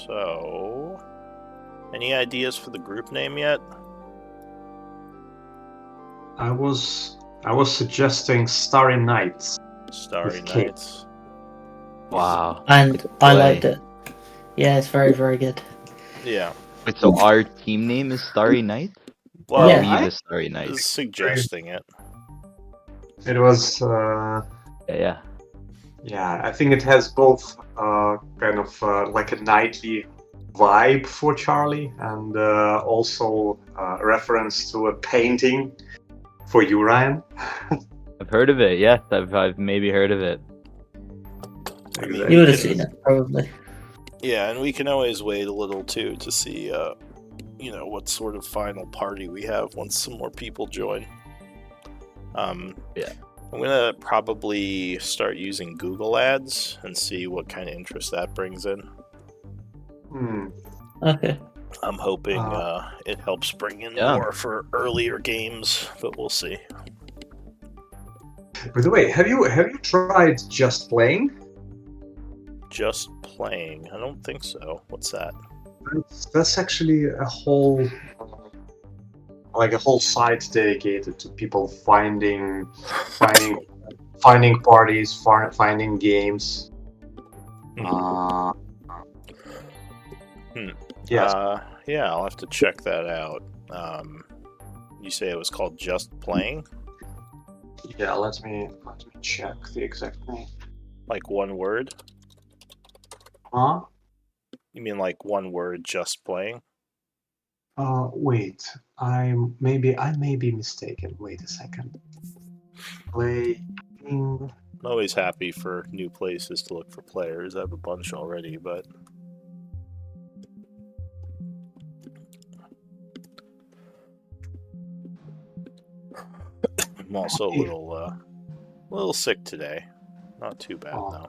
So, any ideas for the group name yet? I was suggesting Starry Nights. Starry With K. Nights. Wow. And I liked Play. it. Yeah, it's very, very good. Yeah. Wait, so our team name is Starry Night? Or Well, Yeah. we the Starry Night? suggesting it. It was Yeah. yeah, I think it has both kind of like a nightly vibe for Charlie, and also a reference to a painting for you, Ryan. I've heard of it, yes. I've maybe heard of it. I mean, Exactly. You would we have can- seen it, probably. Yeah, and we can always wait a little too to see, what sort of final party we have once some more people join. Yeah. I'm gonna probably start using Google Ads and see what kind of interest that brings in. Hmm. Okay. I'm hoping it helps bring in Yeah. more for earlier games, but we'll see. By the way, have you tried Just Playing? Just playing? I don't think so. What's that? That's actually a whole site dedicated to people finding parties, finding games. Yes. Yeah, I'll have to check that out. You say it was called Just Playing? Yeah. Let me check the exact name. Like one word? Huh? You mean like one word, Just Playing? Wait. I may be mistaken. Wait a second. Playing. I'm always happy for new places to look for players. I have a bunch already, but I'm also a little sick today. Not too bad though.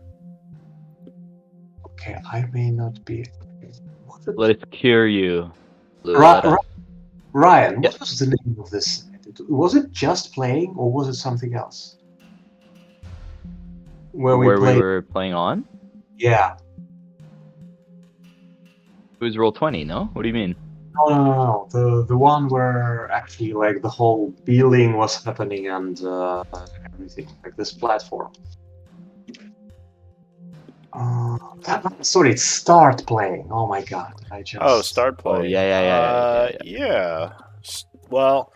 Okay, I may not be. Let us cure you. Lou, Ra- let us- Ryan, Yeah. what was the name of this? Was it Just Playing or was it something else? Where we Where we played. were playing on? Yeah. It was Roll20, no? What do you mean? No. The one where actually like the whole billing was happening and everything, like this platform. Sorry, it's Start Playing. Oh my god, I just. Oh, Start Playing. yeah. Well,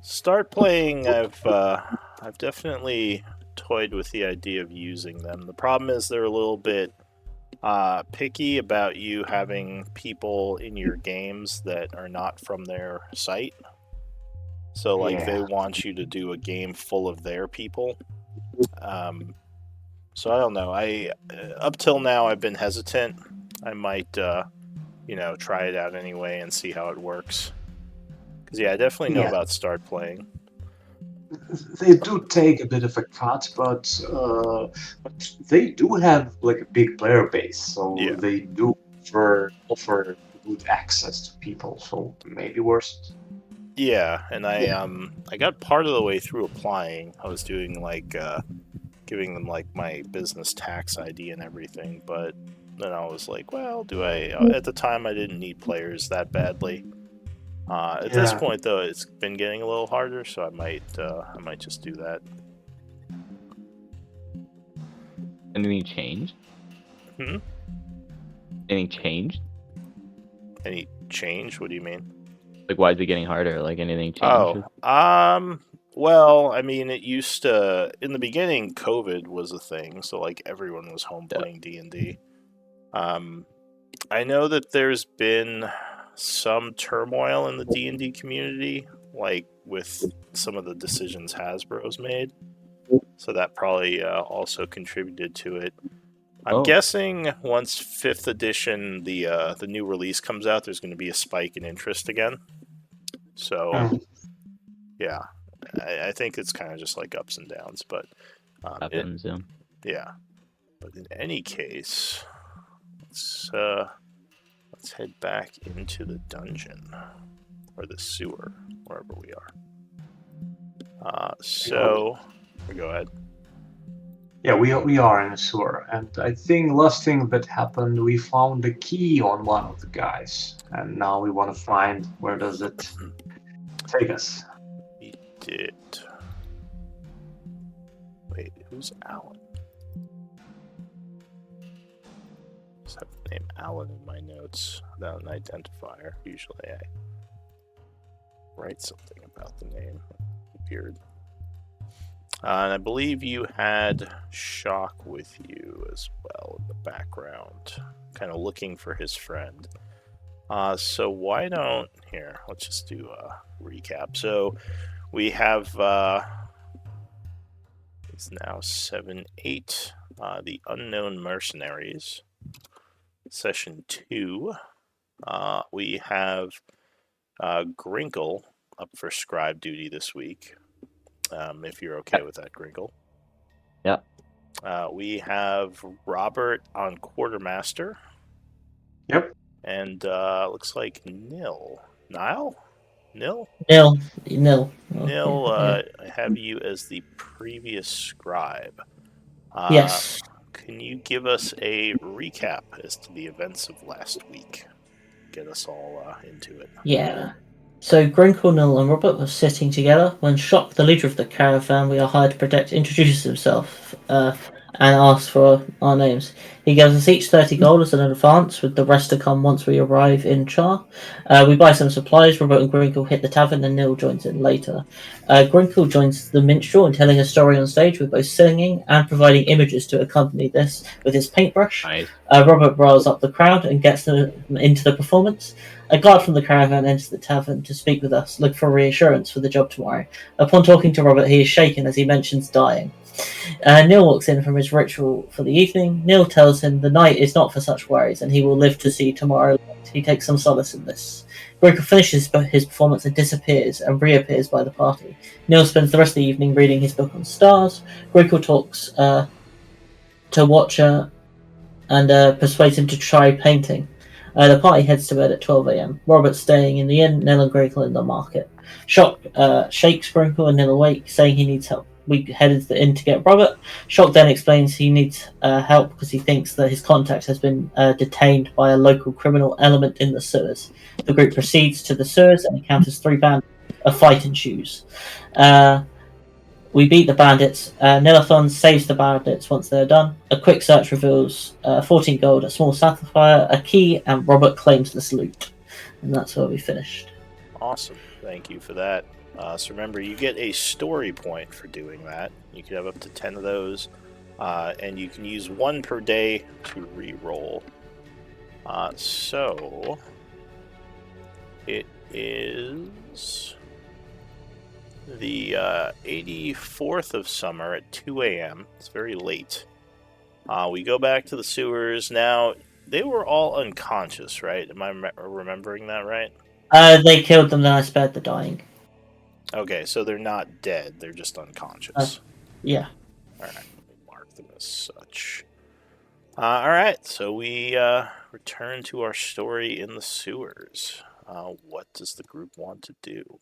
Start Playing. I've definitely toyed with the idea of using them. The problem is they're a little bit picky about you having people in your games that are not from their site. So, like, they want you to do a game full of their people. So I don't know. Up till now I've been hesitant. I might, try it out anyway and see how it works. Because I definitely know about Start Playing. They do take a bit of a cut, but they do have like a big player base, so they do offer good access to people. So maybe worse. Yeah, and I got part of the way through applying. I was doing like giving them like my business tax ID and everything, but then I was like, well, do I? At the time, I didn't need players that badly. At this point, though, it's been getting a little harder, so I might just do that. Anything changed? Anything changed? Any change? What do you mean? Like, why is it getting harder? Like, anything changed? Well, I mean, it used to, in the beginning, COVID was a thing, so like everyone was home playing D&D. I know that there's been some turmoil in the D&D community, like with some of the decisions Hasbro's made, so that probably also contributed to it. I'm guessing once 5th edition, the new release comes out, there's going to be a spike in interest again. So, yeah. I think it's kind of just like ups and downs, but happens, yeah. But in any case, let's head back into the dungeon or the sewer, wherever we are. So, go ahead. Yeah, we are in a sewer, and I think last thing that happened, we found the key on one of the guys, and now we want to find where does it take us. We did. Wait, who's Alan? I just have the name Alan in my notes without an identifier. Usually I write something about the name. Weird. And I believe you had Shock with you as well in the background, kind of looking for his friend. So why don't... Here, let's just do a recap. So we have... it's now 7-8. The Unknown Mercenaries. Session 2. We have Grinkle up for scribe duty this week. If you're okay with that, Grinkle. Yeah. We have Robert on quartermaster. Yep. And looks like Nil. Nil? Nil. Nil, Yeah. I have you as the previous scribe. Yes. Can you give us a recap as to the events of last week? Get us all into it. Yeah. So Grinkle, Nil, and Robert were sitting together when Shock, the leader of the caravan we are hired to protect, introduces himself and asks for our names. He gives us each 30 gold as an advance, with the rest to come once we arrive in Char. We buy some supplies. Robert and Grinkle hit the tavern, and Nil joins in later. Grinkle joins the minstrel in telling a story on stage, with both singing and providing images to accompany this with his paintbrush. Nice. Robert riles up the crowd and gets them into the performance. A guard from the caravan enters the tavern to speak with us, look for reassurance for the job tomorrow. Upon talking to Robert, he is shaken as he mentions dying. Neil walks in from his ritual for the evening. Neil tells him the night is not for such worries, and he will live to see tomorrow light. He takes some solace in this. Grinkle finishes his performance and disappears and reappears by the party. Neil spends the rest of the evening reading his book on stars. Grinkle talks to Watcher and persuades him to try painting. The party heads to bed at 12 a.m. Robert's staying in the inn, Nil and Grinkle in the market. Shock shakes Grinkle and Nil awake, saying he needs help. We head into the inn to get Robert. Shock then explains he needs help because he thinks that his contact has been detained by a local criminal element in the sewers. The group proceeds to the sewers and encounters 3 bandits. A fight ensues. We beat the bandits. Nilathon saves the bandits once they're done. A quick search reveals 14 gold, a small sapphire, a key, and Robert claims this loot. And that's where we finished. Awesome. Thank you for that. So remember, you get a story point for doing that. You can have up to 10 of those. And you can use 1 per day to re-roll. So it is the 84th of summer at 2 a.m. It's very late. We go back to the sewers. Now, they were all unconscious, right? Am I remembering that right? They killed them, then I spared the dying. Okay, so they're not dead. They're just unconscious. Yeah. Alright, we'll mark them as such. Alright, so we return to our story in the sewers. What does the group want to do?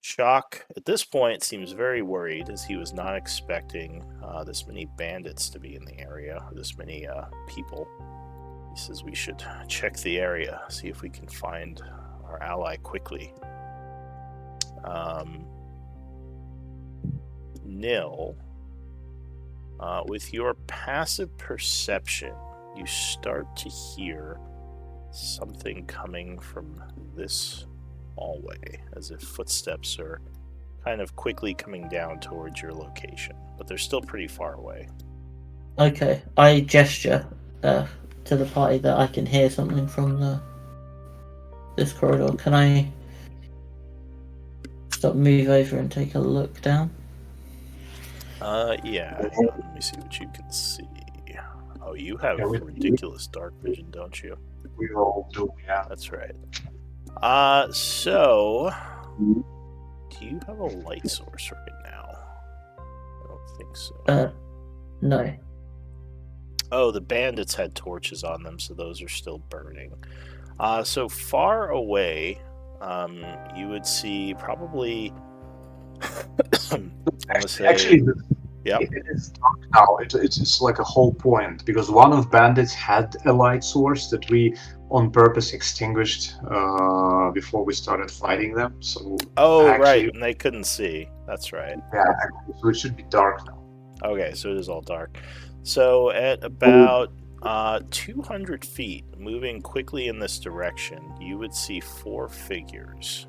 Shock, at this point, seems very worried as he was not expecting this many bandits to be in the area, or this many people. He says we should check the area, see if we can find our ally quickly. Nil, with your passive perception, you start to hear something coming from this hallway, as if footsteps are kind of quickly coming down towards your location, but they're still pretty far away. Okay, I gesture to the party that I can hear something from this corridor. Can I move over and take a look down? Yeah. Let me see what you can see. Oh, you have ridiculous dark vision, don't you? We all do, yeah. That's right. So, do you have a light source right now? I don't think so. No. Oh, the bandits had torches on them, so those are still burning. So far away, you would see probably... Actually, Yep. It is dark now. It's like a whole point because one of bandits had a light source that we on purpose extinguished before we started fighting them. So Oh, actually, right. And they couldn't see. That's right. yeah, so it should be dark now. Okay, so it is all dark. So at about 200 feet, moving quickly in this direction, you would see 4 figures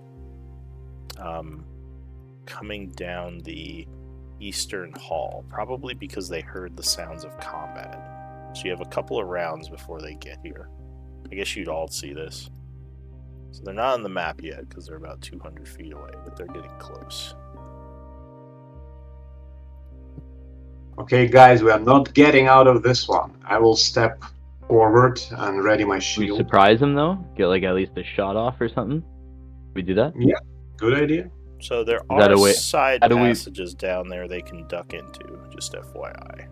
coming down the eastern hall, probably because they heard the sounds of combat. So you have a couple of rounds before they get here. I guess you'd all see this. So they're not on the map yet because they're about 200 feet away, but they're getting close. Okay, guys, we are not getting out of this one. I will step forward and ready my We shield. surprise them though. Get like at least a shot off or something. We do that. Yeah, good idea. So there that are a way- side how do we- passages down there they can duck into, just FYI.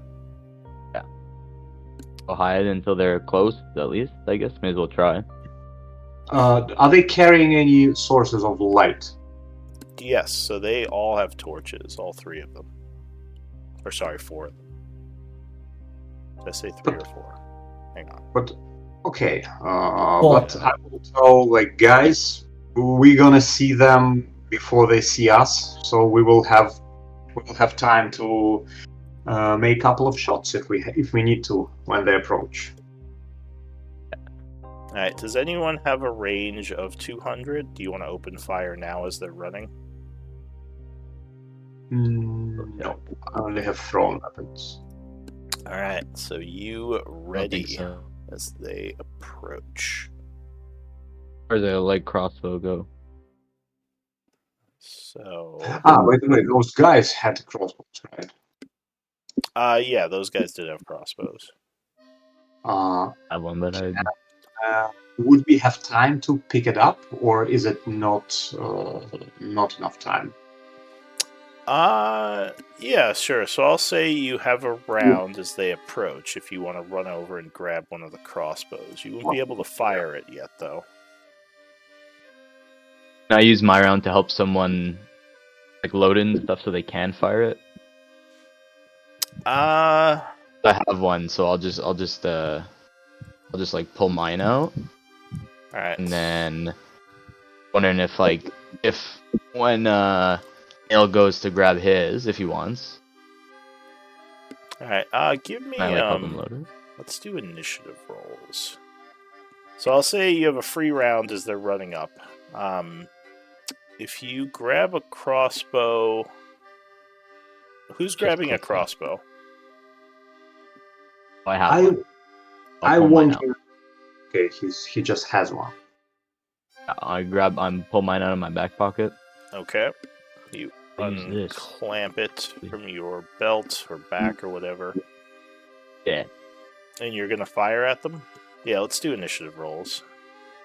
We'll hide until they're close, at least. I guess may as well try. Are they carrying any sources of light? Yes, so they all have torches, all 3 of them. Or sorry, 4 of them. Did I say 3 or 4? Hang on. But okay, Well- but I will tell like guys, we're gonna see them before they see us, so we will have time to make a couple of shots if we need to when they approach. Alright, does anyone have a range of 200? Do you want to open fire now as they're running? No, I only have thrown weapons. Alright, so you I don't ready think so. as they approach. Or the like crossbow go. So, By the way, those guys had crossbows, right? yeah, those guys did have crossbows. Uh, I have one, but I would we have time to pick it up, or is it not enough time? Yeah, sure. So I'll say you have a round as they approach if you want to run over and grab one of the crossbows. You won't be able to fire it yet, though. Can I use my round to help someone like load in stuff so they can fire it? Uh, I have one, so I'll just like pull mine out, alright. and then wondering if when Neil goes to grab his, if he wants, Alright, give me, can I like help him load it? let's do initiative rolls. So I'll say you have a free round as they're running up. If you grab a crossbow... Who's grabbing a click that. crossbow? Oh, I have one. I'll I pull mine want out. him. Okay, he just has one. I'm pull mine out of my back pocket. Okay. You Use this. unclamp it from your belt or back or whatever. Yeah. And you're gonna fire at them? Yeah, let's do initiative rolls.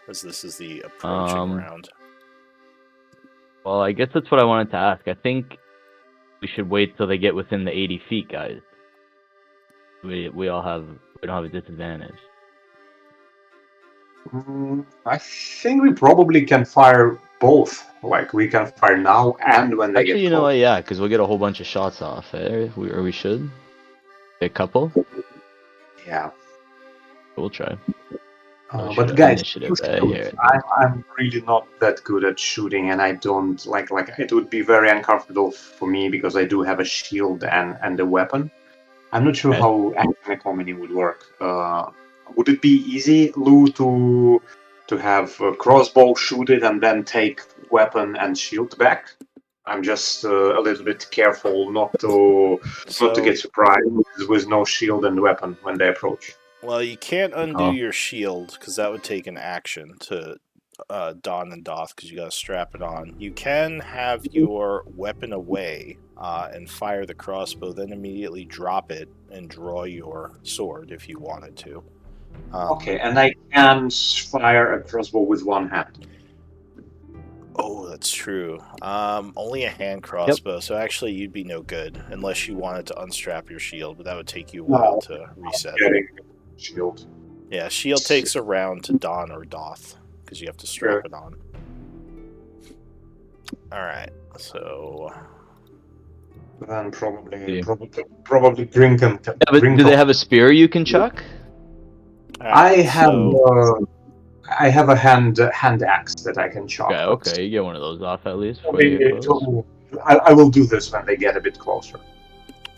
As this is the approaching round. Well, I guess that's what I wanted to ask. I think we should wait till they get within the 80 feet, guys. We don't have a disadvantage. I think we probably can fire both. Like we can fire now and when they Actually, get you know close. what? Yeah, because we'll get a whole bunch of shots off. We should. A couple. Yeah. We'll try. Oh, But shit, guys, initiative, you shoot. here. I'm really not that good at shooting, and I don't like it would be very uncomfortable for me because I do have a shield and a weapon. I'm not sure Okay. how action economy would work. Would it be easy, Lou, to have a crossbow shoot it and then take weapon and shield back? I'm just a little bit careful not to get surprised with no shield and weapon when they approach. Well, you can't undo Oh. your shield because that would take an action to don and doff because you got to strap it on. You can have your weapon away and fire the crossbow, then immediately drop it and draw your sword if you wanted to. Okay, and I can fire a crossbow with one hand. Oh, that's true. Only a hand crossbow, so actually you'd be no good unless you wanted to unstrap your shield, but that would take you a while to reset. Getting shield. Yeah, shield takes a round to don or doff because you have to strap it on. All right, so then probably Yeah. probably Grinkum. Yeah, but do they have a spear you can chuck? I have So, I have a hand axe that I can chop. Okay, you get one of those off at least before I, you get close. I will do this when they get a bit closer.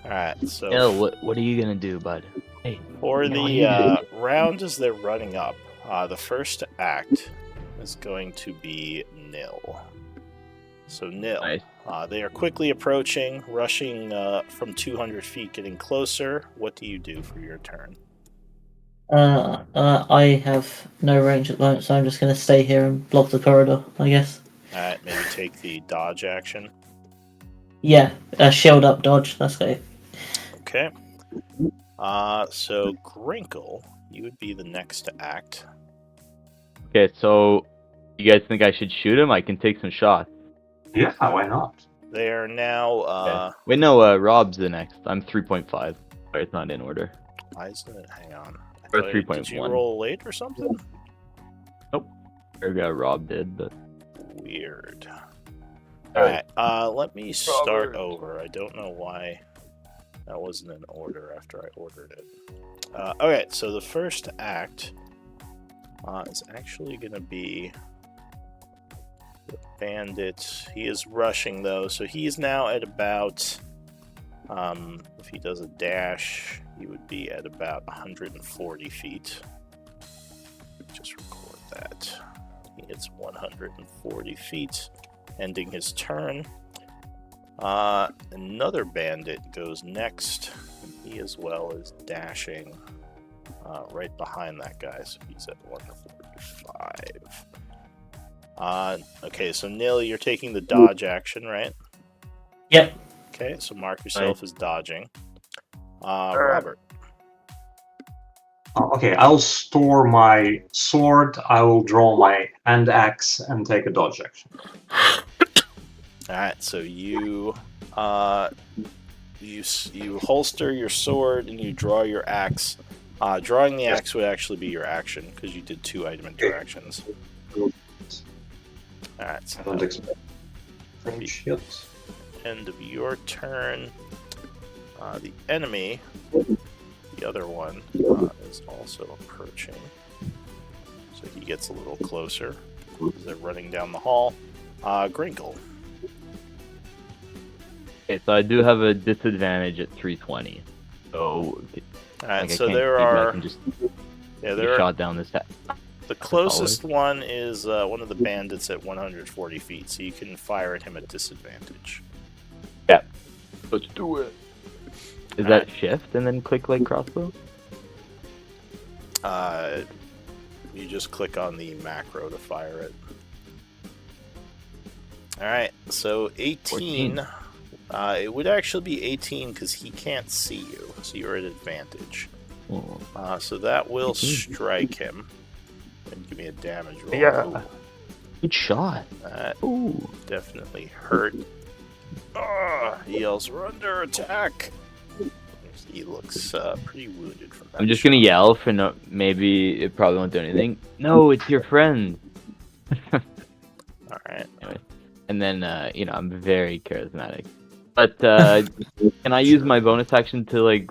alright, so Yeah, what are you gonna do, bud? Hey, for what are the you gonna round as they're running up, the first act is going to be nil. So nil. Nice. They are quickly approaching, rushing from 200 feet, getting closer. What do you do for your turn? I have no range at the moment, so I'm just going to stay here and block the corridor, I guess. Alright, maybe take the dodge action. Yeah, shield up, dodge. That's good. Okay. So Grinkle, you would be the next to act. Okay, so you guys think I should shoot him? I can take some shots. Yeah, why not? They are now. Okay. Wait, no, Rob's the next. I'm 3.5. Sorry, it's not in order. Why isn't it? Hang on. Or Did you 3.1. roll late or something? Or Rob did, but Weird. Alright. Alright, let me start Robert. over. I don't know why that wasn't in order after I ordered it. Okay, so the first act is actually going to be the bandit. He is rushing though, so he is now at about, if he does a dash, he would be at about 140 feet. Just record that. He hits 140 feet, ending his turn. Another bandit goes next, and he as well is dashing right behind that guy, so he's at 145. Okay, so Nil, you're taking the dodge action, right? Yep. Okay, so mark yourself as dodging. Robert. Okay, I'll store my sword. I will draw my hand axe and take a dodge action. Alright, so you holster your sword and you draw your axe. Drawing the axe would actually be your action because you did 2 item interactions. Alright, so I don't expect French yet. end of your turn. The enemy, the other one, is also approaching. So he gets a little closer as they're running down the hall. Grinkle. okay, so I do have a disadvantage at 320. So Alright, I so can't there shoot back are. and just Yeah, get there are. shot down this. The closest one is one of the bandits at 140 feet, so you can fire at him at disadvantage. Let's do it. Is that shift and then click like crossbow? You just click on the macro to fire it. Alright, so 18. 14. It would actually be 18 because he can't see you, so you're at advantage. Oh. So that will strike him. And give me a damage roll. Yeah. Ooh, Good shot. that Ooh. definitely hurt. He yells, "We're under attack!" He looks pretty wounded from that. I'm just gonna yell for no. Maybe it probably won't do anything. No, it's your friend. Alright. Anyway, and then I'm very charismatic. But can I use my bonus action to like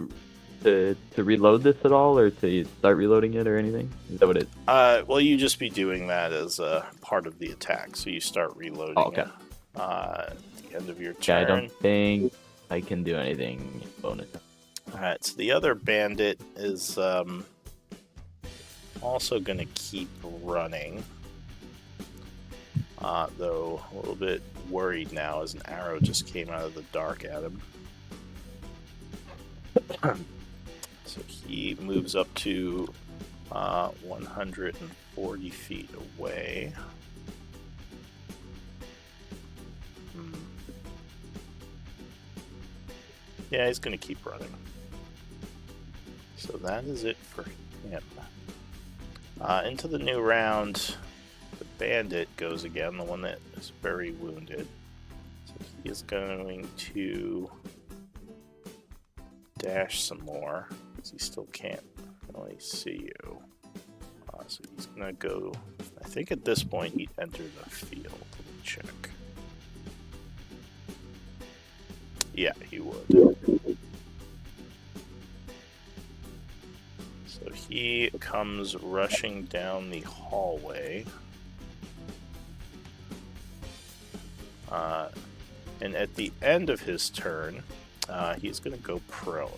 to reload this at all, or to start reloading it or anything? Is that what it? Well, you just be doing that as part of the attack, so you start reloading Oh, okay. it at the end of your Yeah, I turn. don't think I can do anything bonus. Alright, so the other bandit is also going to keep running. Though a little bit worried now as an arrow just came out of the dark at him. So he moves up to 140 feet away. Yeah, he's going to keep running. So that is it for him. Into the new round, the bandit goes again, the one that is very wounded. So he is going to dash some more, because he still can't really see you. So he's going to go, I think at this point he'd enter the field. Let me check. Yeah, he would. So he comes rushing down the hallway. And at the end of his turn, he's going to go prone.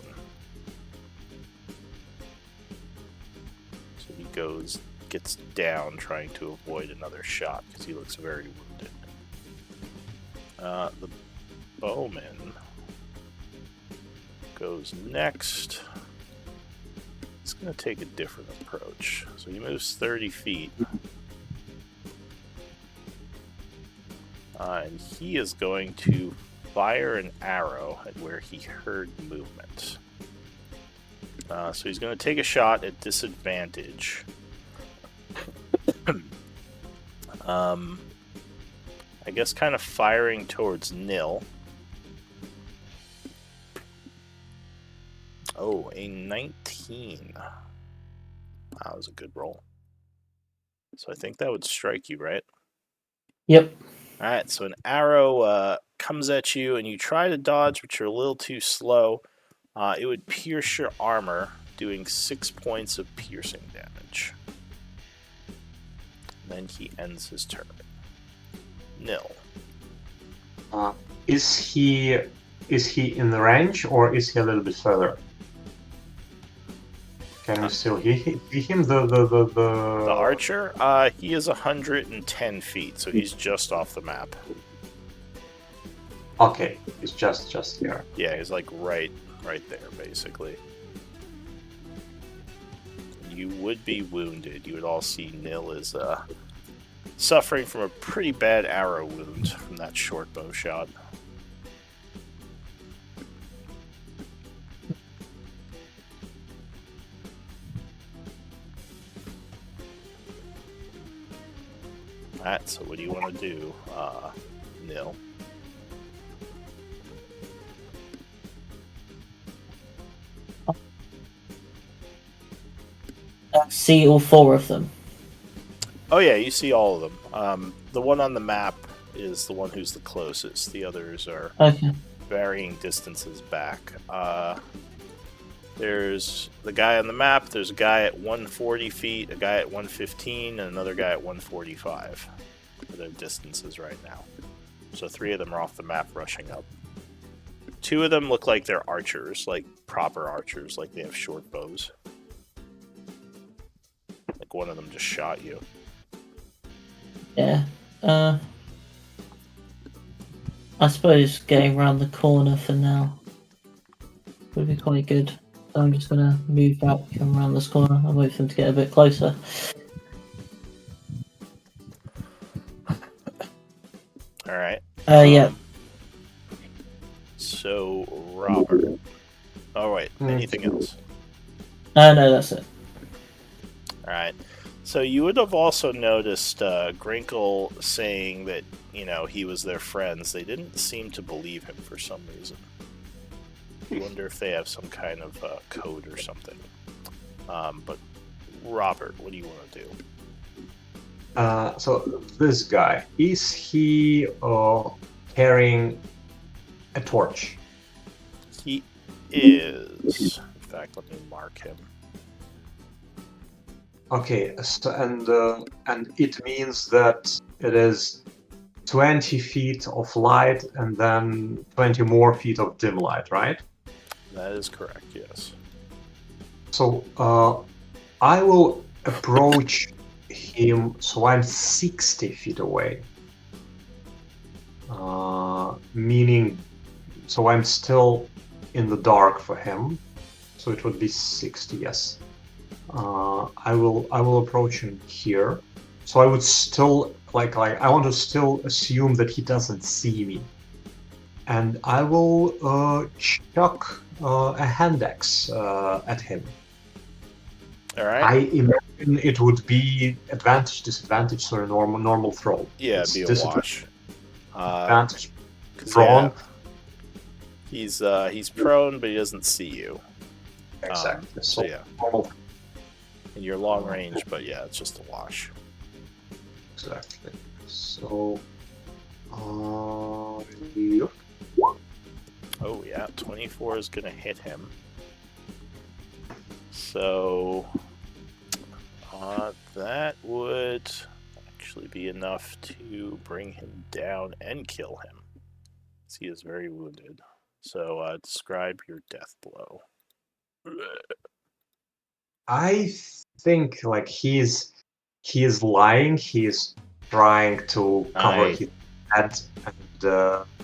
So he gets down trying to avoid another shot because he looks very wounded. The bowman goes next. He's going to take a different approach. So he moves 30 feet. And he is going to fire an arrow at where he heard movement. So he's going to take a shot at disadvantage. I guess kind of firing towards Nil. Oh, a 19. That was a good roll. So I think that would strike you, right? Yep. Alright, so an arrow comes at you, and you try to dodge, but you're a little too slow. It would pierce your armor, doing 6 points of piercing damage. Then he ends his turn. Nil. Is he in the range, or is he a little bit further? Can we still hear him? The archer? He is 110 feet, so he's just off the map. Okay, he's just here. Yeah, he's like right there, basically. You would be wounded. You would all see Nil is suffering from a pretty bad arrow wound from that short bow shot. Alright, so what do you want to do, Nil? See all four of them. Oh yeah, you see all of them. The one on the map is the one who's the closest. The others are Okay. varying distances back. There's the guy on the map, there's a guy at 140 feet, a guy at 115, and another guy at 145 for their distances right now. So 3 of them are off the map rushing up. 2 of them look like they're archers, like proper archers, like they have short bows. Like one of them just shot you. Yeah. I suppose getting around the corner for now would be quite good. So I'm just gonna move back and around this corner and wait for them to get a bit closer. Alright. Yeah. So, Robert. Oh, wait. Anything else? No, that's it. Alright. So, you would have also noticed Grinkle saying that, he was their friends. They didn't seem to believe him for some reason. I wonder if they have some kind of code or something. But, Robert, what do you want to do? So, this guy, is he carrying a torch? He is. In fact, let me mark him. Okay, so, and it means that it is 20 feet of light and then 20 more feet of dim light, right? That is correct, yes. So I will approach him, so I'm 60 feet away. Meaning, so I'm still in the dark for him. So it would be 60, yes. I will approach him here. So I would still I want to still assume that he doesn't see me, and I will chuck a hand axe at him. All right. I imagine it would be advantage, disadvantage, so a normal throw. Yeah, it'd be a wash. Advantage. Prone. Yeah, he's prone, but he doesn't see you. Exactly. So yeah. Normal. And you're long range, but yeah, it's just a wash. Exactly. So, Oh yeah, 24 is gonna hit him. So that would actually be enough to bring him down and kill him. He is very wounded. So describe your death blow. I think like he is lying. He is trying to cover Nice. his head,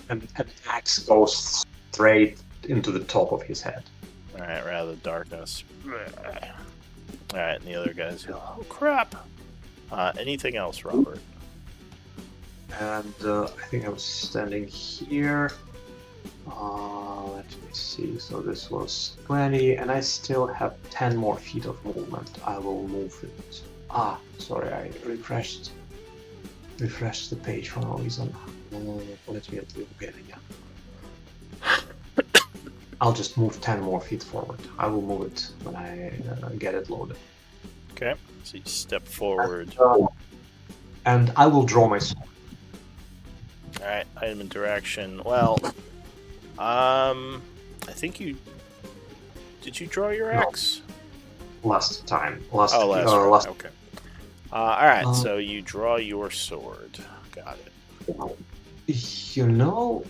and an axe goes straight into the top of his head. Alright, rather the darkness. Alright, and the other guys go, oh crap! Anything else, Robert? And I think I was standing here. Let me see. So this was 20, and I still have 10 more feet of movement. I will move it. Sorry, I refreshed the page for no reason. Let me look at it again. I'll just move 10 more feet forward. I will move it when I get it loaded. Okay, so you step forward. And I will draw my sword. Alright, item interaction. Well, I think you... Did you draw your axe? Last time. Last round. Okay. Alright, so you draw your sword. Got it. You know,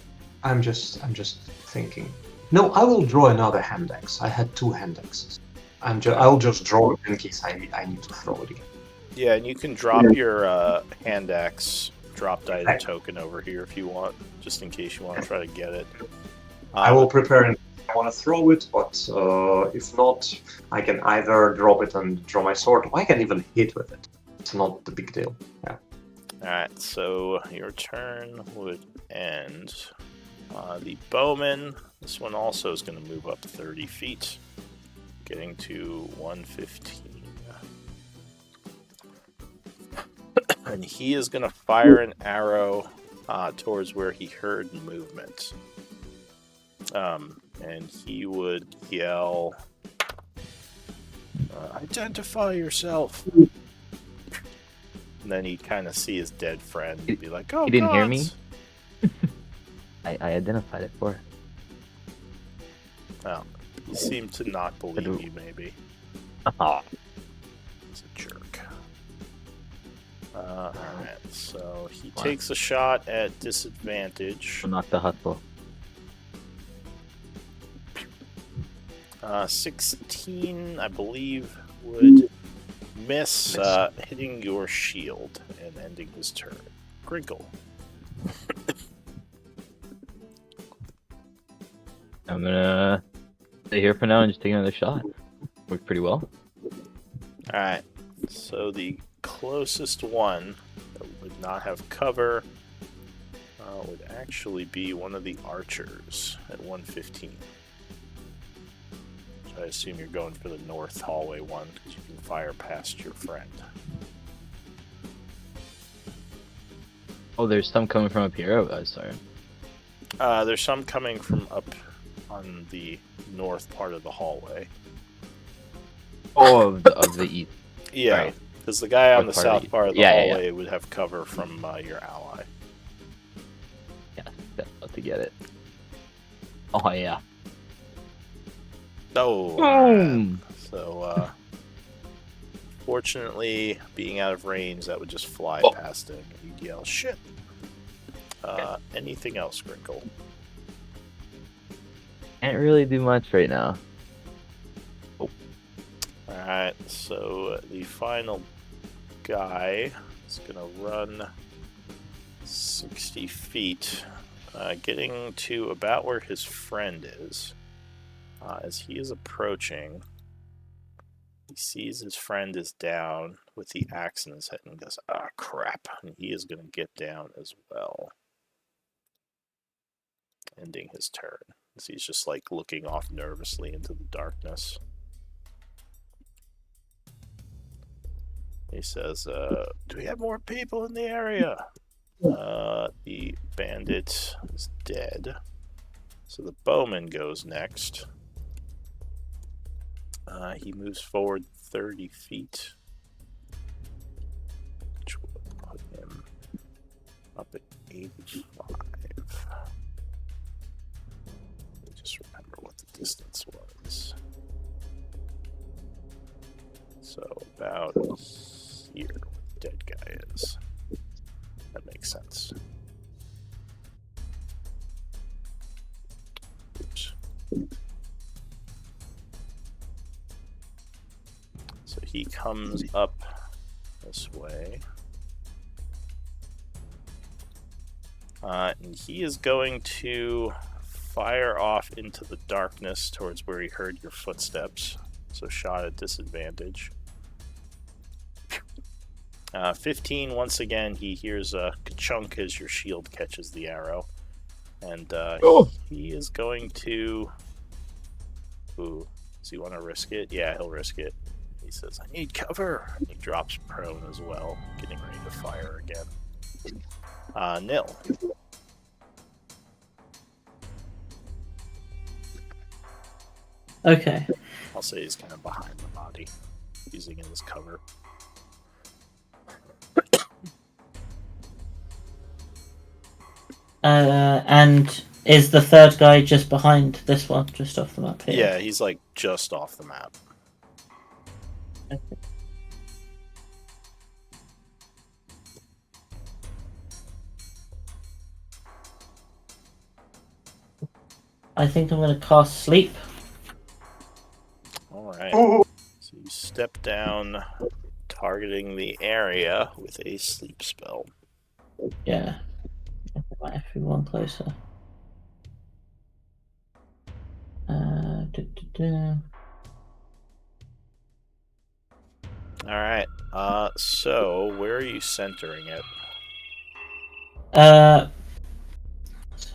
I'm just thinking. No, I will draw another hand axe. I had 2 hand axes. I'll just draw it in case I need to throw it again. Yeah, and you can drop your hand axe dropped item token over here if you want, just in case you want to try to get it. I will prepare it. I want to throw it, but if not, I can either drop it and draw my sword, or I can even hit with it. It's not the big deal. Yeah. Alright, so your turn would end. The bowman, this one also is going to move up 30 feet, getting to 115. And he is going to fire an arrow towards where he heard movement. And he would yell, identify yourself. And then he'd kind of see his dead friend and be like, oh, he didn't hear gods. me? I identified it for. Well, he seemed to not believe you, maybe. Oh. He's a jerk. Alright, so he takes a shot at disadvantage. Not the hustle. 16, I believe, would miss, hitting your shield and ending his turn. Crinkle. I'm gonna stay here for now and just take another shot. Worked pretty well. Alright, so the closest one that would not have cover would actually be one of the archers at 115. So I assume you're going for the north hallway one because you can fire past your friend. Oh, there's some coming from up here? Oh, sorry. There's some coming from up on the north part of the hallway. Oh, of the east. Yeah, because the guy on the south part of the hallway yeah. would have cover from your ally. Yeah, that's about to get it. Oh, yeah. Oh, Boom! So, fortunately, being out of range, that would just fly past him. He'd yell, shit. Anything else, Crinkle? Can't really do much right now. Alright, so the final guy is going to run 60 feet, getting to about where his friend is. As he is approaching, he sees his friend is down with the axe in his head and goes, ah, crap. And he is going to get down as well, ending his turn. As he's just like looking off nervously into the darkness. He says, do we have more people in the area? The bandit is dead. So the bowman goes next. He moves forward 30 feet, which will put him up at 85. dead guy is. That makes sense. Oops. So he comes up this way. And he is going to fire off into the darkness towards where he heard your footsteps. So shot at disadvantage. 15, once again, he hears a ka-chunk as your shield catches the arrow. And he is going to... Ooh, does he want to risk it? Yeah, he'll risk it. He says, I need cover! He drops prone as well, getting ready to fire again. Nil. Okay. I'll say he's kind of behind the body, using it as cover. And is the third guy just behind this one, just off the map here? Yeah, he's like just off the map. Okay. I think I'm going to cast Sleep. Alright. Oh, So you step down, targeting the area with a sleep spell. Yeah. I think I might have to be one closer. Alright. So where are you centering it? So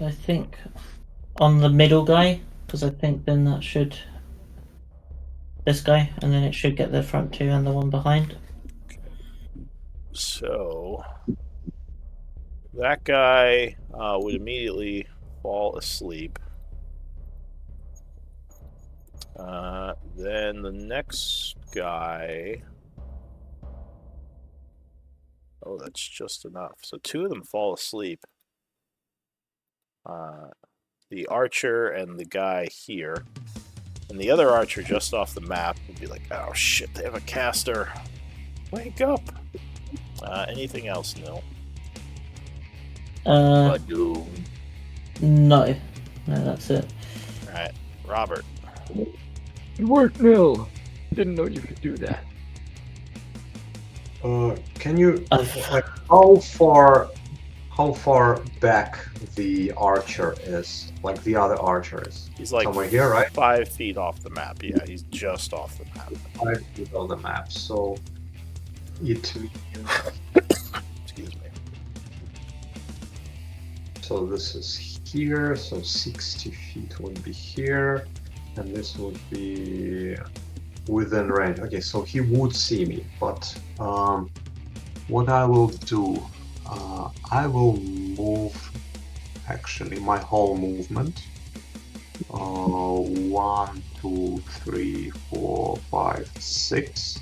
I think on the middle guy, because I think then that should... This guy, and then it should get the front two and the one behind. So that guy would immediately fall asleep. Then the next guy... Oh, that's just enough. So two of them fall asleep. The archer and the guy here. And the other archer just off the map would be like, oh shit, they have a caster. Wake up! Anything else, Nil? No. No, that's it. Alright, Robert. Good work, Nil. Didn't know you could do that. can you like how far back the archer is? Like the other archer is? He's like Somewhere here, right? 5 feet off the map. Yeah, he's just off the map. 5 feet on the map. So it means Excuse me. so this is here. So 60 feet would be here, and this would be within range. Okay, so he would see me, but what I will do, I will move actually my whole movement. 1, 2, 3, 4, 5, 6,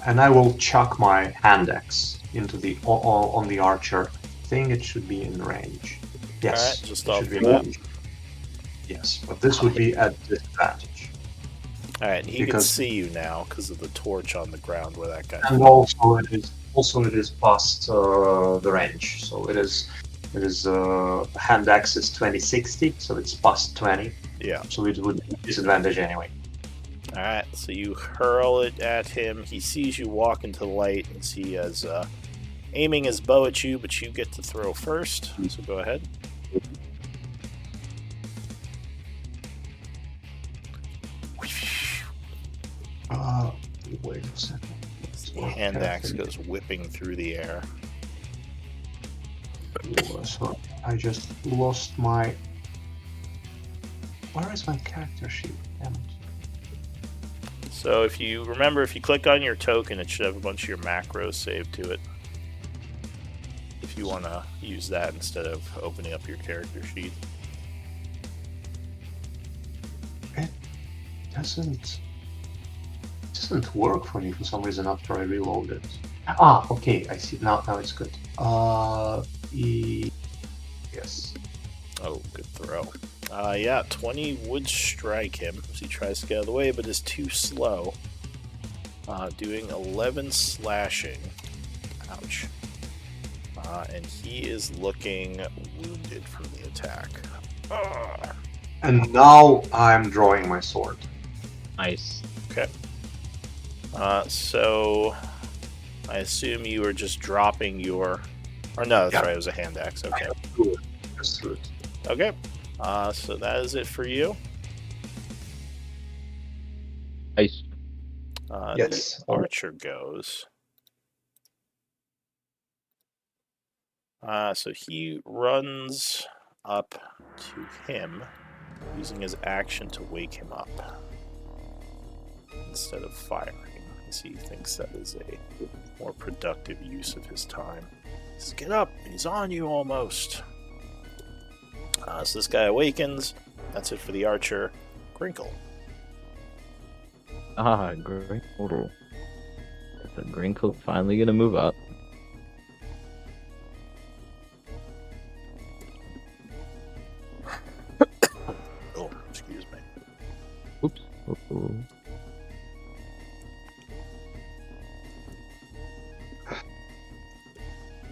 and I will chuck my hand axe into the on the archer. I think it should be in range. Yes, Alright, just it off should the be map. range. Yes, but this would be at disadvantage. Alright, he can Because- see you now because of the torch on the ground where that guy And also it is past the range. So it is hand axe is 2060, so it's past 20. Yeah. So it would be disadvantage anyway. Alright, so you hurl it at him. He sees you walk into the light and he is aiming his bow at you, but you get to throw first. So go ahead. Wait a second. The hand axe goes whipping through the air. So I just lost my. Where is my character sheet? Damn it. So if you remember, if you click on your token, it should have a bunch of your macros saved to it. If you want to use that instead of opening up your character sheet. It doesn't work for me for some reason after I reload it. Ah, okay, I see now it's good. Yes. Oh, good throw. Yeah, 20 would strike him as he tries to get out of the way, but is too slow. Doing 11 slashing. Ouch. And he is looking wounded from the attack. Ugh. And now I'm drawing my sword. Nice. Okay. So I assume you were just dropping your... Or no, that's Yeah. right, it was a hand axe. Okay. Just do it. Okay. So that is it for you. Nice. Yes. The archer goes. So he runs up to him, using his action to wake him up instead of firing, as he thinks that is a more productive use of his time. He says, "Get up! He's on you almost." So this guy awakens. That's it for the archer. Grinkle. Grinkle. So Grinkle's finally gonna move up. Oh, excuse me. Oops. Uh-oh.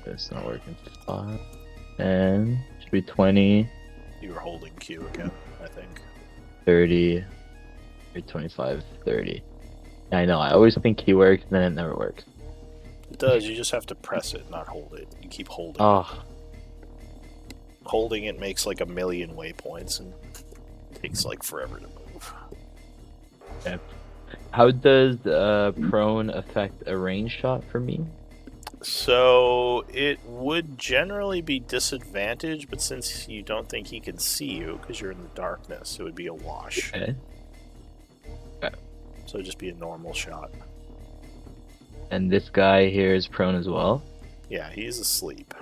It's not working. 5, 10, should be 20, You were holding Q again, I think. 30, 25, 30. Yeah, I know, I always think he works, and then it never works. It does, you just have to press it, not hold it. You keep holding it. Oh, Holding it makes like 1,000,000 waypoints and takes like forever to move. okay. How does prone affect a range shot for me? So it would generally be disadvantaged, but since you don't think he can see you because you're in the darkness, it would be a wash. Okay. So it'd just be a normal shot. And this guy here is prone as well. Yeah, he's asleep.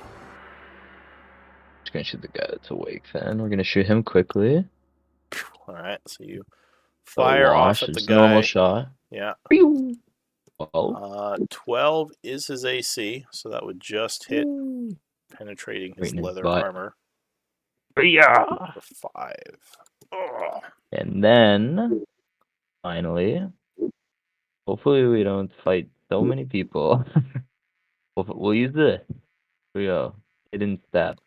Just gonna shoot the guy that's awake then. We're gonna shoot him quickly. Alright, so you So fire off wash, at the it's a normal guy. shot. Yeah. Pew! Oh. 12 is his AC, so that would just hit, Ooh. penetrating Right his in his leather butt. armor. Yeah. For 5. Ugh. And then, finally, hopefully we don't fight so many people. We'll use this. Here we go. Hidden step.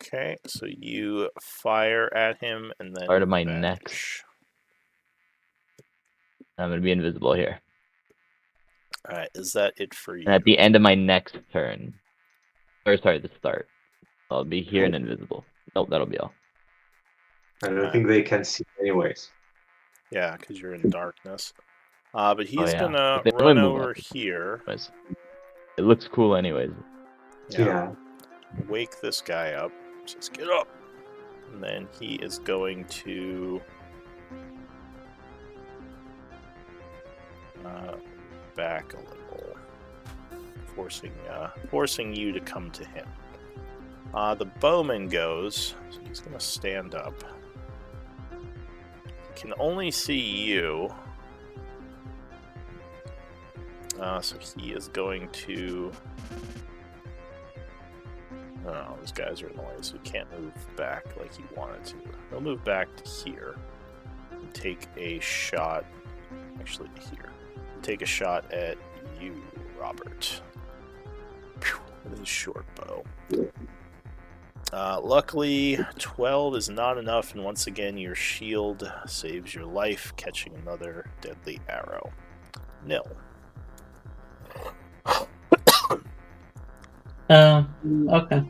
Okay, so you fire at him and then Part of my vanish. next. I'm gonna be invisible here. Alright, is that it for you? And at the end of my next turn, or sorry, the start, I'll be here and invisible. Nope, that'll be all. I don't think they can see anyways. Yeah, because you're in darkness. But he's yeah. gonna If they only run move over up. here. Anyways, it looks cool anyways. Yeah. Wake this guy up. Says, "Get up!" And then he is going to back a little, forcing you to come to him. The bowman goes, so he's gonna stand up. He can only see you. So he is going to... Oh, those guys are in the way, so he can't move back like he wanted to. He'll move back to here and take a shot. Actually, here. Take a shot at you, Robert. With his short bow. Luckily, 12 is not enough, and once again, your shield saves your life, catching another deadly arrow. Nil. Okay.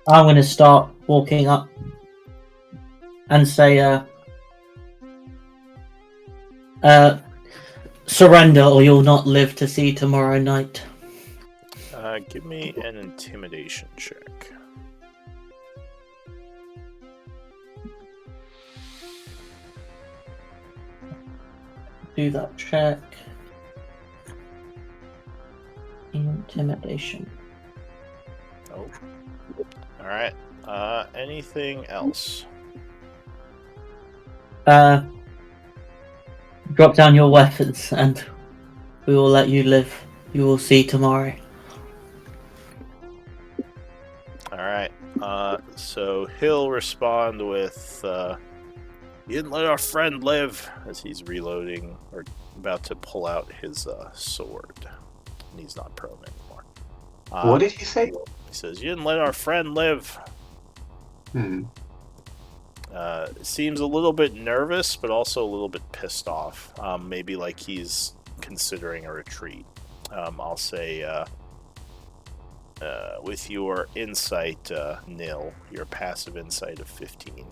I'm going to start walking up and say, surrender or you'll not live to see tomorrow night. Give me an intimidation check. Do that check. Intimidation. Oh. Alright. Anything else? Drop down your weapons and we will let you live. You will see tomorrow. All right. So he'll respond with, "You didn't let our friend live," as he's reloading or about to pull out his sword. And he's not prone anymore. What did he say? He says, "You didn't let our friend live." Seems a little bit nervous, but also a little bit pissed off. Maybe like he's considering a retreat. I'll say, with your insight, nil, your passive insight of 15.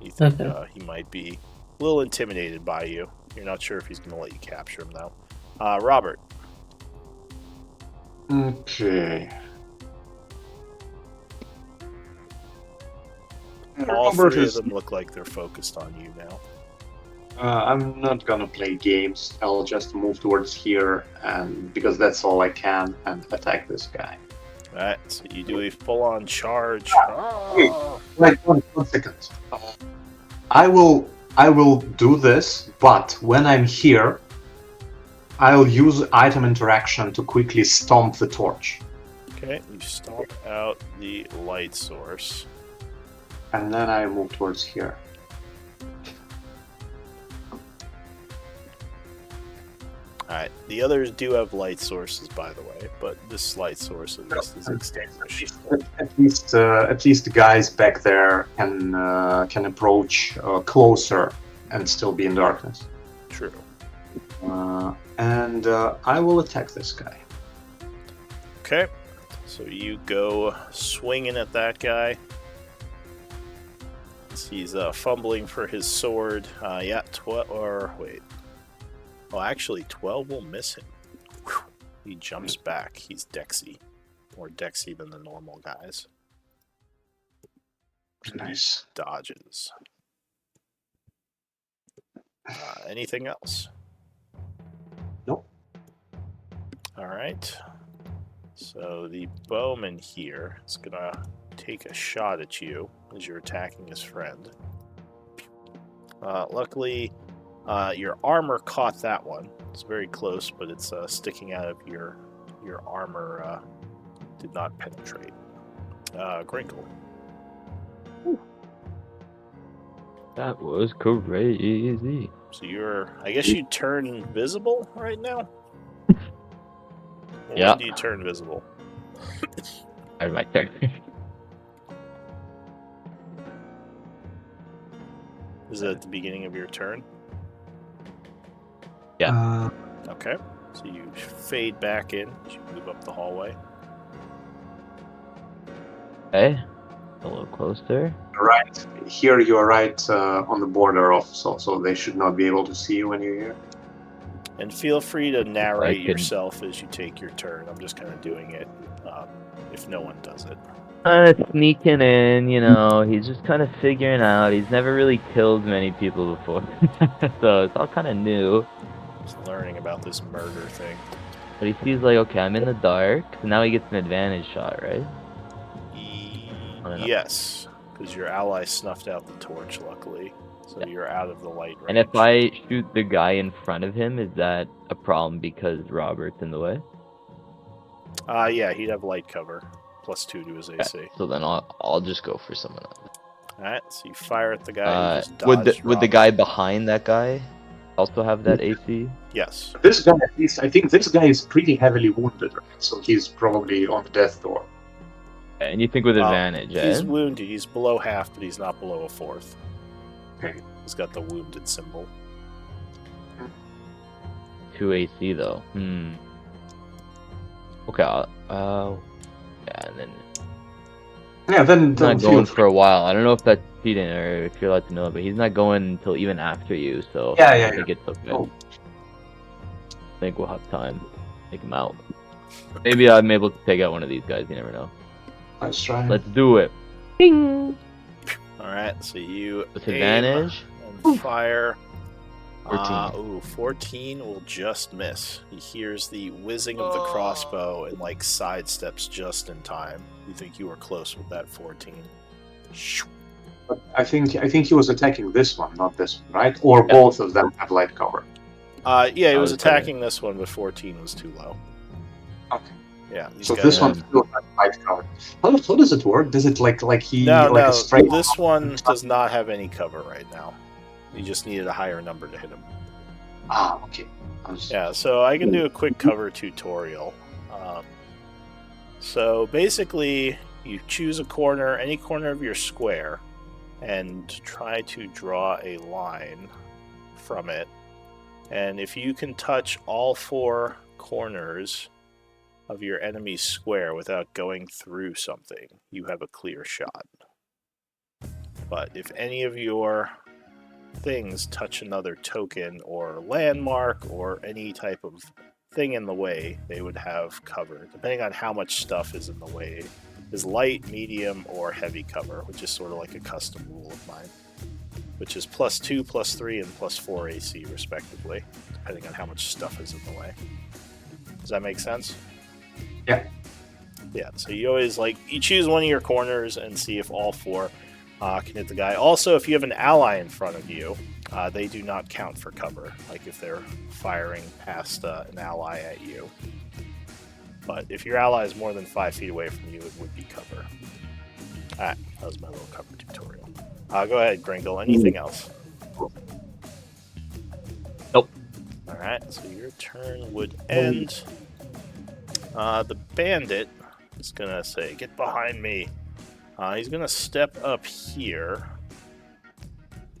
You think he might be a little intimidated by you. You're not sure if he's going to let you capture him, though. Robert. Okay. All Robert three is. of them look like they're focused on you now. I'm not gonna play games. I'll just move towards here, and because that's all I can, and attack this guy. Alright, so you do a full-on charge. Wait, one second. I will do this, but when I'm here, I'll use item interaction to quickly stomp the torch. Okay, you stomp out the light source. And then I move towards here. Alright, the others do have light sources, by the way, but this light source at least is extinguished. At least the guys back there can approach closer and still be in darkness. True. And I will attack this guy. Okay, so you go swinging at that guy. He's fumbling for his sword. Yeah, 12, or wait. Oh, actually, 12 will miss him. Whew. He jumps back. He's Dexy. More Dexy than the normal guys. Nice. Dodges. Anything else? Nope. Alright. So the bowman here is going to take a shot at you as you're attacking his friend. Luckily, your armor caught that one. It's very close, but it's sticking out of your armor. Did not penetrate. Grinkle. That was crazy. So I guess you turn invisible right now? Yeah. When do you turn visible? I have my turn. Is it at the beginning of your turn? Yeah. Okay. So you fade back in as you move up the hallway. Okay. A little closer. Right here, you are right on the border of, so they should not be able to see you when you're here. And feel free to narrate can- yourself as you take your turn. I'm just kind of doing it if no one does it. Kind of sneaking in, he's just kind of figuring out. He's never really killed many people before. So it's all kind of new. Just learning about this murder thing. But he sees like, okay, I'm in the dark. So now he gets an advantage shot, right? Yes, because your ally snuffed out the torch, luckily. So you're out of the light range. And if I shoot the guy in front of him, is that a problem because Robert's in the way? Yeah, he'd have light cover. +2 to his AC. Okay, so then I'll just go for someone else. Alright, so you fire at the guy. Who just dodged Would the Robert. guy behind that guy also have that AC? Yes. This guy, at least, I think this guy is pretty heavily wounded, right? So he's probably on the death door. And you think with advantage, He's eh? wounded. He's below half, but he's not below a fourth. Okay. He's got the wounded symbol. 2 AC though. Okay. Yeah, and then Yeah, then he's not feel going free. for a while. I don't know if that's cheating or if you're allowed to know it, but he's not going until even after you. So Yeah, I think it's okay. Oh. I think we'll have time to take him out. Maybe I'm able to take out one of these guys. You never know. Nice try. Let's do it. Ding! Alright, so you With aim advantage. and fire. 14. 14 will just miss. He hears the whizzing of the crossbow and sidesteps just in time. You think you were close with that 14. I think he was attacking this one, not this one, right? Or both of them have light cover. Yeah, he was was better. attacking this one, but 14 was too low. Okay. Yeah. He's So got this a- one still has 5 cover. How does it work? Does it like he No, like no. a straight? This one does not have any cover right now. You just needed a higher number to hit him. Ah, okay. Yeah, so I can do a quick cover tutorial. So basically, you choose a corner, any corner of your square, and try to draw a line from it. And if you can touch all 4 corners of your enemy's square without going through something, you have a clear shot. But if any of your things touch another token or landmark or any type of thing in the way, they would have cover, depending on how much stuff is in the way. Is light, medium, or heavy cover, which is sort of like a custom rule of mine, which is +2, +3, and +4 AC respectively, depending on how much stuff is in the way. Does that make sense? Yeah. Yeah, so you always you choose one of your corners and see if all 4 can hit the guy. Also, if you have an ally in front of you, they do not count for cover, like if they're firing past an ally at you. But if your ally is more than 5 feet away from you, it would be cover. Alright, that was my little cover tutorial. Go ahead, Gringle. Anything else? Nope. Alright, so your turn would end. The bandit is going to say, "Get behind me." He's going to step up here.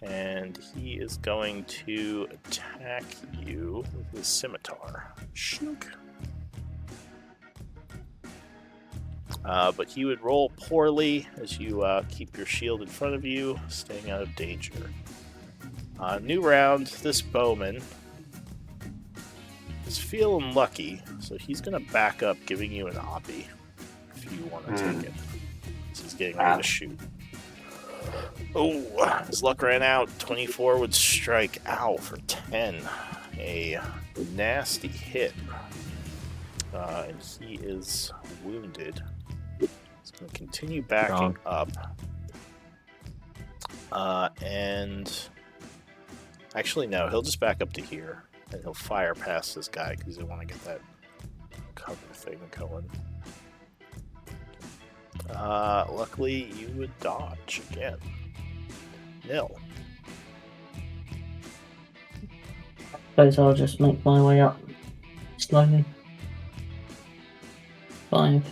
And he is going to attack you with his scimitar. Shunk. But he would roll poorly as you keep your shield in front of you, staying out of danger. New round, this bowman is feeling lucky, so he's going to back up, giving you an oppie if you want to take it. So he's getting ready to shoot. Oh, his luck ran out. 24 would strike. Ow, for 10. A nasty hit. And he is wounded. He's going to continue backing up. And actually, no, he'll just back up to here. And he'll fire past this guy because he'll want to get that cover thing going. Luckily, you would dodge again. Nil. Suppose I'll just make my way up slowly. 5.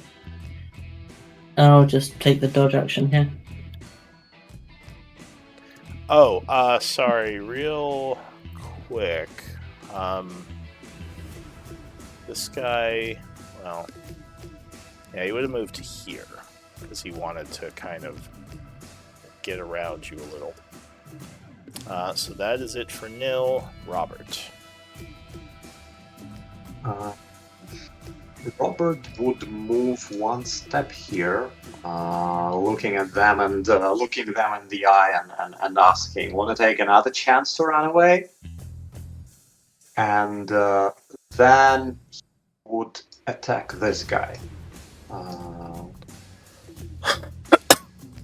I'll just take the dodge action here. Oh, sorry, real quick. This guy, well, yeah, he would have moved to here because he wanted to kind of get around you a little. So that is it for Nil. Robert. Robert would move 1 step here, looking at them and looking them in the eye and asking, "Want to take another chance to run away?" And then he would attack this guy. All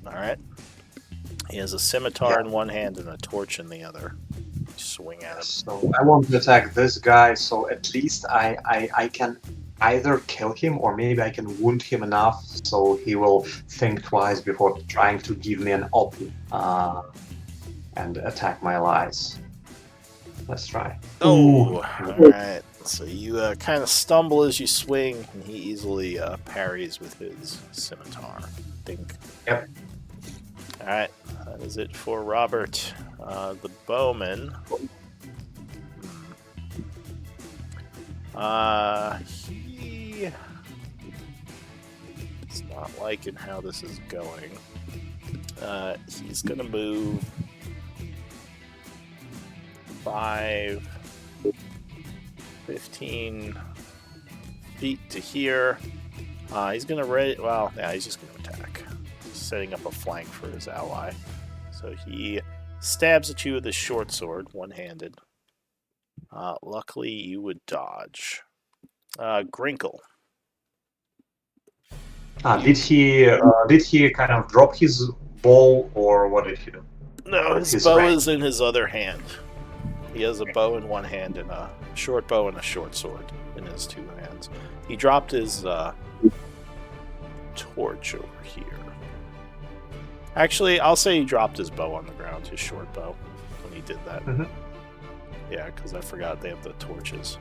right. He has a scimitar in one hand and a torch in the other. Swing at him. So I want to attack this guy, so at least I can either kill him or maybe I can wound him enough so he will think twice before trying to give me an op and attack my allies. Let's try. Oh, alright. So you kind of stumble as you swing, and he easily parries with his scimitar. Think. Yep. Alright, that is it for Robert. The bowman. He is not liking how this is going. He's gonna move 5, 15 feet to here. He's gonna he's just gonna attack. He's setting up a flank for his ally. So he stabs at you with his short sword, one-handed. Luckily, you would dodge. Grinkle. Did he kind of drop his bow or what did he do? No, his His bow range. is in his other hand. He has a bow in one hand and a short bow and a short sword in his two hands. He dropped his torch over here. Actually, I'll say he dropped his bow on the ground, his short bow, when he did that. Mhm. Yeah, because I forgot they have the torches.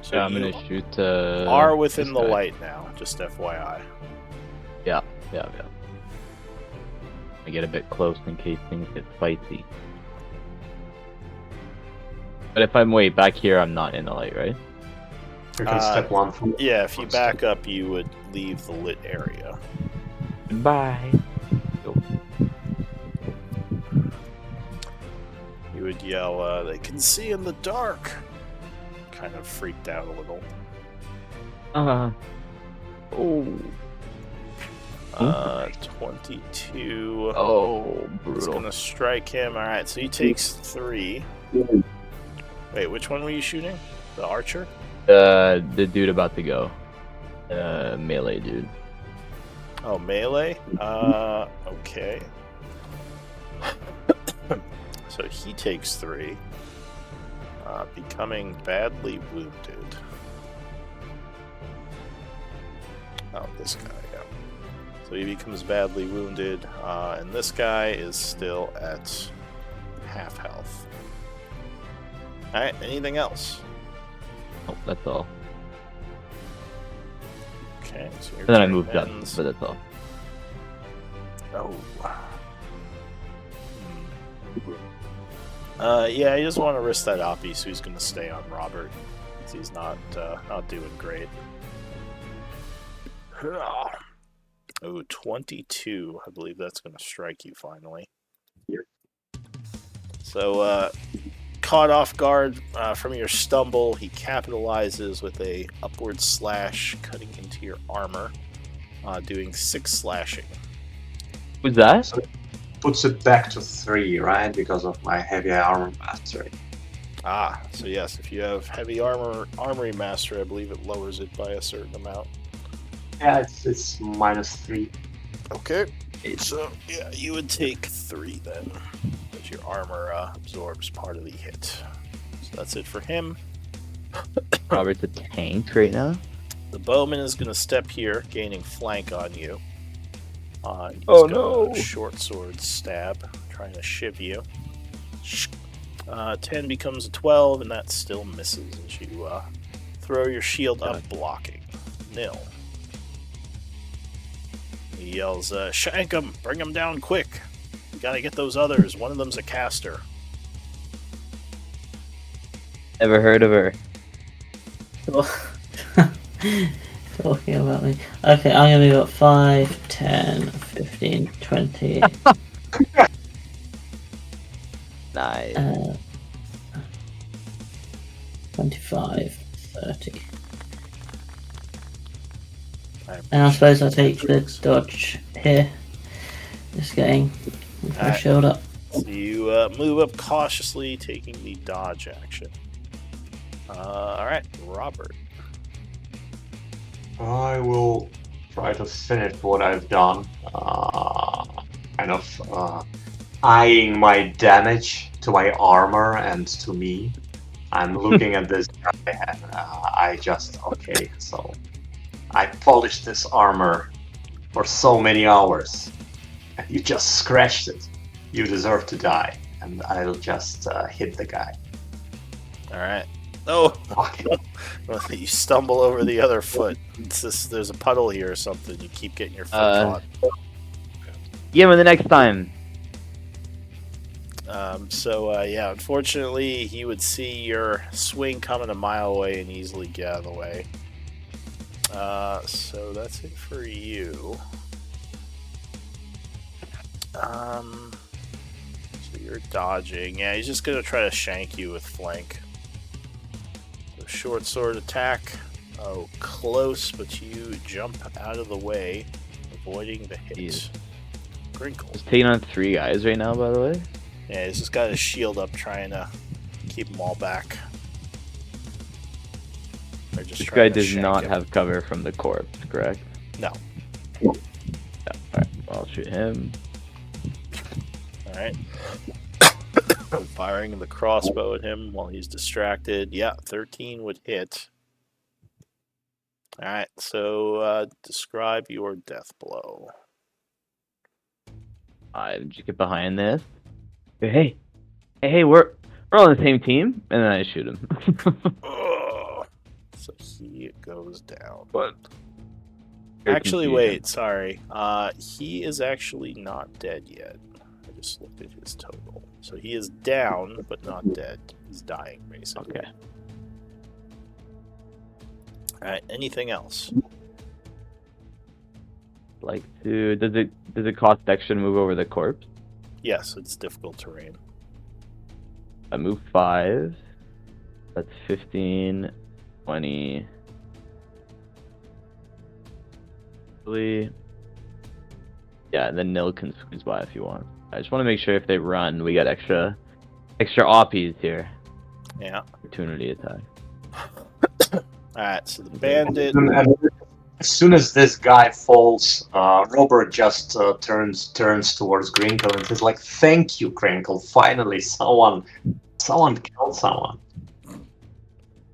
So Yeah, I'm you gonna shoot. are within this the guy. light now, just FYI. Yeah. I get a bit close in case things get spicy. But if I'm way back here, I'm not in the light, right? You can step one from Yeah, if you back up, you would leave the lit area. Goodbye. You would yell, they can see in the dark! Kind of freaked out a little. Oh. 22. Oh, It's brutal. gonna strike him. Alright, so he takes 3. Wait, which one were you shooting? The archer? The dude about to go. Melee dude. Oh, melee? Okay. So he takes 3. Becoming badly wounded. Oh, this guy, yeah. So he becomes badly wounded, and this guy is still at half health. Alright, anything else? Oh, that's all. Okay, so your And then I turn moved up, ends. but that's all. Oh. Yeah, I just want to risk that Oppie, so he's going to stay on Robert. Because he's not doing great. Oh, 22. I believe that's going to strike you finally. So, caught off guard from your stumble, he capitalizes with a upward slash, cutting into your armor, doing 6 slashing. Who's that? puts it back to 3, right? Because of my heavy armor mastery. Ah, so yes, if you have heavy armory master, I believe it lowers it by a certain amount. Yeah, it's -3. Okay, so yeah, you would take 3 then, because your armor absorbs part of the hit. So that's it for him. Robert's a tank right now. The bowman is going to step here, gaining flank on you. He's Oh, got no. a short sword stab, trying to shiv you. 10 becomes a 12, and that still misses as you throw your shield up, blocking. Nil. He yells, "Shank him! Bring him down quick! You gotta get those others. One of them's a caster." Never heard of her. Talking about me. Okay, I'm gonna move up 5, 10, 15, 20. Nice. 25, 30. I And I suppose I'll take the dodge here. Just getting my Alright. shield up. So you move up cautiously, taking the dodge action. Alright, Robert. I will try to finish what I've done. Kind of eyeing my damage to my armor and to me. I'm looking at this guy and I just, okay, so I polished this armor for so many hours and you just scratched it. You deserve to die. And I'll just hit the guy. Alright. Oh! Okay. You stumble over the other foot. It's just, there's a puddle here or something. You keep getting your foot caught. Get him the next time. Yeah, unfortunately, he would see your swing coming a mile away and easily get out of the way. So that's it for you. So you're dodging. Yeah, he's just gonna try to shank you with flank. So short sword attack. Oh, close, but you jump out of the way, avoiding the hit. Jeez. Crinkle. He's taking on 3 guys right now, by the way. Yeah, he's just got his shield up, trying to keep them all back. Or just This trying guy to does shank not him. have cover from the corpse, correct? No. Yeah, alright, I'll shoot him. right. Firing the crossbow at him while he's distracted. Yeah, 13 would hit. All right, so describe your death blow. I just get behind this. Hey, we're on the same team, and then I shoot him. Ugh. So he goes down. What? Actually, wait, sorry. He is actually not dead yet. I just looked at his total. So he is down, but not dead. He's dying, basically. Okay. Alright, anything else? Like, does it cost extra to move over the corpse? Yes, it's difficult terrain. I move 5. That's 15, 20. Yeah, and then Nil can squeeze by if you want. I just want to make sure if they run, we got extra oppies here. Yeah. Opportunity attack. Alright, so the bandit. As soon as this guy falls, Robert just turns towards Crinkle and says, like, "Thank you, Crinkle. Finally, someone killed someone."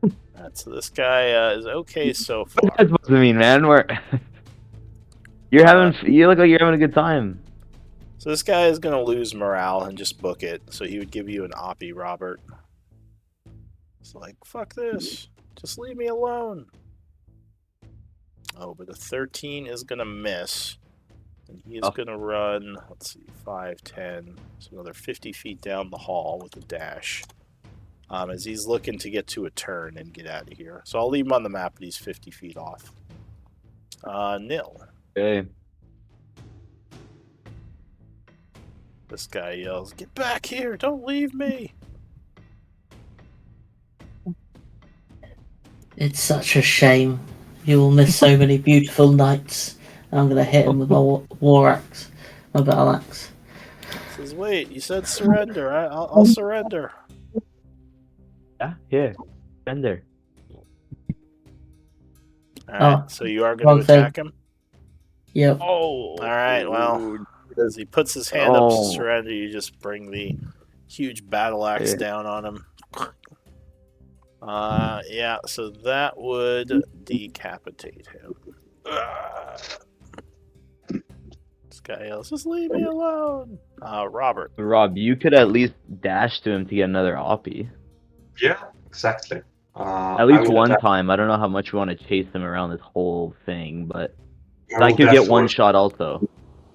Alright, so this guy is okay so far. What's that supposed to mean, man? You look like you're having a good time. So this guy is going to lose morale and just book it. So he would give you an oppie, Robert. It's like, fuck this. Just leave me alone. Oh, but a 13 is going to miss. And he is going to run, let's see, 5, 10. So another 50 feet down the hall with a dash. As he's looking to get to a turn and get out of here. So I'll leave him on the map, but he's 50 feet off. Nil. Okay. This guy yells, "Get back here! Don't leave me!" It's such a shame. You will miss so many beautiful nights. I'm gonna hit him with my war axe, my battle axe. He says, "Wait, you said surrender. I'll surrender." Yeah, here. Surrender. Alright, so you are going to attack him? Yep. Oh! Alright, well, as he puts his hand up to surrender, you just bring the huge battle axe down on him. Yeah, so that would decapitate him. This guy yells, "Just leave me alone!" Robert. Rob, you could at least dash to him to get another oppie. Yeah, exactly. At least one time. I don't know how much you want to chase him around this whole thing, but I could get one shot also.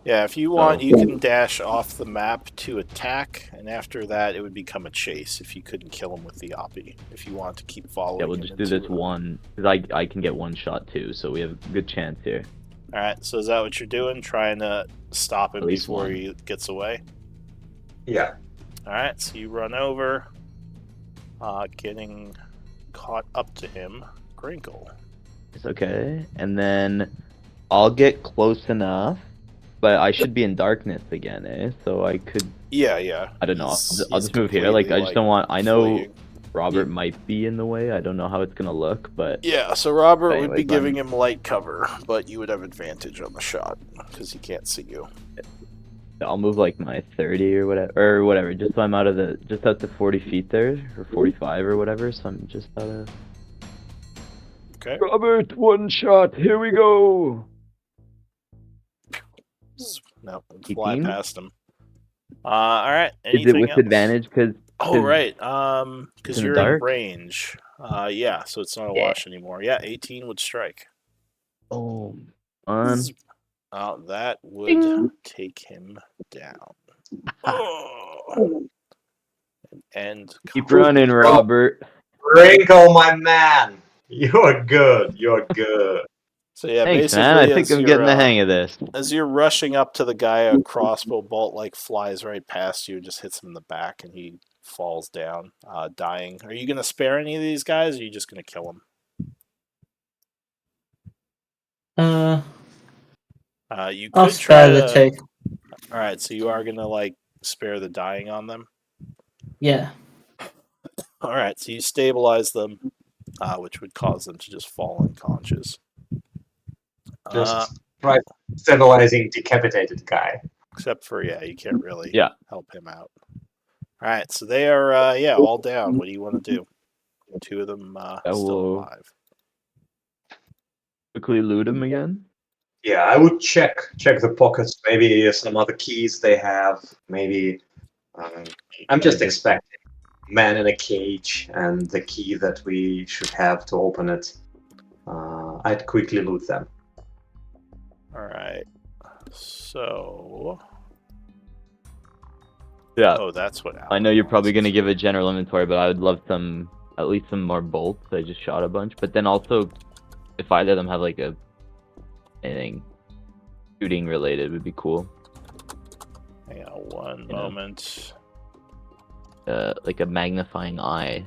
Yeah, if you want, you can dash off the map to attack, and after that, it would become a chase if you couldn't kill him with the oppie. If you want to keep following. Yeah, we'll just do this one, because I can get one shot too, so we have a good chance here. Alright, so is that what you're doing? Trying to stop him before he gets away? Yeah. Alright, so you run over, getting caught up to him. Crinkle. It's okay, and then I'll get close enough. But I should be in darkness again, eh? So I could... Yeah. I don't know. I'll just move here. Like, I just don't want... I know Robert might be in the way. I don't know how it's going to look, but... Yeah, so Robert would be giving him light cover, but you would have advantage on the shot, because he can't see you. I'll move, like, my 30 or whatever, just so I'm out of the... Just out to 40 feet there, or 45 or whatever, so I'm just out of... Okay. Robert, one shot, here we go! No, fly past him. Alright, anything Is it with else? advantage? Right, because you're in range. Yeah, so it's not a wash anymore. Yeah, 18 would strike. Oh, that would take him down. And keep running, Robert. Crinkle, my man. You're good. So yeah, thanks, basically, man. I think I'm getting the hang of this. As you're rushing up to the guy, a crossbow bolt flies right past you and just hits him in the back, and he falls down, dying. Are you gonna spare any of these guys, or are you just gonna kill them? You could I'll spare the two. All right, so you are gonna spare the dying on them. Yeah. All right, so you stabilize them, which would cause them to just fall unconscious. Just try stabilizing decapitated guy. Except for, you can't really Yeah. help him out. All right, so they are, all down. What do you want to do? 2 of them still alive. Quickly loot him again. Yeah, I would check the pockets. Maybe some other keys they have. Maybe I'm just expecting man in a cage and the key that we should have to open it. I'd quickly loot them. All right. So. Yeah. Oh, that's what. I know you're probably gonna give a general inventory, but I would love at least some more bolts. I just shot a bunch, but then also, if either of them have like anything shooting related, would be cool. Hang on one moment. Like a magnifying eye.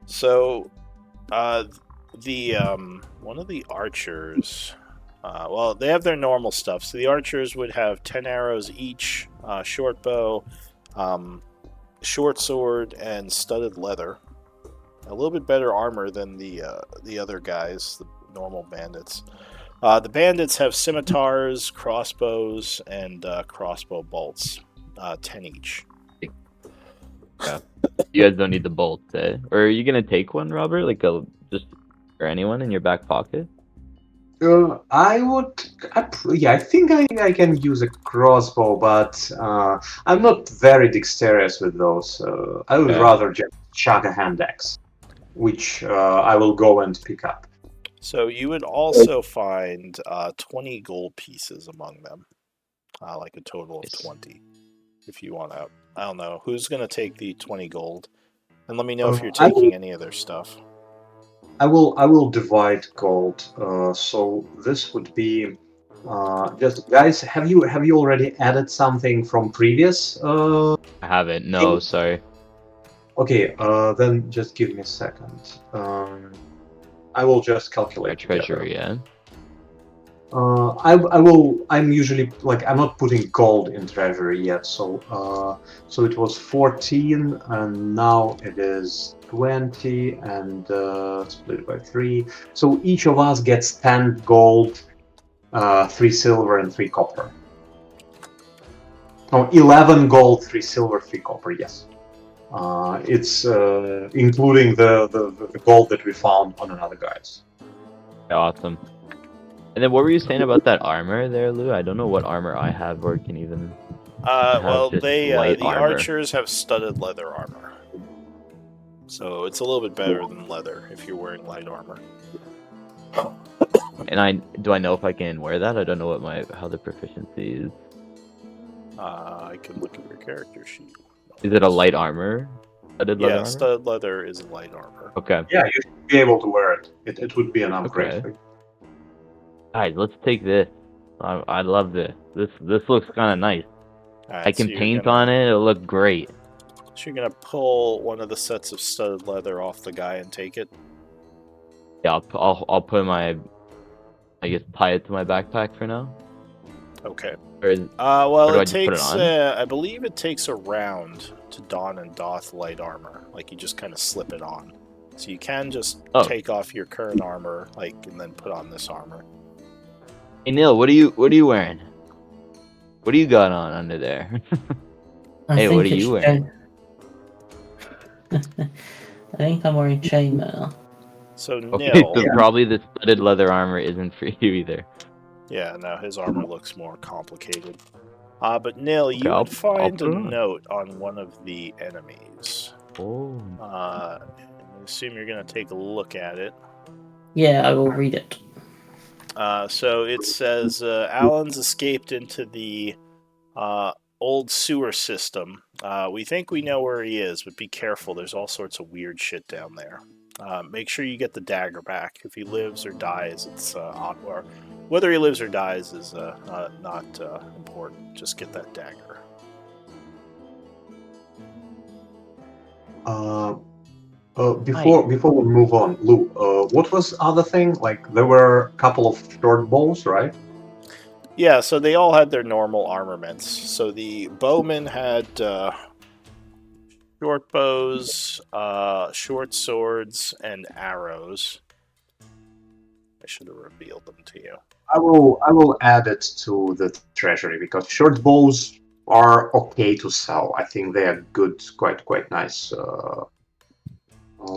So, the one of the archers. Well, they have their normal stuff. So the archers would have 10 arrows each, short bow, short sword, and studded leather. A little bit better armor than the other guys, the normal bandits. The bandits have scimitars, crossbows, and crossbow bolts, 10 each. Yeah. You guys don't need the bolts, eh? Or are you gonna take one, Robert? Like just or anyone in your back pocket? I think I can use a crossbow, but I'm not very dexterous with those. I would rather just chuck a hand axe, which I will go and pick up. So you would also find 20 gold pieces among them, like a total of 20. If you want to, I don't know who's gonna take the 20 gold, and let me know if you're taking any of their stuff. I will divide gold. So this would be just guys. Have you already added something from previous? I haven't. No, sorry. Okay. Then just give me a second. I will just calculate. Treasury, yeah. I will. I'm usually I'm not putting gold in treasury yet. So it was 14, and now it is 20, and split by 3. So each of us gets 10 gold, 3 silver, and 3 copper. No, 11 gold, 3 silver, 3 copper. Yes. It's including the gold that we found on another guy's. Awesome. And then what were you saying about that armor there, Lou? I don't know what armor I have or can even. Well, the armor. archers have studded leather armor, so it's a little bit better than leather if you're wearing light armor. And do I know if I can wear that? I don't know how the proficiency is. I can look at your character sheet. Is it a light armor? Studded leather armor? Studded leather is light armor. Okay. Yeah, you should be able to wear it. It would be an upgrade. Okay. Alright, let's take this. I love this. This looks kind of nice. Right, I can paint on it. It'll look great. So you're gonna pull one of the sets of studded leather off the guy and take it. Yeah, I'll put I guess tie it to my backpack for now. Okay. Well, well, it takes. I believe it takes a round to don and doff light armor. Like you just kind of slip it on. So you can just take off your current armor, and then put on this armor. Hey Neil, what are you wearing? What do you got on under there? Hey, what are you wearing? I think I'm wearing chainmail. So okay, Neil, so probably the studded leather armor isn't for you either. Yeah, no, his armor looks more complicated. But Neil, you would find a note on one of the enemies. Oh. I assume you're gonna take a look at it. Yeah, I will read it. So it says, Alan's escaped into the old sewer system. We think we know where he is, but be careful. There's all sorts of weird shit down there. Make sure you get the dagger back. If he lives or dies, it's or whether he lives or dies is not important. Just get that dagger. Before we move on, Lou, what was the other thing? There were a couple of short bows, right? Yeah, so they all had their normal armaments. So the bowmen had short bows, short swords, and arrows. I should have revealed them to you. I will add it to the treasury because short bows are okay to sell. I think they are good, quite nice.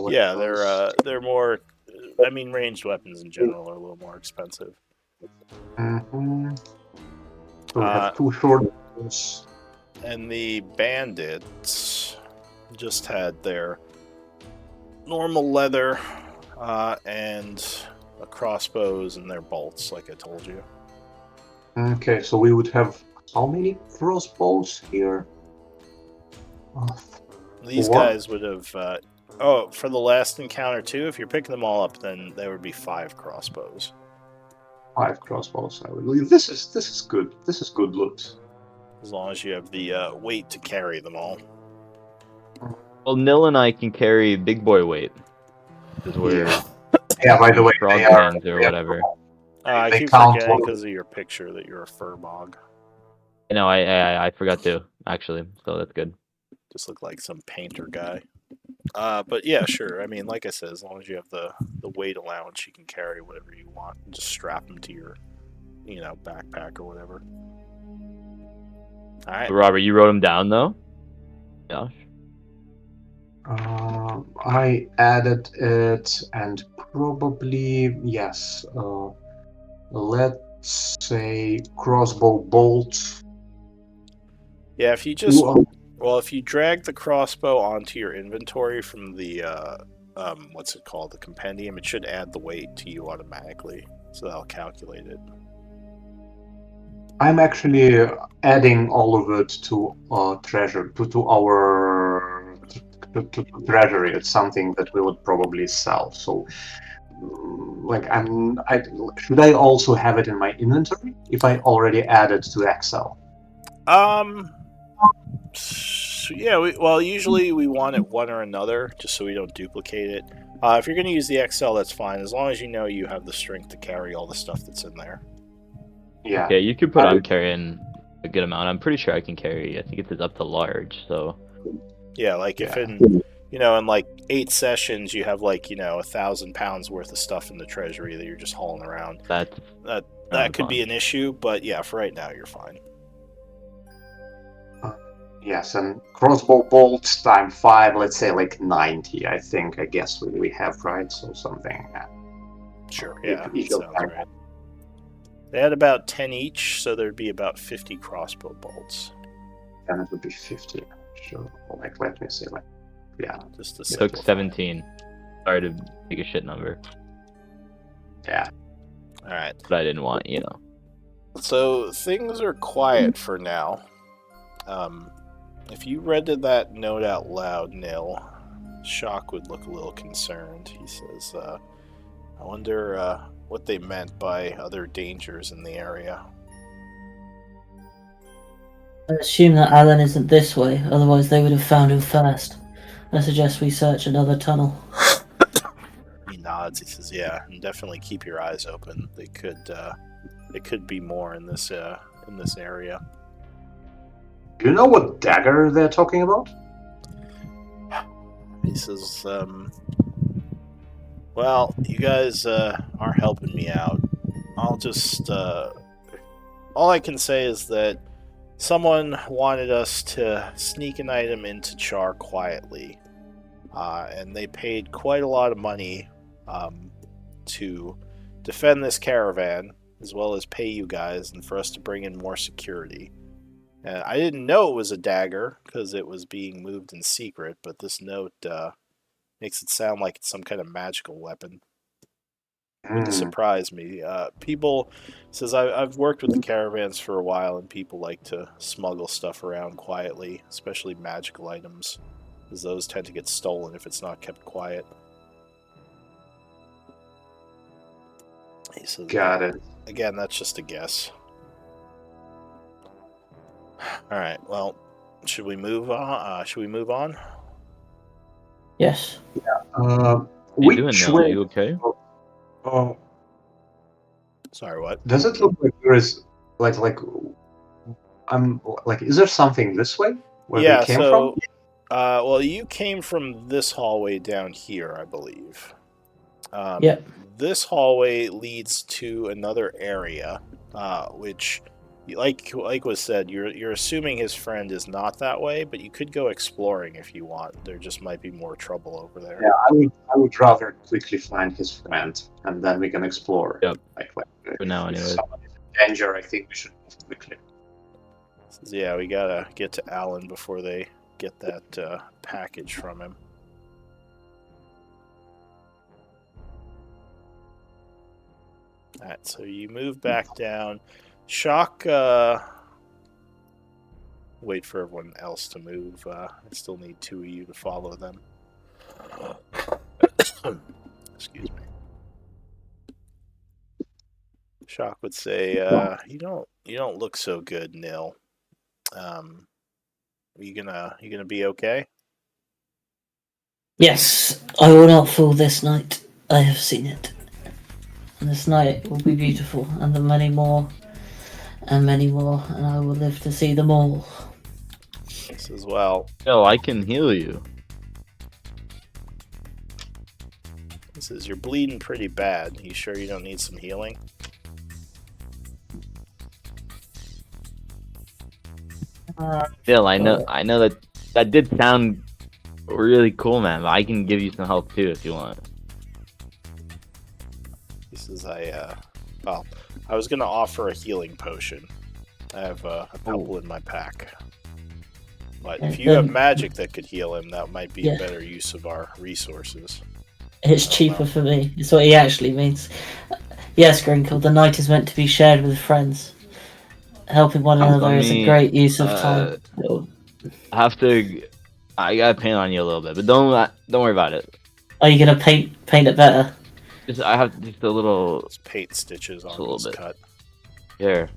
Yeah, weapons. they're more. I mean, ranged weapons in general are a little more expensive. Mm-hmm. So we Uh, have 2 short bows. And the bandits just had their normal leather and a crossbows and their bolts, like I told you. Okay, so we would have how many crossbows here? These 4? guys would have. For the last encounter too. If you're picking them all up, then there would be 5 crossbows. 5 crossbows, I believe. This is good. This is good loot. As long as you have the weight to carry them all. Well, Nil and I can carry big boy weight. Because we're Yeah, by the way, frog they are. hands or whatever. I They keep count forgetting one. because of your picture that you're a furbog. No, I forgot to, actually, so that's good. Just look like some painter guy. But yeah, sure. I mean, like I said, as long as you have the weight allowance, you can carry whatever you want. And just strap them to your, backpack or whatever. All right. Robert, you wrote them down, though? Josh? I added it, and probably yes. Let's say crossbow bolt. Yeah, if you just if you drag the crossbow onto your inventory from the what's it called, the compendium, it should add the weight to you automatically, so that'll calculate it. I'm actually adding all of it to treasure to our to treasury. It's something that we would probably sell. So, should I also have it in my inventory if I already added to Excel? Yeah. Usually we want it one or another, just so we don't duplicate it. If you're going to use the Excel, that's fine, as long as you know you have the strength to carry all the stuff that's in there. Yeah. Okay, you could put I'm carrying a good amount. I'm pretty sure I can carry. I think it says up to large. So. Yeah, like if in like 8 sessions you have 1,000 pounds worth of stuff in the treasury that you're just hauling around. That could be an issue, but yeah, for right now you're fine. Yes, and crossbow bolts time 5, let's say 90. I guess we have, right? So something. Sure. Yeah, that sounds right. They had about 10 each, so there'd be about 50 crossbow bolts. And it would be 50. Sure. Let me see. Yeah. Just it took 17. Sorry to make a shit number. Yeah. All right. But I didn't want, So things are quiet for now. If you read that note out loud, Nil, Shock would look a little concerned. He says, I wonder what they meant by other dangers in the area. I assume that Alan isn't this way, otherwise they would have found him first. I suggest we search another tunnel. He nods. He says, yeah, and definitely keep your eyes open. They could be more in this area. Do you know what dagger they're talking about? He says, well, you guys are helping me out. I'll just, all I can say is that someone wanted us to sneak an item into Char quietly, and they paid quite a lot of money to defend this caravan, as well as pay you guys, and for us to bring in more security. I didn't know it was a dagger because it was being moved in secret, but this note makes it sound like it's some kind of magical weapon. Wouldn't surprise me. People says I've worked with the caravans for a while, and people like to smuggle stuff around quietly, especially magical items, because those tend to get stolen if it's not kept quiet. He says, got it. Again, that's just a guess. All right. Well, should we move on? Yes. Which way? Are you okay? Sorry, what? Does it look like there is is there something this way where they came from? Well, you came from this hallway down here, I believe. Yep. this hallway leads to another area, which, like was said, you're assuming his friend is not that way, but you could go exploring if you want. There just might be more trouble over there. Yeah, I would rather quickly find his friend, and then we can explore. Yep. For now, if anyways. someone is in danger, I think we should move quickly. Yeah, we gotta get to Alan before they get that package from him. Alright, so you move back down. Shock, wait for everyone else to move. I still need 2 of you to follow them. Excuse me. Shock would say, you don't look so good, Nil. You gonna be okay? Yes, I will not fall this night. I have seen it. And this night will be beautiful, and the many more, and I will live to see them all. This as well. Yo, I can heal you. This is, you're bleeding pretty bad. You sure you don't need some healing? Still, I know that did sound really cool, man. But I can give you some help too if you want. This is well, I was gonna offer a healing potion. I have a couple in my pack. But if you have magic that could heal him, that might be a better use of our resources. It's cheaper for me. It's what he actually means. Yes, Grinkle, the night is meant to be shared with friends. Helping one another is a great use of time. I gotta paint on you a little bit, but don't worry about it. Are you gonna paint it better? I have just a little. Just paint stitches on little this bit. cut. Here.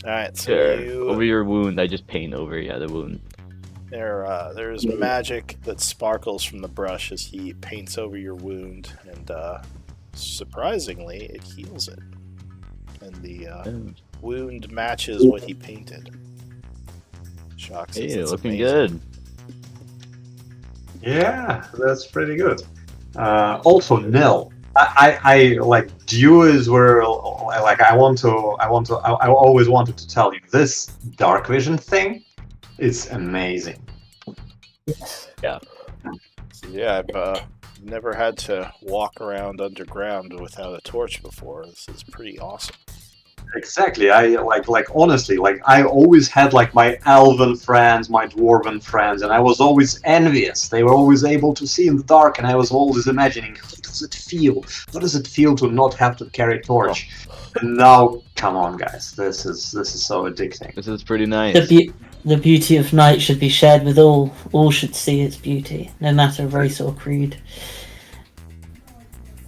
Alright, so Over your wound, I just paint over the wound. There's magic that sparkles from the brush as he paints over your wound, and surprisingly, it heals it. And the wound matches what he painted. Shock says it's looking amazing. good. Yeah, that's pretty good. Also, Nil. I like you is where like I always wanted to tell you this dark vision thing. It's amazing. Yeah. So yeah, I've never had to walk around underground without a torch before. This is pretty awesome. Exactly. I like honestly, like I always had like my elven friends, my dwarven friends, and I was always envious. They were always able to see in the dark, and I was always imagining, how does it feel? How does it feel to not have to carry a torch? And now, come on, guys, this is so addicting. This is pretty nice. The beauty of night should be shared with all. All should see its beauty, no matter race or creed.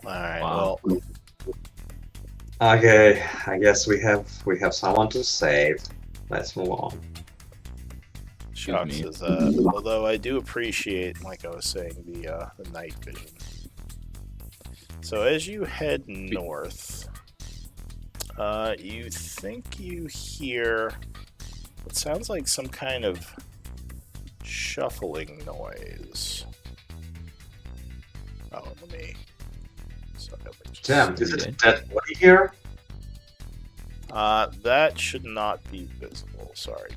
Alright, Wow. well, Okay, I guess we have someone to save. Let's move on. Shock says, although I do appreciate, like I was saying, the night vision. So as you head north, you think you hear what sounds like some kind of shuffling noise. Oh, let me... Sorry, let me just... Damn, is it a dead body here? That should not be visible. Sorry.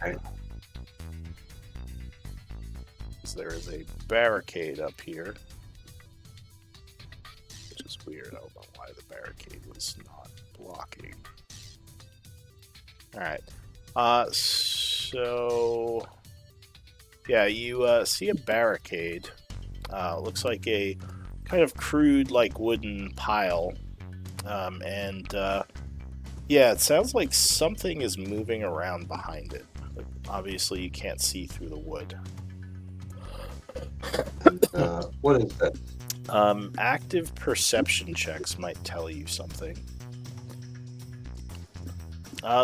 Okay. There is a barricade up here, which is weird. I don't know why the barricade was not blocking. Alright. So... Yeah, you see a barricade. Looks like a kind of crude, like, wooden pile. Yeah, it sounds like something is moving around behind it. But obviously, you can't see through the wood. What is that? Active perception checks might tell you something.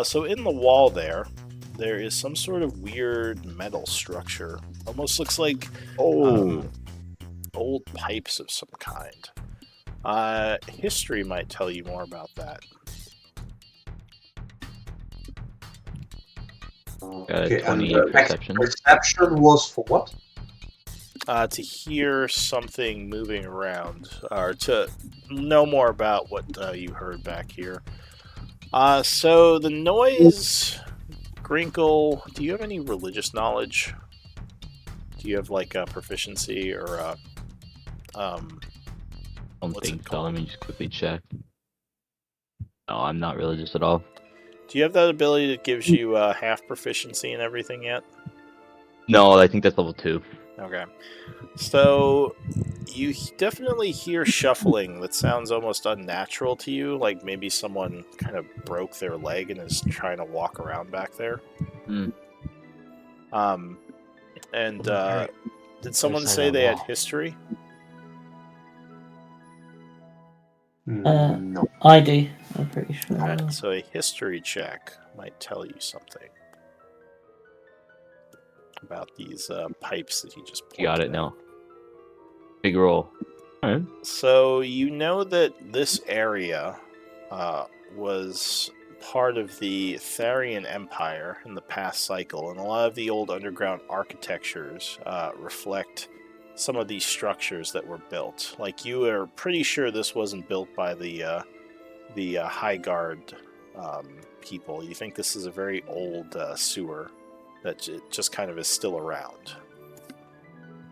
So in the wall there is some sort of weird metal structure. Almost looks like old pipes of some kind. History might tell you more about that. Got a 20 and perception. Perception was for what? to hear something moving around, or to know more about what you heard back here. So the noise, Grinkle, do you have any religious knowledge? Do you have like a proficiency or a Don't what's think it so. Let called? me just quickly check. No, I'm not religious at all. Do you have that ability that gives you half proficiency and everything yet? No, I think that's level 2. Okay. So you definitely hear shuffling that sounds almost unnatural to you, like maybe someone kind of broke their leg and is trying to walk around back there. Hmm. And Very- did someone side say of the they had wall. history? No. I do. I'm pretty sure. Alright, so a history check might tell you something about these pipes that he just You got it pointed now. Big roll. Alright. So you know that this area was part of the Tharian Empire in the past cycle, and a lot of the old underground architectures reflect some of these structures that were built. Like, you are pretty sure this wasn't built by the High Guard people. You think this is a very old sewer that just kind of is still around.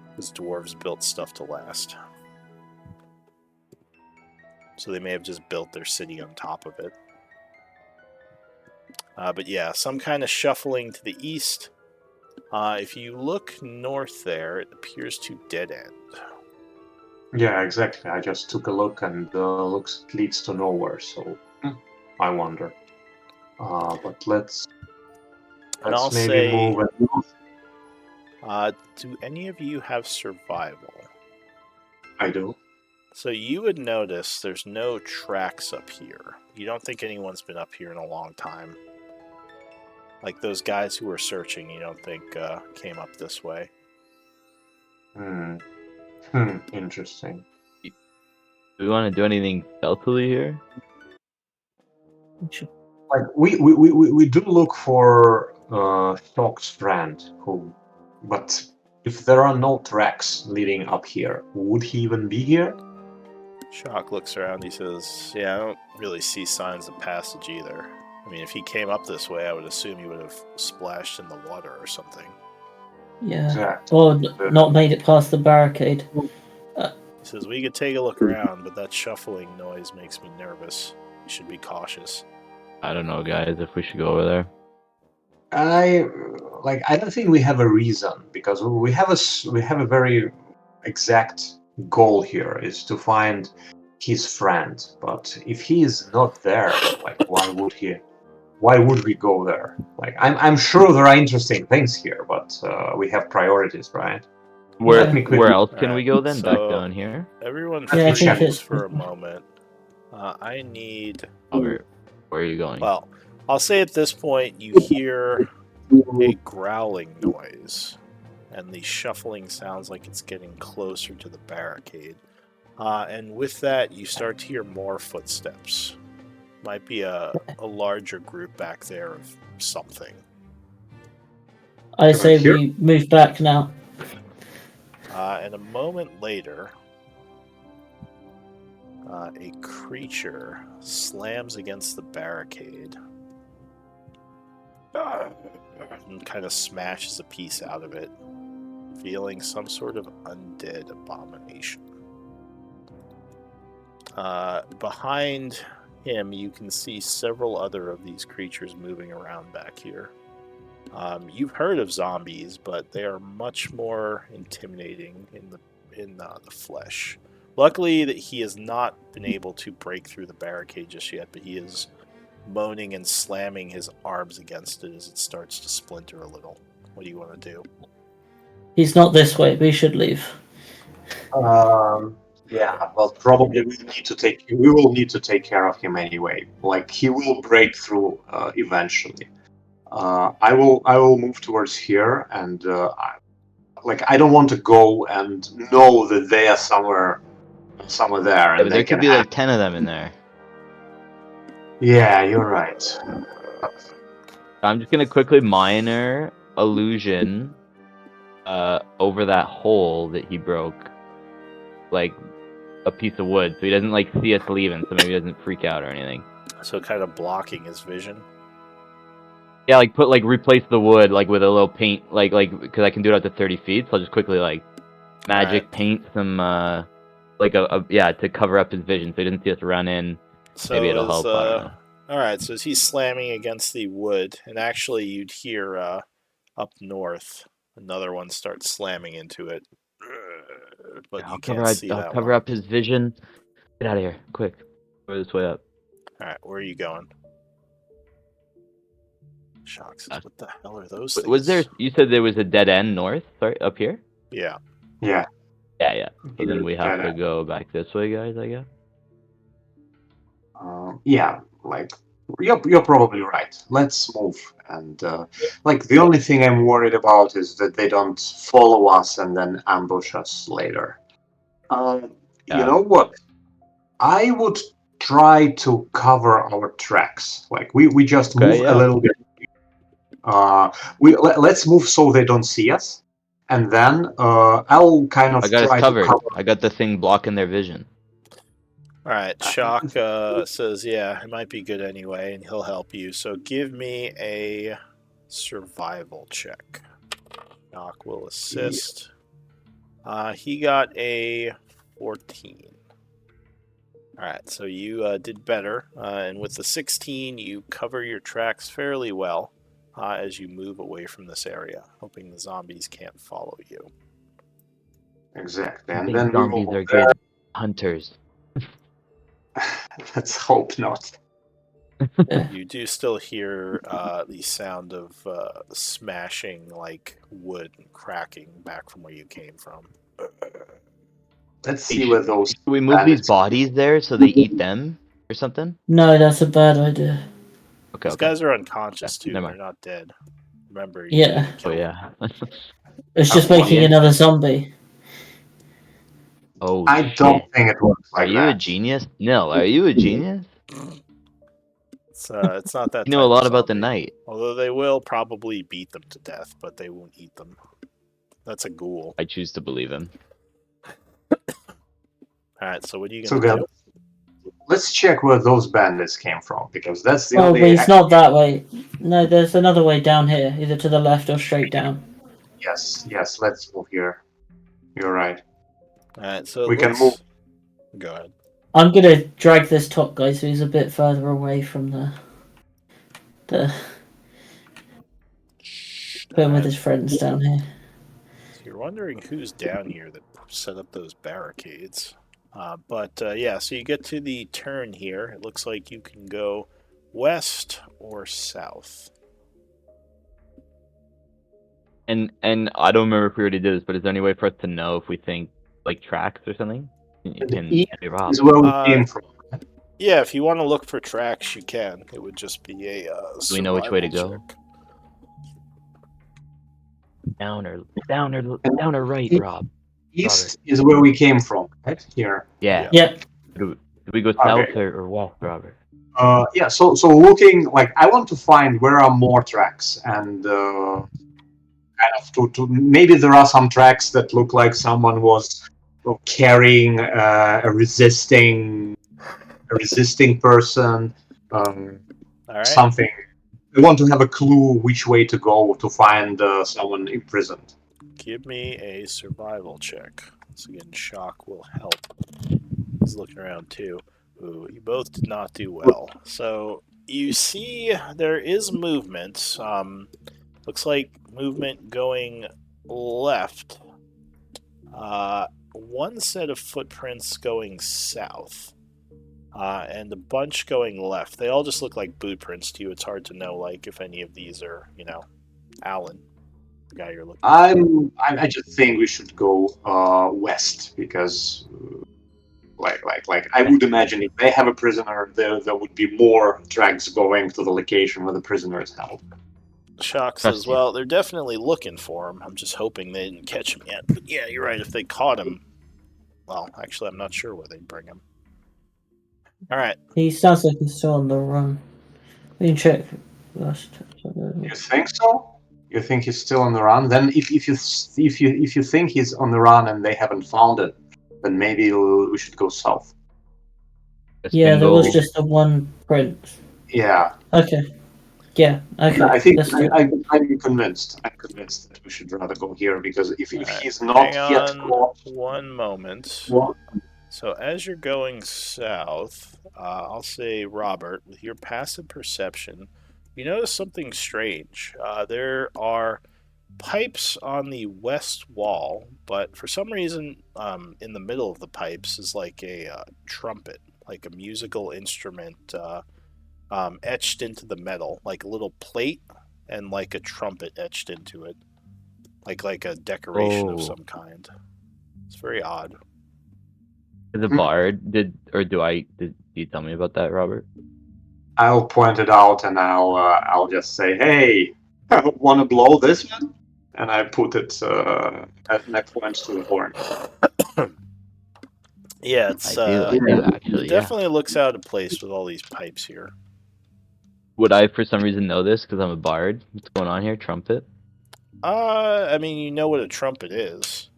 Because dwarves built stuff to last. So they may have just built their city on top of it. But yeah, some kind of shuffling to the east. If you look north there, it appears to dead end. Yeah, exactly. I just took a look, and looks leads to nowhere. So I wonder. But And I'll maybe say, move it north. do any of you have survival? I do. So you would notice there's no tracks up here. You don't think anyone's been up here in a long time. Like those guys who were searching, you don't think came up this way. Interesting. Do we want to do anything stealthily here? Like we do look for Shock's friend, but if there are no tracks leading up here, would he even be here? Shock looks around. He says, "Yeah, I don't really see signs of passage either. I mean, if he came up this way, I would assume he would have splashed in the water or something." Yeah. Exactly. Or not made it past the barricade. He says, "We could take a look around, but that shuffling noise makes me nervous. You should be cautious." I don't know, guys, if we should go over there. I don't think we have a reason, because we have a very exact goal here, is to find his friend. But if he is not there, like why would we go there? Like I'm sure there are interesting things here, but we have priorities, right? Where Let me quickly- where else can we Alright, go then? Back so- down here? Everyone Yeah, I think freeze it's- for a moment. I need... Oh, where are you going? Well, I'll say at this point, you hear a growling noise, and the shuffling sounds like it's getting closer to the barricade. And with that, you start to hear more footsteps. Might be a larger group back there of something. I say Here? we move back now. And a moment later, a creature slams against the barricade and kind of smashes a piece out of it, revealing some sort of undead abomination. Behind him, you can see several other of these creatures moving around back here. You've heard of zombies, but they are much more intimidating in the flesh. Luckily, that he has not been able to break through the barricade just yet, but he is moaning and slamming his arms against it as it starts to splinter a little. What do you want to do? He's not this way. We should leave. Yeah, well, probably we will need to take care of him anyway. Like he will break through eventually. I will move towards here, and I don't want to go and know that they are somewhere there. Yeah, And but they there can could be like 10 of them in there. Yeah, you're right. I'm just gonna quickly minor illusion over that hole that he broke, like a piece of wood, so he doesn't like see us leaving, so maybe he doesn't freak out or anything. So kind of blocking his vision. Yeah, like replace the wood like with a little paint, like because I can do it up to 30 feet, so I'll just quickly like magic paint some like to cover up his vision so he doesn't see us run in. So maybe it'll help. I don't know. All right, so as he's slamming against the wood, and actually you'd hear up north another one start slamming into it, but Yeah, you can't see that I'll cover one. up his vision. Get out of here, quick! Go this way up. All right, where are you going? Shocks. What the hell are those things? Was there? You said there was a dead end north. Sorry, up here. Yeah. Yeah. Yeah. So then we have to go back this way, guys. I guess. Yeah, like you're probably right. Let's move. And like the only thing I'm worried about is that they don't follow us and then ambush us later. You know what? I would try to cover our tracks. Like we just move a little bit. Let's move so they don't see us, and then I'll kind of try to cover. I got the thing blocking their vision. All right, Shock says, yeah, it might be good anyway, and he'll help you. So give me a survival check. Shock will assist. He got a 14. All right, so you did better, and with the 16, you cover your tracks fairly well as you move away from this area, hoping the zombies can't follow you. Exactly, and then zombies are good hunters. Let's hope not. You do still hear the sound of smashing like wood and cracking back from where you came from. Let's see where those. Should we move these bodies there so they eat them or something? No, that's a bad idea. Okay. These guys are unconscious too. Never They're not dead. Remember? Yeah. Oh yeah. It's just making another zombie. Oh, I don't think it works like that. Are you a genius? No, are you a genius? It's not that. You know a lot about the night. Although they will probably beat them to death, but they won't eat them. That's a ghoul. I choose to believe him. All right, so what are you gonna do? Let's check where those bandits came from, because that's the only. Oh, but it's not that way. No, there's another way down here, either to the left or straight down. Yes, let's move here. You're right. Alright, so we can move. Go ahead. I'm gonna drag this top guy so he's a bit further away from the put him with his friends down here. So you're wondering who's down here that set up those barricades. Yeah, so you get to the turn here. It looks like you can go west or south. And I don't remember if we already did this, but is there any way for us to know if we think like tracks or something? Is where we came from. Yeah, if you want to look for tracks, you can. It would just be a do we know which way to go? Check. Down or right, Rob? East is where we came from, right? Here. Yeah. Yep. Do we go south or west, Robert? Yeah, so looking, like, I want to find where are more tracks, and kind of to maybe there are some tracks that look like someone was carrying a resisting person, something. I want to have a clue which way to go to find someone imprisoned. Give me a survival check. Once again, Shock will help. He's looking around too. Ooh, you both did not do well. So you see there is movement. Looks like movement going left. One set of footprints going south. And a bunch going left. They all just look like boot prints to you. It's hard to know, like, if any of these are, Alan, the guy you're looking for. I just think we should go west, because like I would imagine if they have a prisoner, there would be more tracks going to the location where the prisoner is held. Shock says, well, they're definitely looking for him. I'm just hoping they didn't catch him yet. But yeah, you're right. If they caught him, well, actually, I'm not sure where they'd bring him. All right. He sounds like he's still on the run. We can check last. You think so? You think he's still on the run? Then if you think he's on the run and they haven't found it, then maybe we should go south. Yeah, there was Spindle. just the one print. Yeah. Okay. Yeah. Okay. I think Let's do it. I'm convinced. I'm convinced that we should rather go here because if Alright, he's not hang yet on caught, one moment. So as you're going south, I'll say, Robert, with your passive perception, you notice something strange. There are pipes on the west wall, but for some reason, in the middle of the pipes is like a trumpet, like a musical instrument etched into the metal, like a little plate and like a trumpet etched into it, like a decoration of some kind. It's very odd. The bard did you tell me about that, Robert? I'll point it out and I'll just say, hey, want to blow this one? And I put it and I point to the horn. Yeah, it's I do actually. it definitely looks out of place with all these pipes here. Would I, for some reason, know this because I'm a bard? What's going on here? Trumpet? I mean, you know what a trumpet is.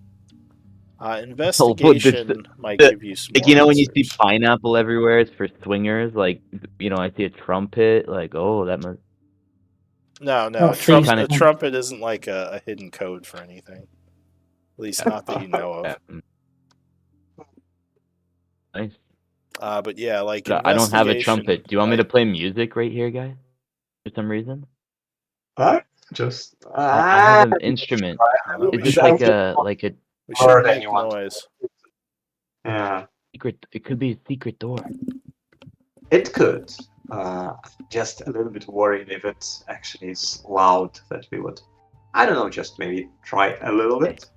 Investigation might give you some. Like, you know, when you see pineapple everywhere, it's for swingers. Like, you know, I see a trumpet. Like, oh, that must. No, Oh, a trumpet isn't like a hidden code for anything. At least not that you know of. Nice. But yeah, like But I don't have a trumpet. Do you want me to play music right here, guys? For some reason? What? Just I have an instrument. It's just like a We shouldn't make noise. Yeah. Secret. It could be a secret door. It could. Just a little bit worried if it actually is loud that we would. I don't know. Just maybe try a little bit.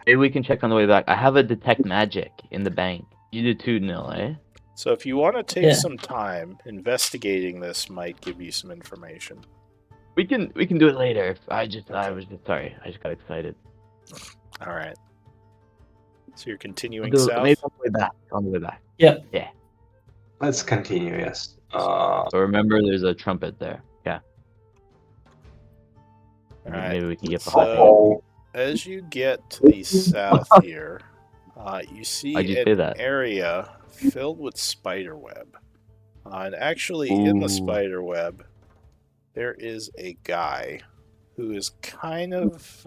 Maybe we can check on the way back. I have a detect magic in the bank. You do too, Nil, eh? So if you want to take some time, investigating this might give you some information. We can do it later. I was just sorry. I just got excited. All right. So you're continuing south? Maybe on the way back. Yep. Yeah. Let's continue, yes. So remember, there's a trumpet there. Yeah. All right. Maybe we can get behind as you get to the south here, you see an area filled with spider web. And actually, in the spider web, there is a guy who is kind of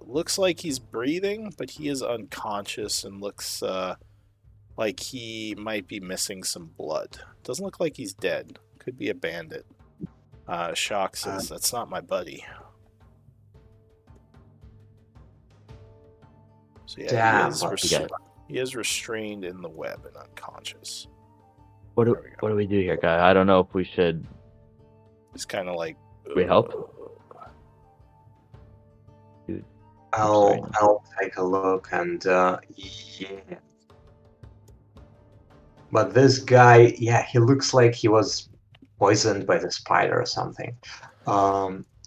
looks like he's breathing, but he is unconscious and looks like he might be missing some blood. Doesn't look like he's dead. Could be a bandit. Shock says, that's not my buddy. So yeah, he is restrained in the web and unconscious. What do we do here, guy? I don't know if we should. It's kind of like. We help. Dude, I'll take a look and yeah. But this guy, yeah, he looks like he was poisoned by the spider or something.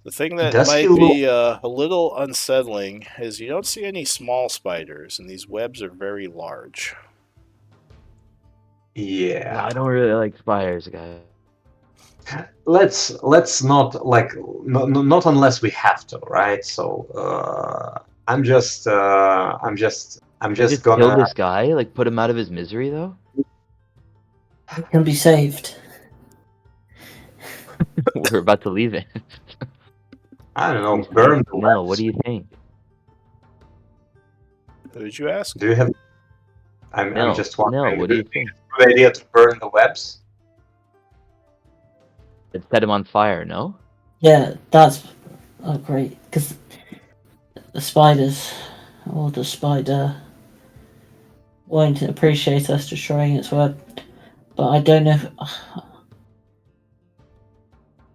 The thing that might be a little unsettling is you don't see any small spiders, and these webs are very large. Yeah. No, I don't really like spiders, guys. Let's not like not unless we have to, right? So I'm just gonna kill this guy, like put him out of his misery, though. He can be saved. We're about to leave it. I don't know. Burn the No, what do you think? Who did you ask? Do you have? I'm just wondering. No, what do you think? Good idea to burn the webs. Let's set him on fire. No. Yeah, that's great because the spiders or the spider won't appreciate us destroying its web. But I don't know if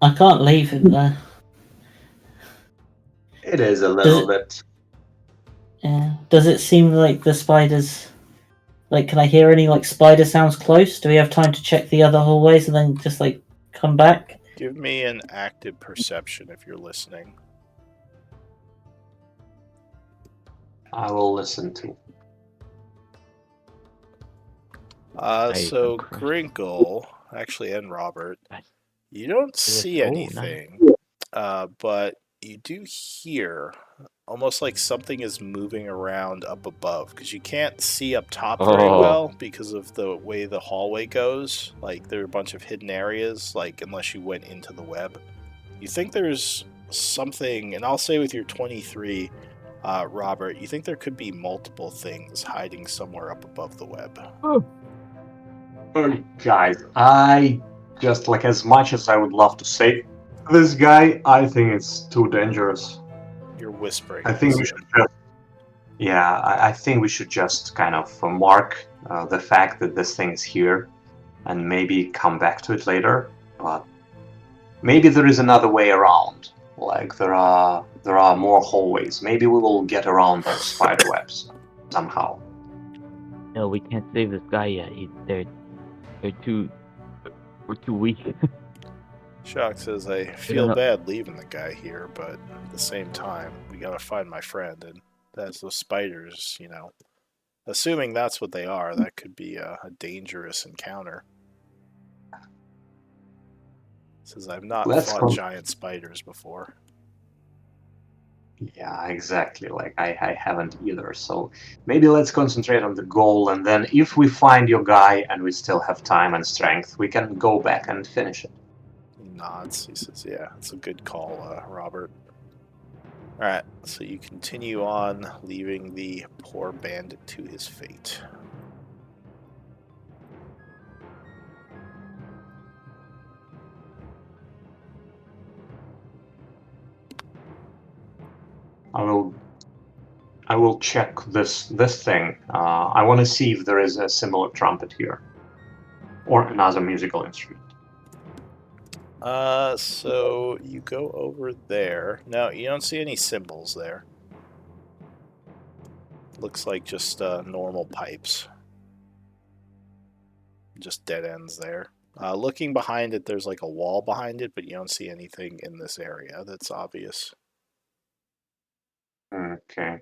I can't leave him there. It is a little bit. Yeah. Does it seem like the spiders? Like, can I hear any like spider sounds close? Do we have time to check the other hallways and then just like come back? Give me an active perception if you're listening. I will listen to. So Grinkle, actually, and Robert, you don't see anything, but you do hear almost like something is moving around up above, because you can't see up top very well because of the way the hallway goes. Like, there are a bunch of hidden areas, like, unless you went into the web. You think there's something, and I'll say with your 23, Robert, you think there could be multiple things hiding somewhere up above the web. Guys, I just, like, as much as I would love to say this guy, I think it's too dangerous. You're whispering. I think we should just, yeah, I think we should just kind of mark the fact that this thing is here and maybe come back to it later. But maybe there is another way around. Like, there are more hallways. Maybe we will get around those spider webs somehow. No, we can't save this guy yet. We're too weak. Shock says, I feel bad leaving the guy here, but at the same time, we gotta find my friend, and that's those spiders, you know. Assuming that's what they are, that could be a dangerous encounter. Says, I've not fought giant spiders before. Yeah, exactly. Like, I haven't either. So maybe let's concentrate on the goal, and then if we find your guy and we still have time and strength, we can go back and finish it. He nods. He says, yeah, it's a good call, Robert. Alright, so you continue on, leaving the poor bandit to his fate. I will check this thing. I want to see if there is a similar trumpet here, or another musical instrument. So you go over there. No, you don't see any cymbals there. Looks like just normal pipes. Just dead ends there. Looking behind it, there's like a wall behind it, but you don't see anything in this area that's obvious. Okay.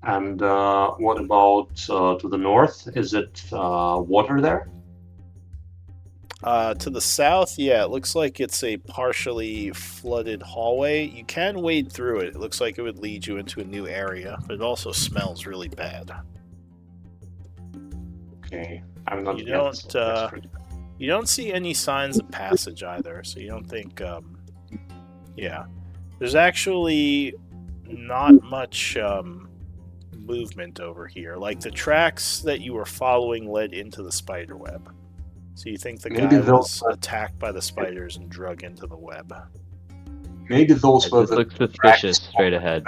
And what about to the north? Is it water there? To the south, yeah, it looks like it's a partially flooded hallway. You can wade through it. It looks like it would lead you into a new area, but it also smells really bad. Okay, I'm not. You don't see any signs of passage either, so you don't think. Yeah, there's actually not much movement over here. Like, the tracks that you were following led into the spider web. So you think the guy was attacked by the spiders and drug into the web. Maybe those were the looks suspicious straight ahead.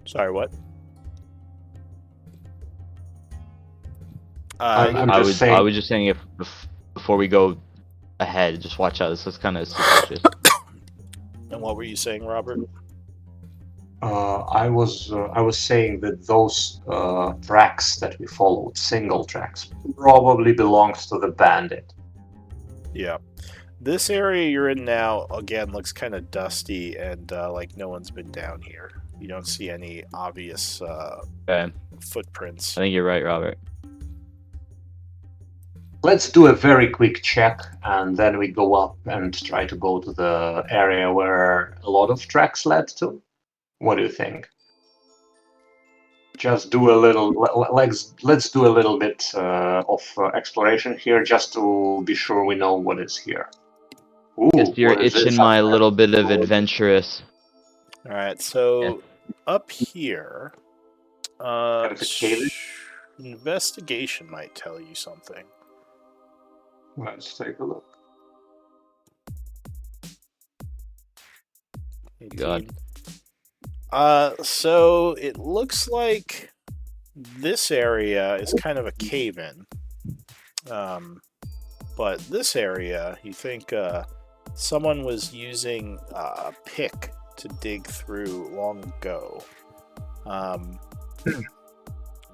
Sorry, what? I was just saying, if before we go ahead, just watch out. This is kind of suspicious. And what were you saying, Robert? I was saying that those tracks that we followed, single tracks, probably belongs to the bandit. Yeah. This area you're in now, again, looks kind of dusty and like no one's been down here. You don't see any obvious footprints. I think you're right, Robert. Let's do a very quick check, and then we go up and try to go to the area where a lot of tracks led to. What do you think? Just do a little. Let's do a little bit of exploration here, just to be sure we know what is here. Ooh, guess you're itching my little bit of adventurous. All right, so up here, investigation might tell you something. Let's take a look. God. So it looks like this area is kind of a cave-in. But this area, you think someone was using a pick to dig through long ago.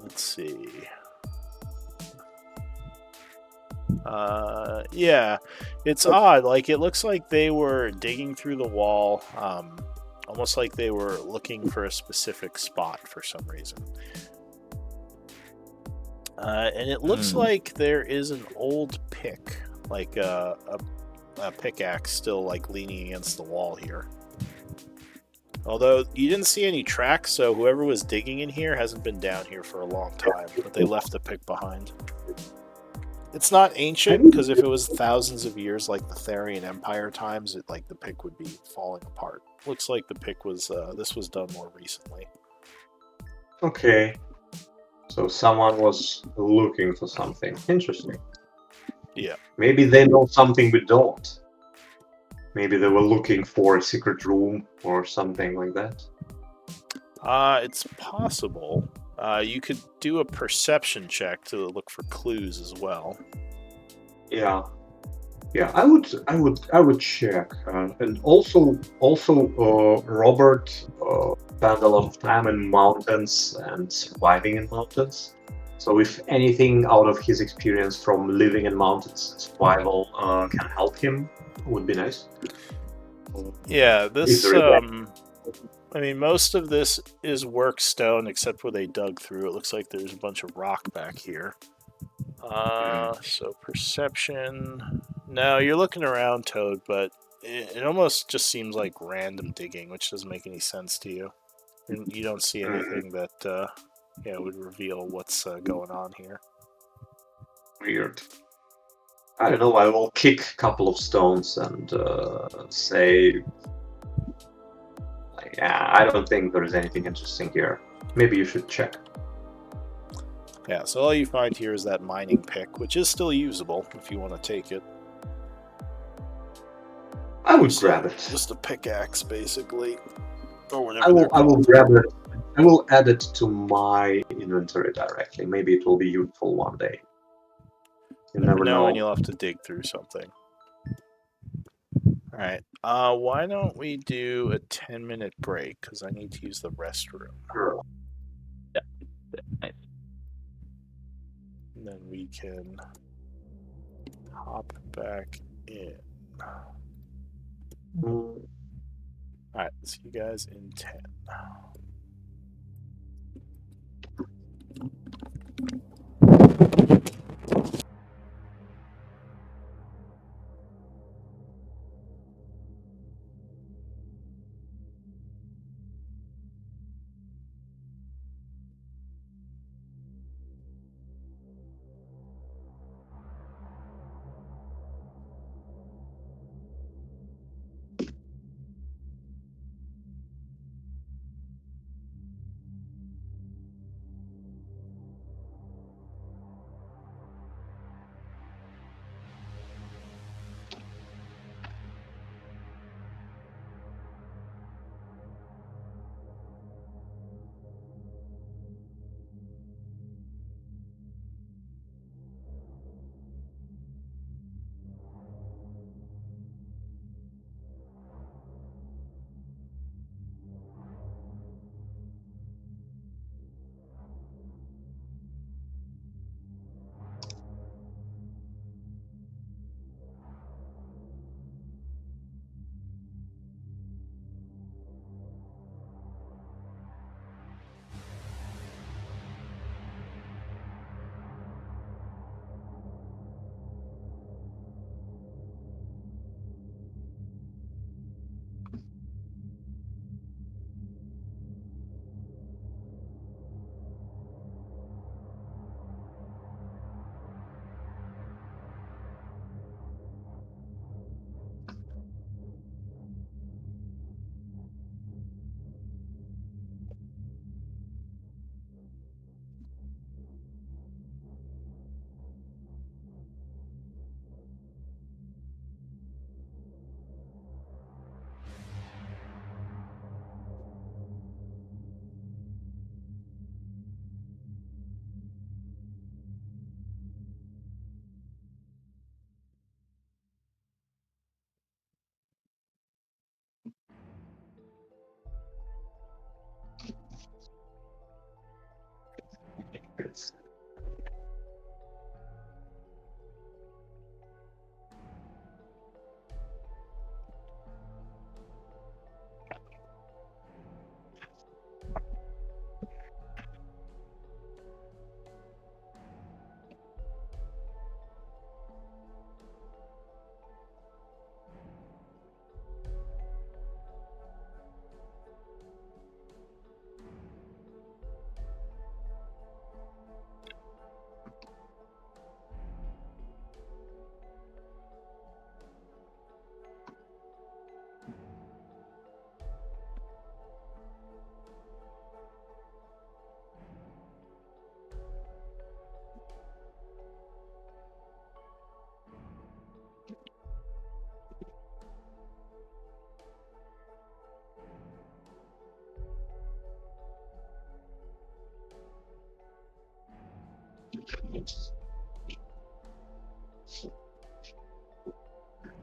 Let's see. Yeah, it's odd. Like, it looks like they were digging through the wall, almost like they were looking for a specific spot for some reason. And it looks like there is an old pick, like pickaxe still like leaning against the wall here. Although you didn't see any tracks, so whoever was digging in here hasn't been down here for a long time, but they left the pick behind. It's not ancient, because if it was thousands of years like the Therian Empire times, the pick would be falling apart. Looks like the pick was, this was done more recently. Okay. So someone was looking for something. Interesting. Yeah. Maybe they know something we don't. Maybe they were looking for a secret room or something like that. It's possible. You could do a perception check to look for clues as well. Yeah, I would check, and also, Robert spent a lot of time in mountains and surviving in mountains. So if anything out of his experience from living in mountains and survival can help him, would be nice. Yeah, this. If there is I mean, most of this is work stone, except where they dug through. It looks like there's a bunch of rock back here. So perception. No, you're looking around, Toad, but it almost just seems like random digging, which doesn't make any sense to you. You don't see anything that would reveal what's going on here. weird. I don't know. I will kick a couple of stones and say, yeah, I don't think there is anything interesting here. Maybe you should check. Yeah, so all you find here is that mining pick, which is still usable if you want to take it. I would grab it. Just a pickaxe, basically. Or whatever. I will grab it. I will add it to my inventory directly. Maybe it will be useful one day. You never know. And you'll have to dig through something. Alright. Why don't we do a 10-minute break? Because I need to use the restroom. Sure. Yeah. Nice. And then we can hop back in. Alright, see you guys in 10.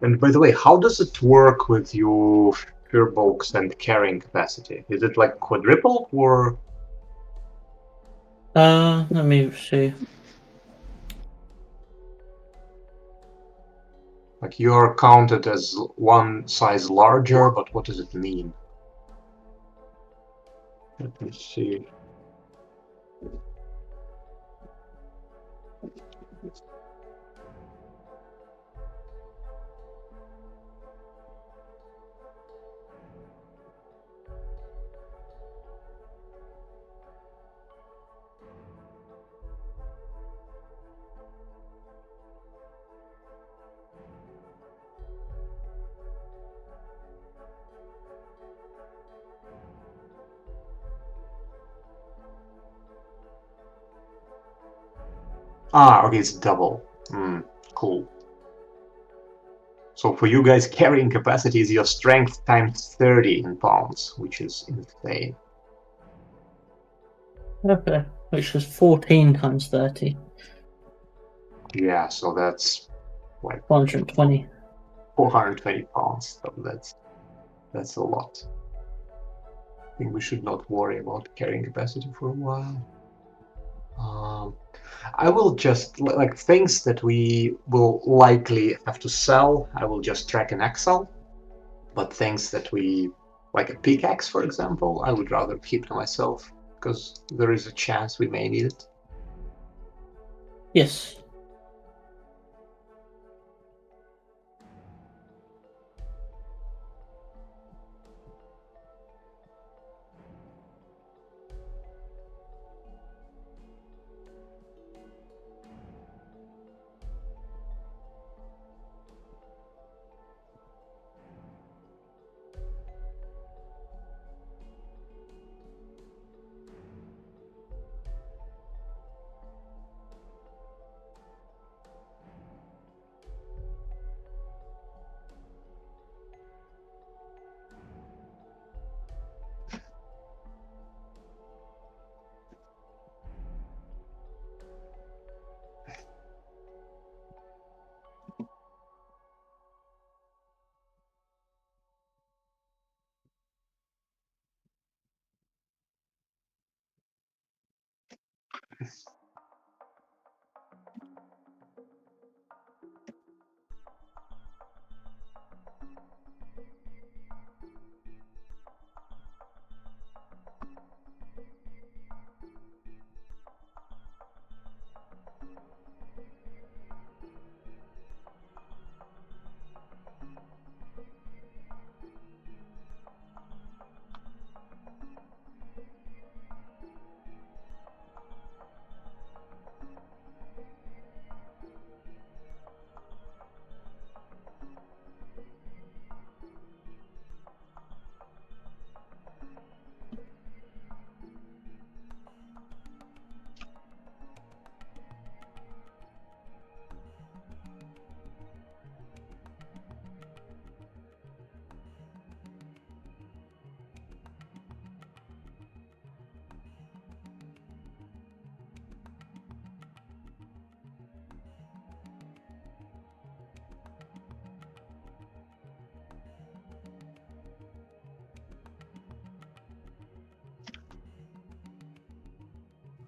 And by the way, how does it work with your Firbolgs and carrying capacity? Is it like quadruple or? Let me see. Like you are counted as one size larger, but what does it mean? Let me see. Ah, okay, it's double. Cool. So for you guys, carrying capacity is your strength times 30 in pounds, which is insane. Okay, which was 14 times 30. Yeah, so that's like 420. 420 pounds. So that's a lot. I think we should not worry about carrying capacity for a while. I will just like things that we will likely have to sell. I will just track in Excel. But things that we like a pickaxe, for example, I would rather keep to myself because there is a chance we may need it. Yes.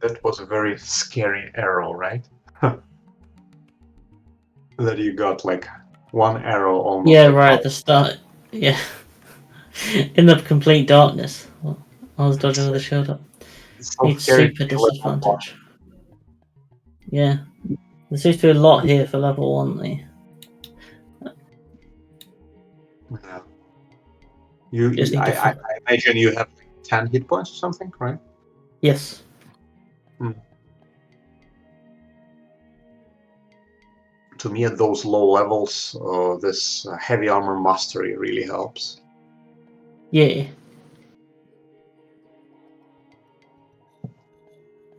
That was a very scary arrow, right? That you got like one arrow almost. Yeah, right at the start. Yeah. In the complete darkness. I was dodging with the shield up. It's so Need scary. super disadvantage. Yeah. There seems to be a lot here for level 1. Yeah. Just need to I imagine you have 10 hit points or something, right? Yes. To me, at those low levels, this heavy armor mastery really helps. Yeah.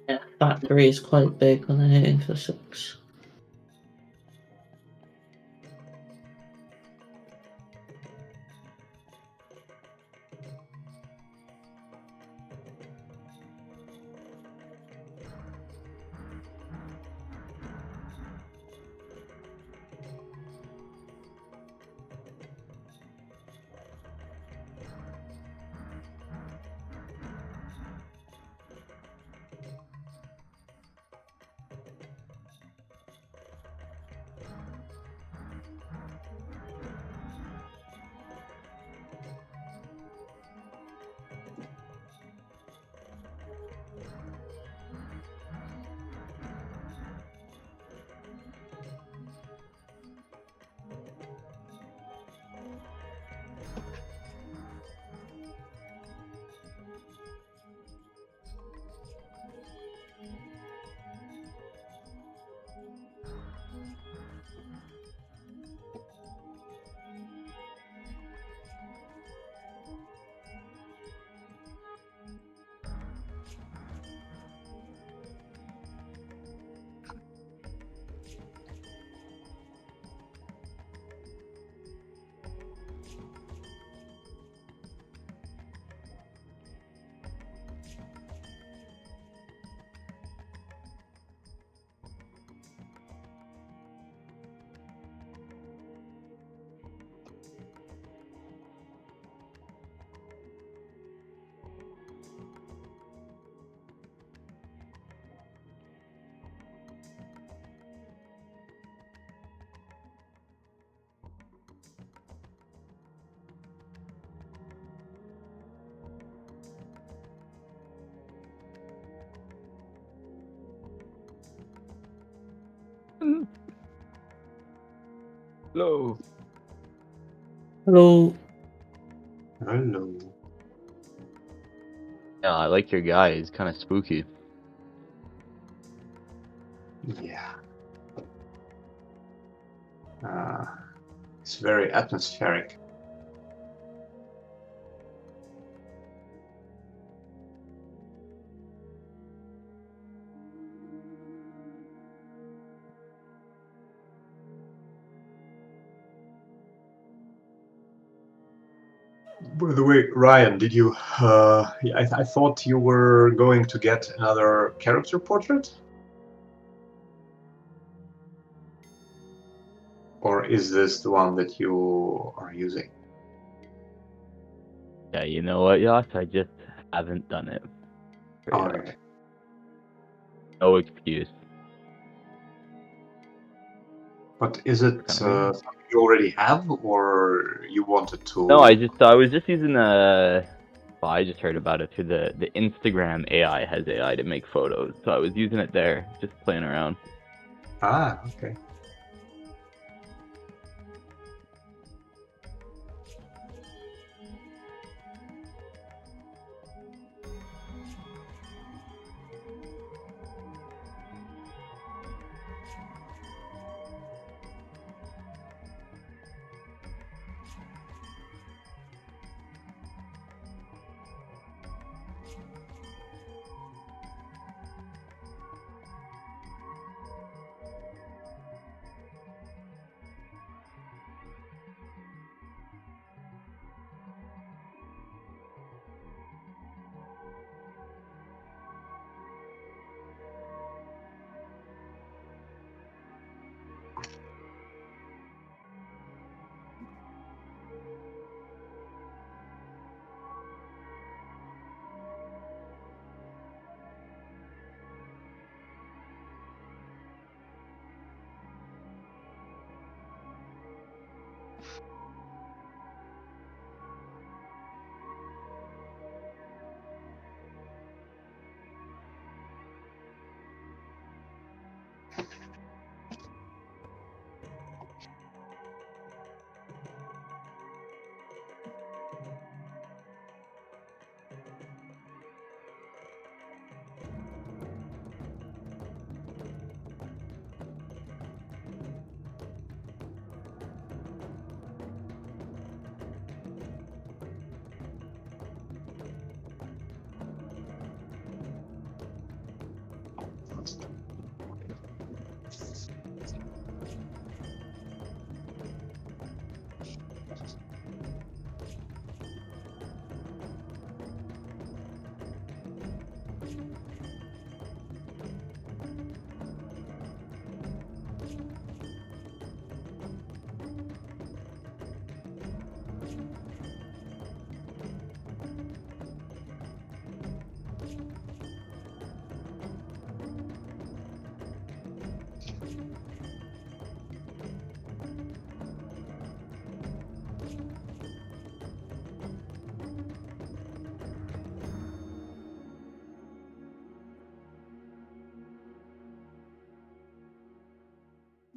Yeah, factory is quite big when they're hitting for 6. Hello. Hello. Hello. Yeah, I like your guy. He's kind of spooky. Yeah. It's very atmospheric. By the way, Ryan, did you? I thought you were going to get another character portrait, or is this the one that you are using? Yeah, you know what, Yash? I just haven't done it. All right. No excuse. But is it Kinda something you already have, or you wanted to? No, I was just using well, I just heard about it through the Instagram AI has AI to make photos, so I was using it there, just playing around. Ah, okay.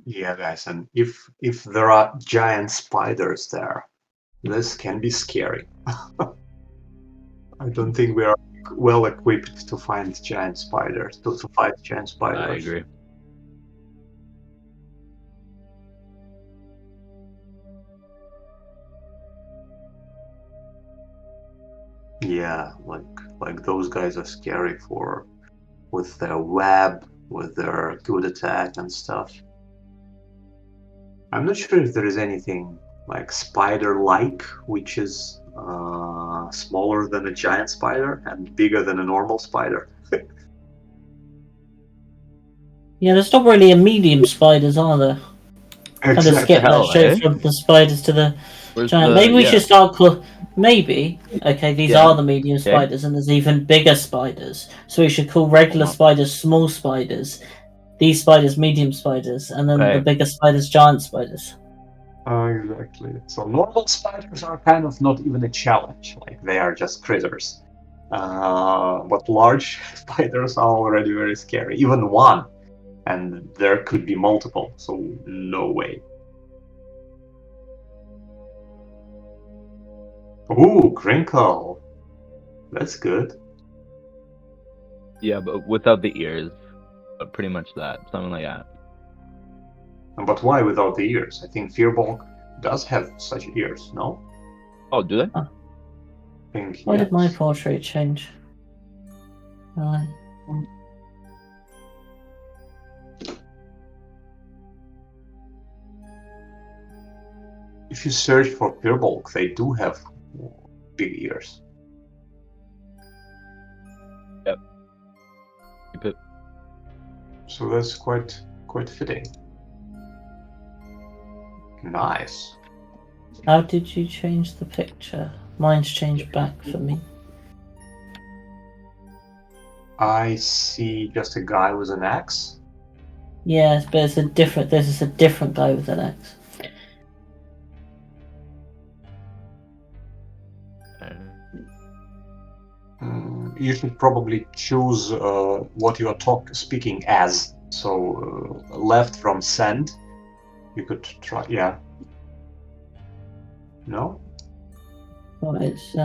Yeah, guys, and if there are giant spiders there, this can be scary. I don't think we are well equipped to find giant spiders, to fight giant spiders. I agree. Yeah, like those guys are scary with their web, with their good attack and stuff. I'm not sure if there is anything like spider-like, which is smaller than a giant spider and bigger than a normal spider. Yeah, there's not really a medium spiders, are there? Kind of Exactly. skip that hell, straight eh? from the spiders to the Where's giant. the Maybe we yeah. should start. Maybe okay, these Yeah. are the medium Okay. spiders, and there's even bigger spiders. So we should call regular Uh-huh. spiders small spiders, these spiders medium spiders, and then the Okay. bigger spiders giant spiders. Exactly. So normal spiders are kind of not even a challenge. Like they are just critters. But large spiders are already very scary. Even one, and there could be multiple. So no way. Ooh, crinkle. That's good. Yeah, but without the ears. But pretty much that, something like that. But why without the ears? I think Fearbolg does have such ears, no? Oh, do they? I think Why did my yes. portrait change? Right. If you search for Fearbolg, they do have big ears. Keep it. So that's quite fitting. Nice. How did you change the picture? Mine's changed back for me. I see just a guy with an axe. Yes, but it's a different. This is a different guy with an axe. You should probably choose what you are speaking as. So left from send. You could try. Yeah. No. What it's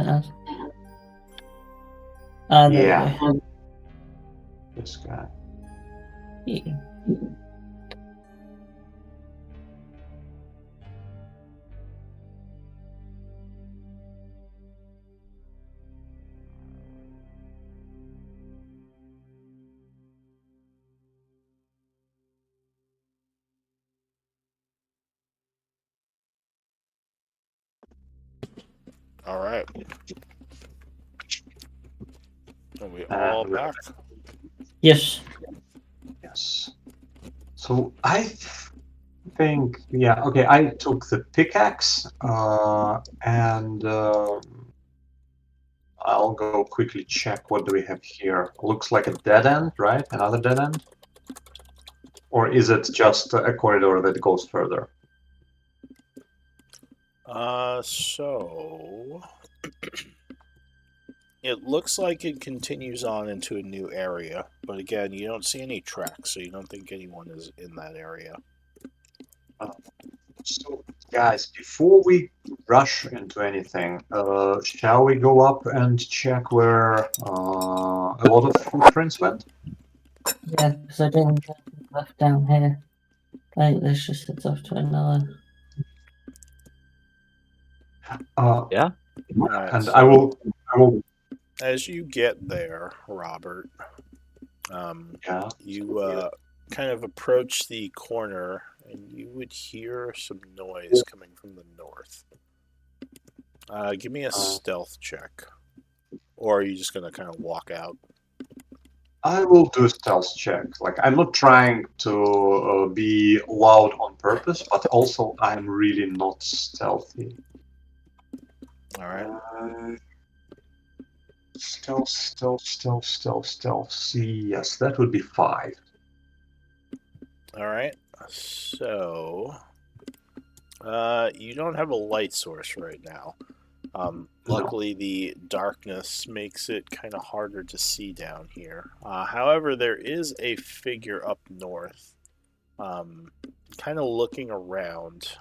Ah, there Yeah. we go. This guy. Yeah. All right. Are we all back? Yes. Yes. So I think, yeah, okay, I took the pickaxe and I'll go quickly check what do we have here. Looks like a dead end, right? Another dead end? Or is it just a corridor that goes further? So it looks like it continues on into a new area, but again, you don't see any tracks, so you don't think anyone is in that area. So, guys, before we rush into anything, shall we go up and check where a lot of footprints went? Yeah, because I didn't get left down here. I think this just heads off to another. Yeah? Alright, And so I will. as you get there, Robert, Yeah. you kind of approach the corner and you would hear some noise coming from the north. Give me a stealth check. Or are you just going to kind of walk out? I will do a stealth check. Like, I'm not trying to be loud on purpose, but also I'm really not stealthy. Alright. Stealth. See, yes, that would be 5. Alright. So, you don't have a light source right now. Luckily, the darkness makes it kind of harder to see down here. However, there is a figure up north, kind of looking around.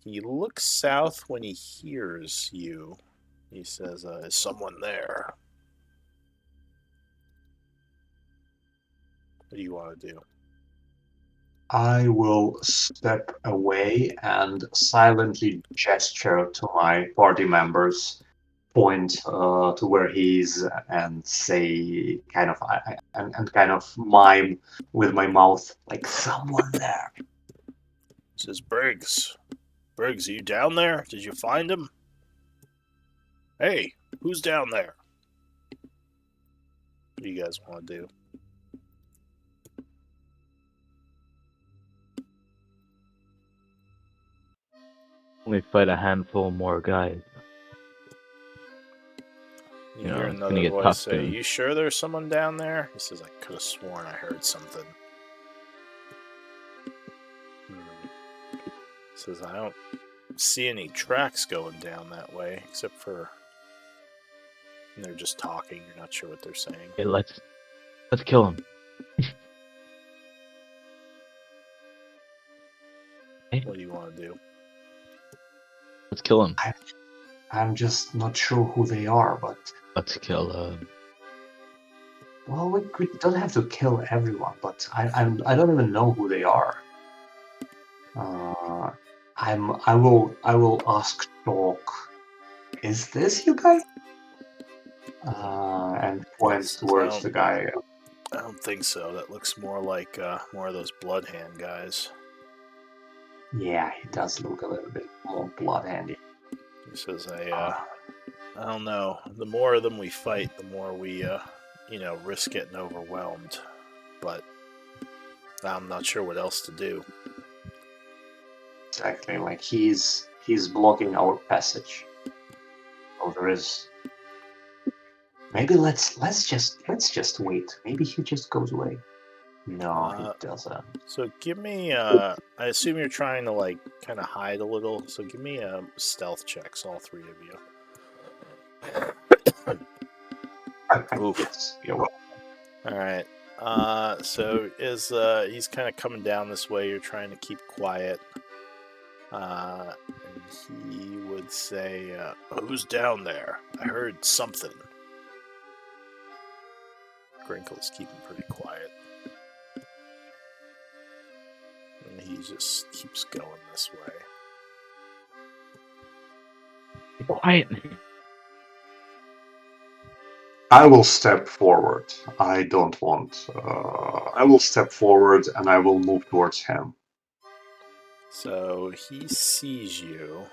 He looks south when he hears you. He says, "Is someone there?" What do you want to do? I will step away and silently gesture to my party members, point to where he is, and say, and kind of mime with my mouth, like, someone there. He says, Briggs. Briggs, are you down there? Did you find him? Hey, who's down there? What do you guys want to do? Only fight a handful more guys. You You know, hear it's gonna another get voice tough say, soon. "You sure there's someone down there?" He says, "I could have sworn I heard something." He says, "I don't see any tracks going down that way, except for..." And they're just talking. You're not sure what they're saying. Hey, let's kill him. What do you want to do? Let's kill him. I'm just not sure who they are, but Let's kill him. well, we don't have to kill everyone, but I don't even know who they are. I will ask Talk. Is this you guy? And points towards the guy. I don't think so. That looks more like more of those blood hand guys. Yeah, he does look a little bit more blood-handy. He says, I don't know. The more of them we fight, the more we, risk getting overwhelmed. But I'm not sure what else to do. Exactly, like he's blocking our passage. Oh, there is. Maybe let's just wait. Maybe he just goes away. No, he doesn't. So give me. I assume you're trying to kind of hide a little. So give me stealth checks, all three of you. Oof. Yes, you're welcome. All right. So as he's kind of coming down this way, you're trying to keep quiet. And he would say, "Who's down there? I heard something." Grinkle's keeping pretty quiet. And he just keeps going this way. Quiet. I will step forward. I don't want. I will step forward and I will move towards him. So he sees you.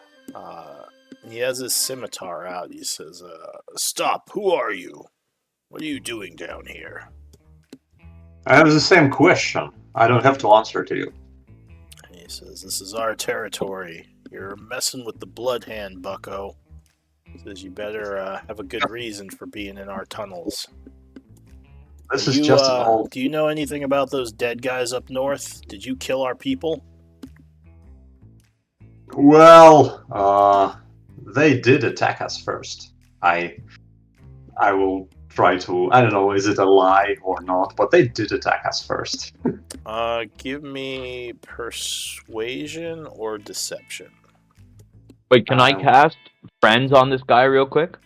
He has his scimitar out. He says, "Stop! Who are you? What are you doing down here?" I have the same question. I don't have to answer to you. And he says, "This is our territory. You're messing with the blood hand, bucko." He says, "You better have a good reason for being in our tunnels." This is just an old. Do you know anything about those dead guys up north? Did you kill our people? Well, they did attack us first. I will try to. I don't know. Is it a lie or not? But they did attack us first. Give me persuasion or deception. Wait, can I cast friends on this guy real quick?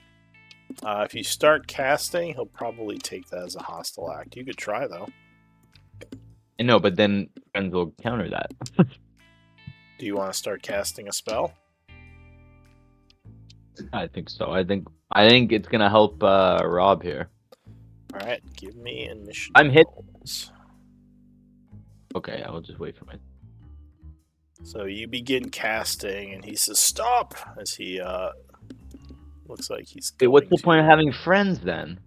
If you start casting, he'll probably take that as a hostile act. You could try, though. I know, but then friends will counter that. Do you want to start casting a spell? I think so. I think it's gonna help Rob here. All right, give me initiative. I'm hit. rolls. Okay, I will just wait for my. So you begin casting, and he says, "Stop!" As he looks like he's. Wait, what's the going point of to- having friends then?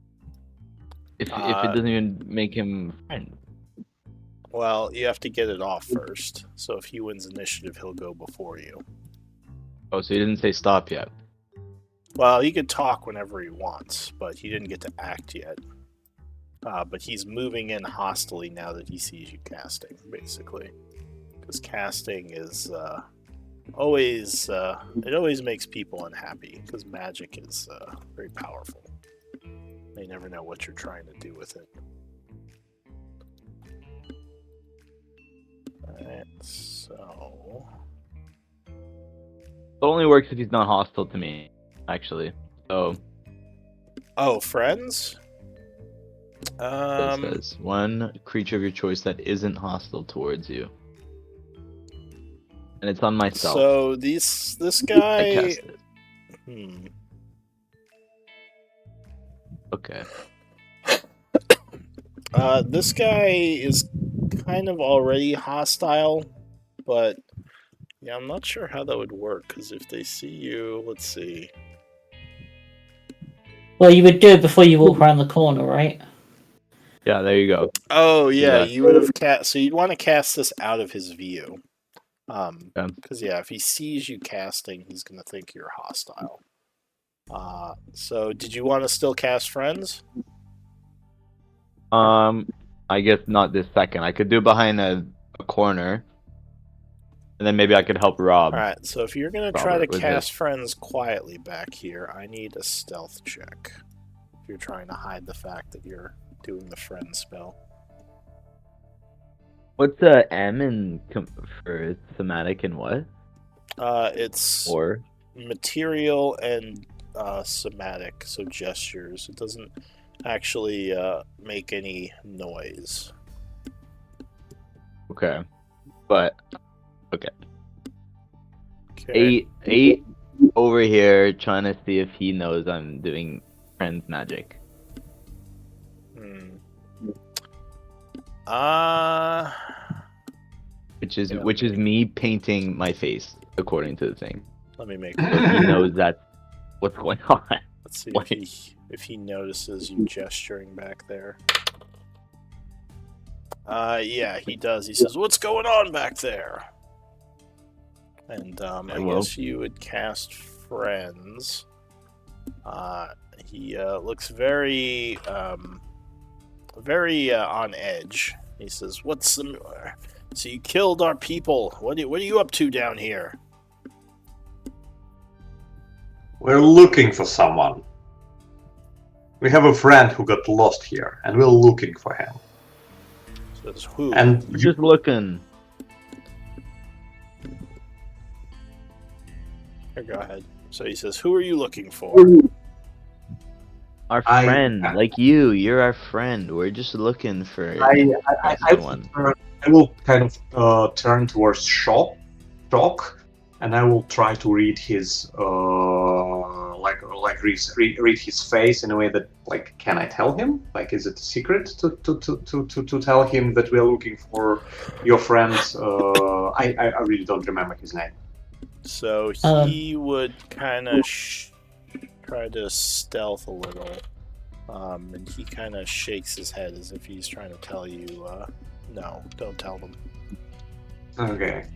If it Uh, doesn't even make him friend. Well, you have to get it off first. So if he wins initiative, he'll go before you. Oh, so he didn't say stop yet. Well, he could talk whenever he wants, but he didn't get to act yet. But he's moving in hostily now that he sees you casting, basically. Because casting is always it always makes people unhappy because magic is very powerful. They never know what you're trying to do with it. Alright, so It only works if he's not hostile to me, actually. So oh, friends? it says one creature of your choice that isn't hostile towards you. And it's on myself. So this I guy cast it. Okay. This guy is kind of already hostile, but yeah, I'm not sure how that would work, because if they see you, let's see. Well, you would do it before you walk around the corner, right? Yeah, there you go. Oh, yeah, Yeah. you would have cast, so you'd want to cast this out of his view. Because, yeah, if he sees you casting, he's going to think you're hostile. So did you want to still cast friends? I guess not this second. I could do it behind a corner. And then maybe I could help Rob. Alright, so if you're going to try to Robert with cast his- friends quietly back here, I need a stealth check. If you're trying to hide the fact that you're doing the friend spell. What's M in for thematic and what? It's Or material and somatic, so gestures. It doesn't actually make any noise. Okay. But okay. Okay. Eight over here trying to see if he knows I'm doing friend's magic. Which is me painting my face according to the thing. Let me make. So he knows that's what's going on. Let's see if he notices you gesturing back there. Yeah, he does. He says, "What's going on back there?" And I guess you would cast friends. He looks very on edge. He says, "What's the? So you killed our people. What are you up to down here?" We're looking for someone. We have a friend who got lost here, and we're looking for him. Says who? And We're just looking. Here, go ahead. So he says, "Who are you looking for?" Our friend, like you. You're our friend. We're just looking for someone. I will kind of turn towards Shock, and I will try to read his read his face in a way that, like, can I tell him? Like, is it a secret to tell him that we are looking for your friend? I really don't remember his name. So he would kind of try to stealth a little, and he kind of shakes his head as if he's trying to tell you, no, don't tell them. Okay.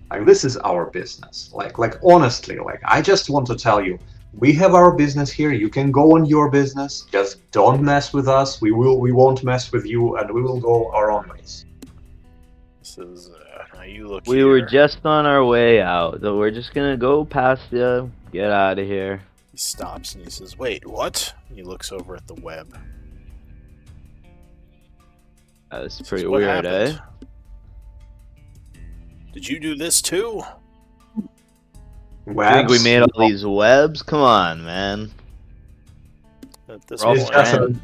Like, this is our business. Like honestly, like, I just want to tell you, we have our business here. You can go on your business. Just don't mess with us. We won't mess with you, and we will go our own ways. This is you look. We were just on our way out, so we're just gonna go past you. Get out of here. He stops and he says, "Wait, what?" And he looks over at the web. That's pretty weird, eh? Did you do this too? Webs? I think we made all these webs? Come on, man. At this We're all point, friends.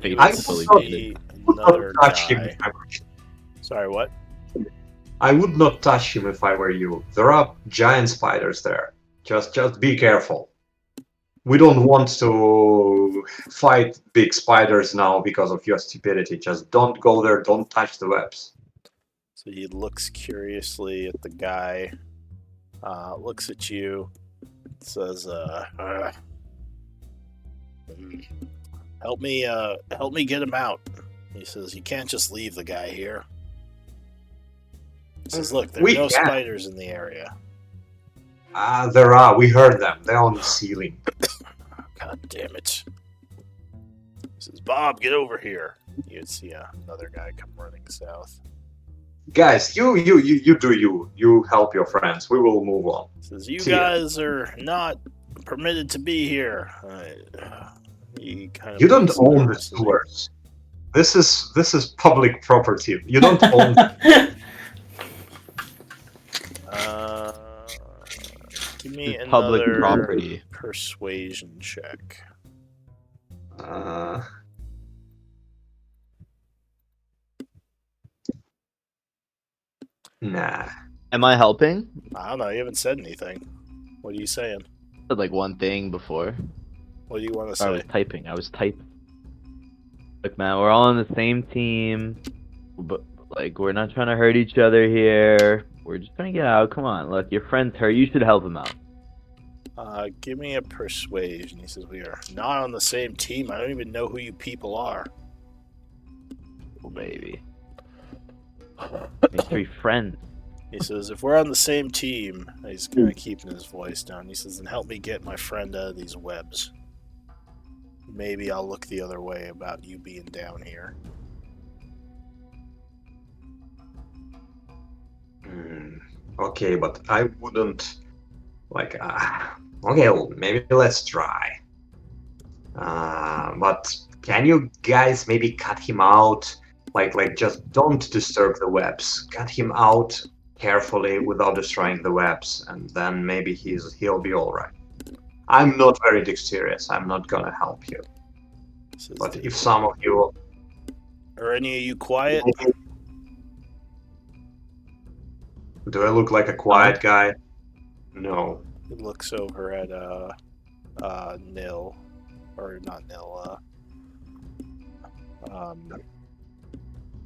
you I would totally see would not another touch him guy. if I were you. Sorry, what? I would not touch him if I were you. There are giant spiders there. Just be careful. We don't want to fight big spiders now because of your stupidity. Just don't go there. Don't touch the webs. So he looks curiously at the guy, looks at you, says, help me get him out." He says, "You can't just leave the guy here." He says, "Look, there are no spiders in the area." There are. We heard them. They're on the ceiling. God damn it. He says, "Bob, get over here." You'd see another guy come running south. Guys, you do you. You help your friends. We will move on. He says, "You guys are not permitted to be here." You don't own the sewers. This is public property. You don't own. Give me It's another public property. Persuasion check. Nah. Am I helping? I don't know. You haven't said anything. What are you saying? I said like one thing before. What do you want to say? I was typing. Look, man, we're all on the same team, but like we're not trying to hurt each other here. We're just trying to get out. Come on, look, your friend's hurt. You should help him out. Give me a persuasion. He says, "We are not on the same team. I don't even know who you people are." Oh, baby. Mystery friends. He says, "If we're on the same team," he's kind of keeping his voice down. He says, "Then help me get my friend out of these webs. Maybe I'll look the other way about you being down here." Okay, but I wouldn't like. Okay, well, maybe let's try. But can you guys maybe cut him out? Like just don't disturb the webs. Cut him out. carefully without destroying the webs, and then maybe he'll be all right. I'm not very dexterous. I'm not gonna help you. But if some of you are any of you quiet? do I look like a quiet guy? No. He looks over at Nil, or not Nil.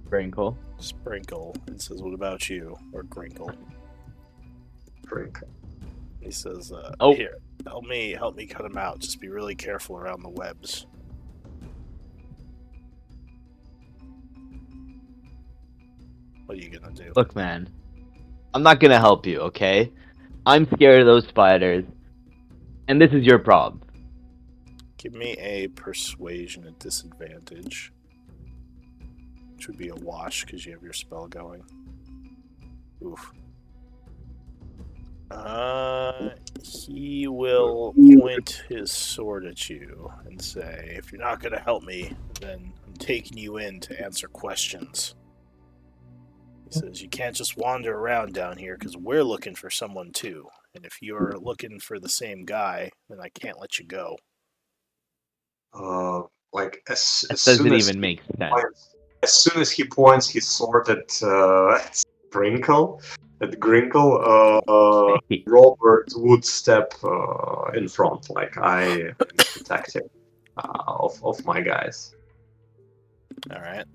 Sprinkle. Sprinkle, and says, "What about you?" Or Grinkle. Sprinkle. He says, Oh. "Here, help me cut him out. Just be really careful around the webs." What are you gonna do? Look, man, I'm not gonna help you, okay? I'm scared of those spiders, and this is your problem. Give me a persuasion at disadvantage, which would be a wash because you have your spell going. Oof. He will point his sword at you and say, "If you're not gonna help me, then I'm taking you in to answer questions." He says, "You can't just wander around down here because we're looking for someone too. And if you're looking for the same guy, then I can't let you go." Like as That soon doesn't as even make sense. as soon as he points his sword at Sprinkle, at Grinkle, Robert would step in front, like I am protective of my guys. All right.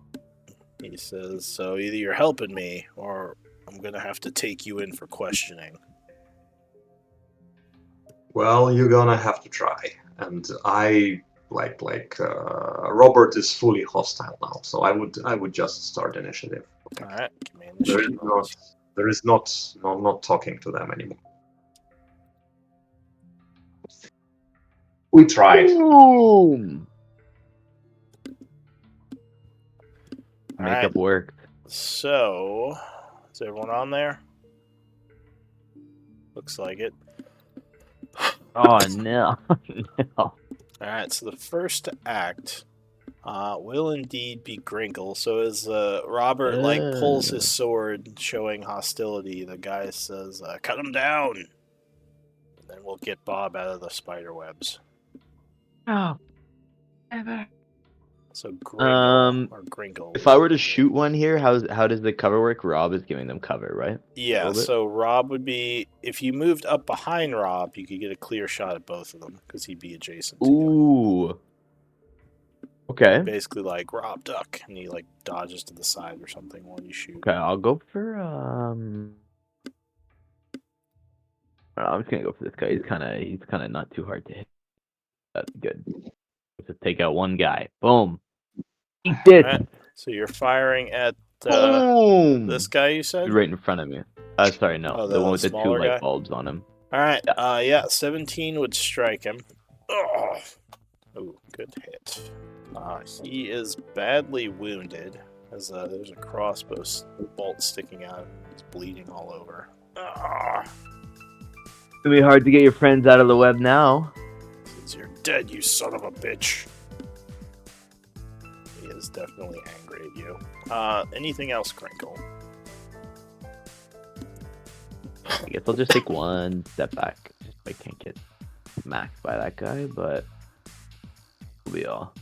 He says, "So either you're helping me, or I'm gonna have to take you in for questioning." Well, you're gonna have to try, and I Robert is fully hostile now, so I would just start initiative. All right. Give me There is initiative. not talking to them anymore. We tried. Boom! All Makeup work. So, is everyone on there? Looks like it. Oh no, no. Alright, so the first act will indeed be Grinkle. So as Robert pulls his sword, showing hostility, the guy says, "Cut him down!" And then we'll get Bob out of the spider webs. Oh, ever. So Grinkle. If I were to shoot one here, how does the cover work? Rob is giving them cover, right? Yeah, so Rob would be, if you moved up behind Rob, you could get a clear shot at both of them, because he'd be adjacent to you. Ooh. Okay. Basically like, "Rob, duck," and he dodges to the side or something while you shoot. Okay, I'll go for I'm just gonna go for this guy. He's kind of not too hard to hit. That's good. Let's just take out one guy. Boom. Eat this. Right, so you're firing at Boom. this guy, you said? Right in front of me. Sorry, no. Oh, the one with the two smaller guy? light bulbs on him. Alright, yeah, 17 would strike him. Oh, good hit. He is badly wounded, as there's a crossbow bolt sticking out. He's bleeding all over. It's gonna be hard to get your friends out of the web now. Says, "You're dead, you son of a bitch." He is definitely angry at you. Anything else, Crinkle? I guess I'll just take one step back. I can't get smacked by that guy, but it'll be all.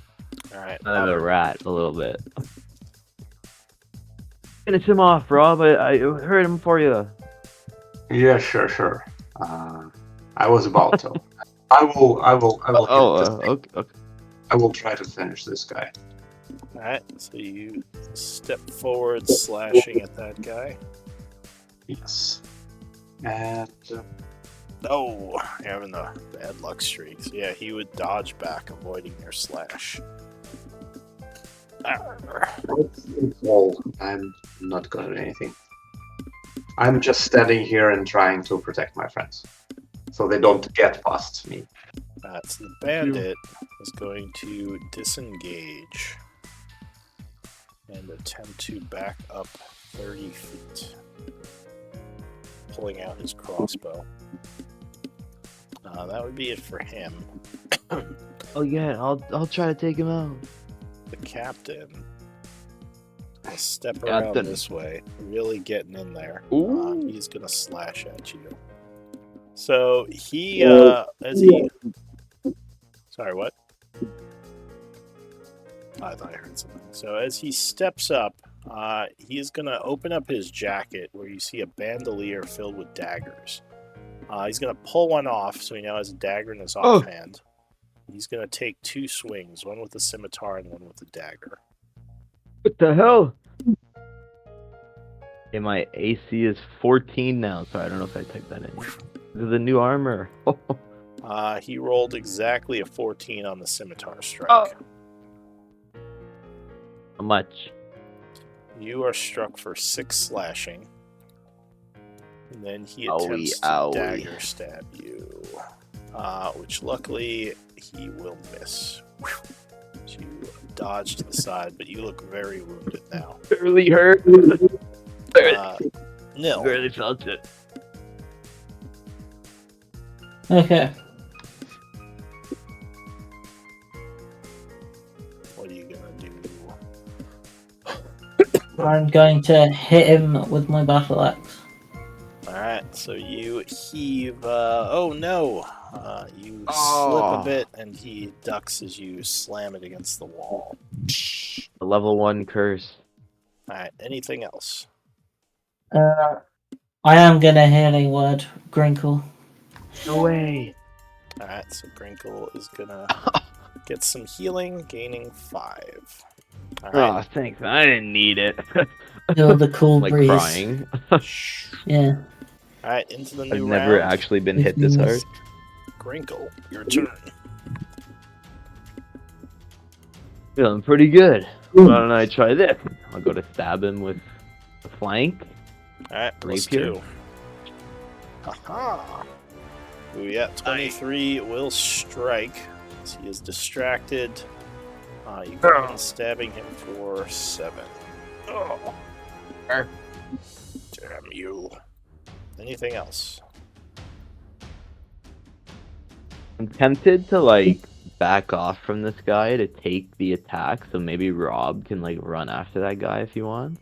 Alright. Kind of a rat, a little bit. Finish him off, Rob. I heard him for you. Yeah, sure. I was about to. I will. Okay. I will try to finish this guy. Alright, so you step forward, slashing at that guy. Yes. And Oh, you're having the bad luck streaks. Yeah, he would dodge back, avoiding your slash. it's all. I'm not gonna do anything. I'm just standing here and trying to protect my friends, so they don't get past me. So the bandit is going to disengage and attempt to back up 30 feet, pulling out his crossbow. That would be it for him. Oh yeah, I'll try to take him out. The captain gonna step Yeah, around then- this way, really getting in there. Ooh. He's gonna slash at you. So he, as he, sorry, what? I thought I heard something. So as he steps up, he's gonna open up his jacket where you see a bandolier filled with daggers. He's gonna pull one off, so he now has a dagger in his offhand. He's gonna take 2 swings, one with a scimitar and one with a dagger. What the hell? Okay, my AC is 14 now. Sorry, I don't know if I typed that in. This is the new armor. He rolled exactly a 14 on the scimitar strike. Oh. How much? You are struck for 6 slashing. And then he attempts Owie, to owie. dagger stab you. Which luckily he will miss. So you dodge to the side, but you look very wounded now. Barely hurt. Nil. Barely felt it. Okay. What are you gonna do? I'm going to hit him with my battle axe. Alright, so you heave. Oh no! You slip a bit, and he ducks as you slam it against the wall. The level 1 curse. Alright, anything else? I am going to healing word Grinkle. No way. Alright, so Grinkle is gonna get some healing, gaining 5. Alright. Oh, thanks. I didn't need it. Feel the cool like breeze. crying. Yeah. Alright, into the I've new never round. actually been hit this hard. Grinkle, your turn. Feeling pretty good. Why don't I try this? I'll go to stab him with the flank. Alright, plus Rapier. 2. Aha! Ooh, yeah, 23 will strike. As he is distracted. You go in stabbing him for 7. Oh. Damn you. Anything else? I'm tempted to like back off from this guy to take the attack, so maybe Rob can like run after that guy if you want.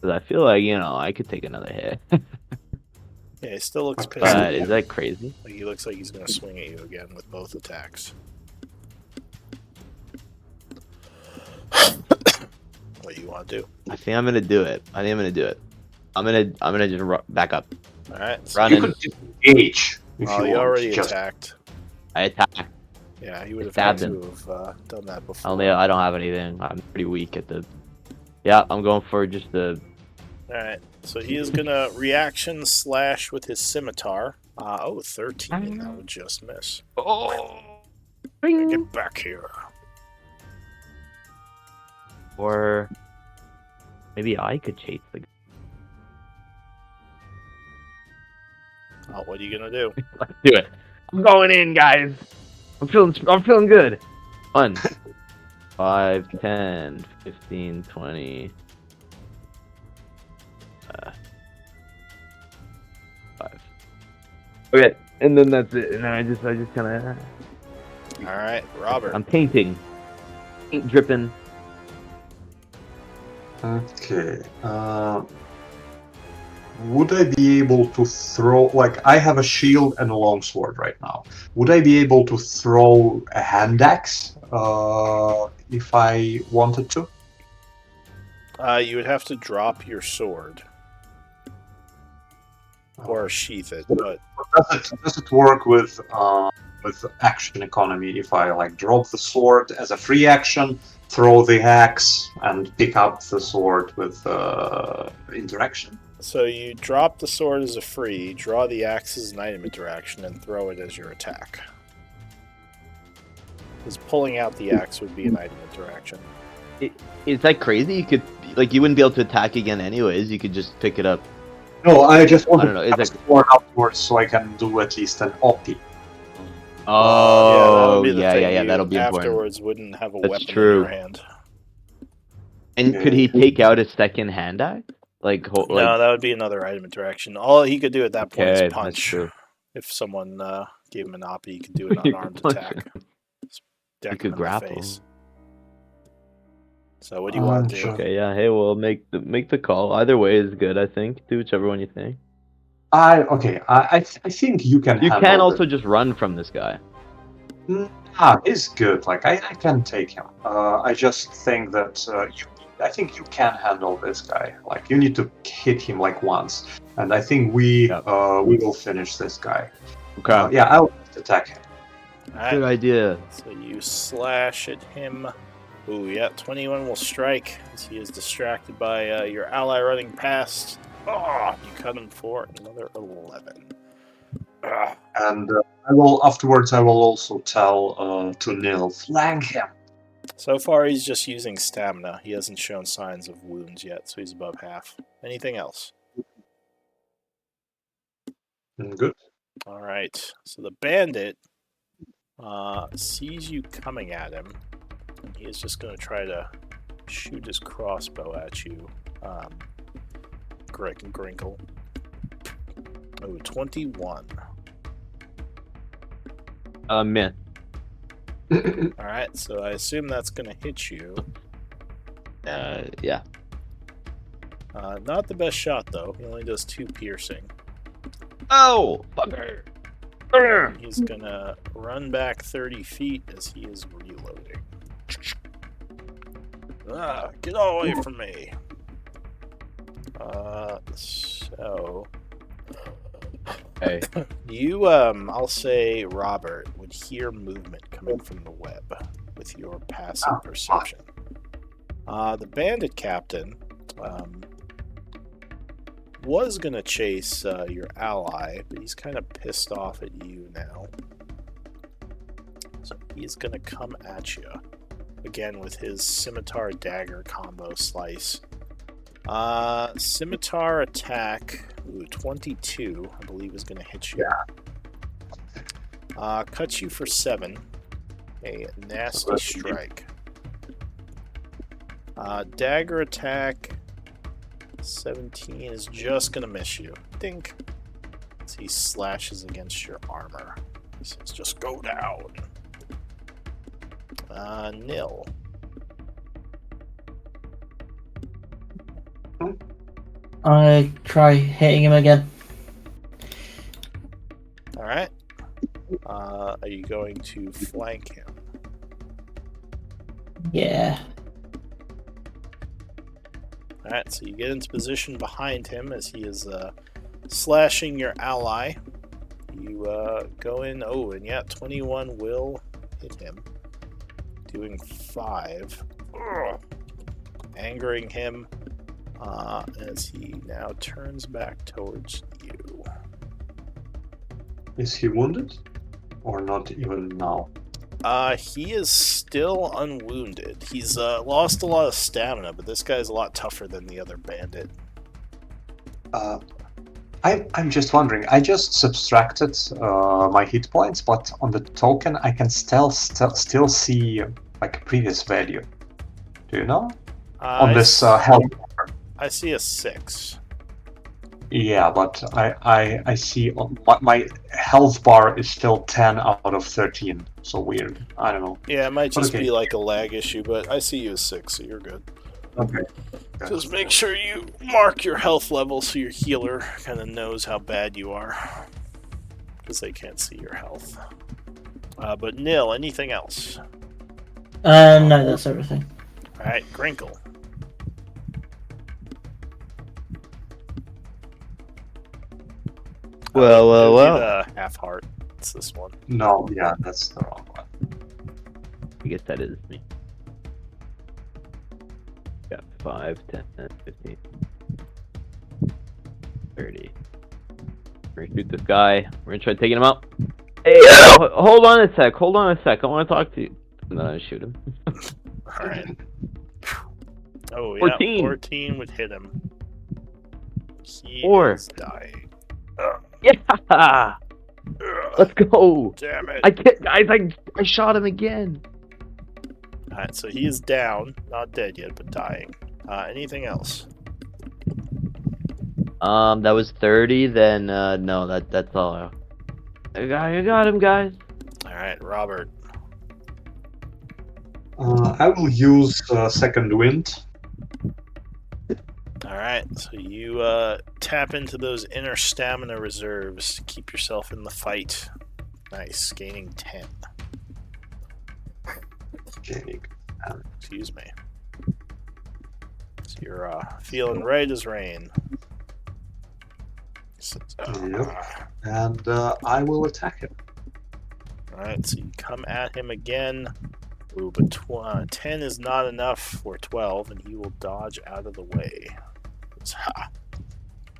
Cause I feel like, you know, I could take another hit. Yeah, he still looks pissed. But at is you. that crazy? Like, he looks like he's gonna swing at you again with both attacks. What do you want to do? I think I'm gonna do it. I'm gonna just back up. Alright. So, Run You in. could disengage if oh, you he want. already Just attacked. I attack. Yeah, he would have Stabbed had him. to have done that before. I don't have anything. I'm pretty weak at the. Yeah, I'm going for just the. Alright, so he is gonna reaction slash with his scimitar. 13, that would just miss. Oh. Get back here. Or maybe I could chase the. Oh, what are you gonna do? Let's do it. I'm going in, guys. I'm feeling good. 1, 5, 10, 15, 20. 5. Okay, and then that's it. And then I just kind of. Alright, Robert. I'm painting. Paint dripping. Okay. Would I be able to throw, like, I have a shield and a longsword right now. Would I be able to throw a hand axe if I wanted to? You would have to drop your sword. Or sheath it, but Does it work with action economy if I like drop the sword as a free action, throw the axe, and pick up the sword with interaction? so you drop the sword as a free, draw the axe as an item interaction, and throw it as your attack. Because pulling out the axe would be an item interaction. Is that crazy? You could you wouldn't be able to attack again anyways. You could just pick it up. No, I just want I don't know, to is have that- the sword afterwards so I can do at least an opti. Oh, that would be the yeah, thing. yeah, yeah. You That'll be important. afterwards wouldn't have a That's weapon true. in your hand. And could he take out a second hand axe? No, that would be another item interaction. All he could do at that point Okay, is that's punch. true. If someone gave him an oppi, he could do an You could unarmed punch attack. him. Deck You could him in the grapple. face. So what do you want to do? Sure. Okay, yeah. Hey, well, make the call. Either way is good, I think. Do whichever one you think. I think you can You handle can this. also just run from this guy. It's good. Like I can take him. I just think that I think you can handle this guy. Like you need to hit him like once, and I think we Yep. we will finish this guy. Okay. Yeah, I'll attack him. All Good right. idea. So you slash at him. Ooh, yeah, 21 will strike as he is distracted by your ally running past. Oh, you cut him for another 11. Ah. And I will afterwards. I will also tell to Nil, flank him. So far, he's just using stamina. He hasn't shown signs of wounds yet, so he's above half. Anything else? Good. All right. So the bandit sees you coming at him, and he is just going to try to shoot his crossbow at you. Grinkle. Oh, 21. Miss. All right, so I assume that's going to hit you. Yeah. Not the best shot, though. He only does 2 piercing. Oh, fucker. He's going to run back 30 feet as he is reloading. Get away from me. So... Hey. You, I'll say, Robert, would hear movement coming from the web with your passive perception. The bandit captain was going to chase your ally, but he's kind of pissed off at you now. So he's going to come at you. Again with his scimitar dagger combo slice. Scimitar attack, 22, I believe is going to hit you. Cuts you for 7. A nasty strike. Dagger attack, 17 is just going to miss you. Dink. As he slashes against your armor. He says, just go down. Nil. I try hitting him again. Alright. Are you going to flank him? Yeah. Alright, so you get into position behind him as he is slashing your ally. You go in, and yeah, 21 will hit him. Doing 5. Ugh. Angering him as he now turns back towards you. Is he wounded? Or not even now? He is still unwounded. He's lost a lot of stamina, but this guy's a lot tougher than the other bandit. I'm just wondering. I just subtracted my hit points, but on the token I can still see like a previous value. Do you know? On this health. I see a 6. Yeah, but I see my health bar is still 10 out of 13. So weird. I don't know. Yeah, it might just be like a lag issue, but I see you as 6, so you're good. Okay. Just make sure you mark your health level so your healer kind of knows how bad you are. Because they can't see your health. But Nil, anything else? No, that's everything. Alright, Grinkle. Well. The half heart. It's this one. No, yeah, that's the wrong one. I guess that is me. Got 5, 10, 15, 30. We're gonna shoot this guy. We're gonna try taking him out. Hey, hold on a sec. I want to talk to you. And then I shoot him. Alright. Oh, yeah. 14. 14 would hit him. He 4. is dying. Yeah! Let's go! Damn it. I shot him again. Alright, so he is down. Not dead yet, but dying. Anything else? That was 30, then, no, that's all. I got him, guys. Alright, Robert. I will use second wind. Alright, so you tap into those inner stamina reserves to keep yourself in the fight. Nice, gaining 10. Okay. Excuse me. So you're feeling right as rain. Yep. And I will attack him. Alright, so you come at him again. Ooh, but 10 is not enough for 12, and he will dodge out of the way. Ha!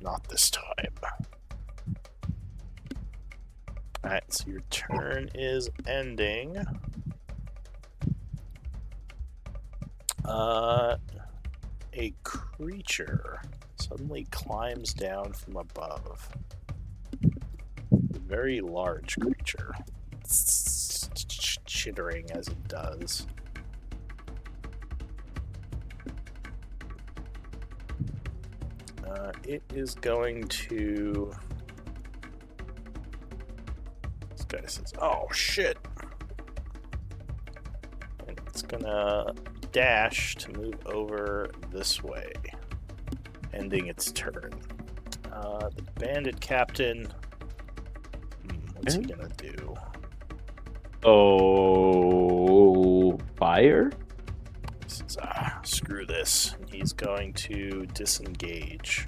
Not this time. Alright, so your turn is ending. A creature suddenly climbs down from above. A very large creature. Chittering as it does. It is going to... This guy says, oh shit! And it's gonna dash to move over this way, ending its turn. The bandit captain... what's he gonna do? Oh, fire? He says, screw this. He's going to disengage,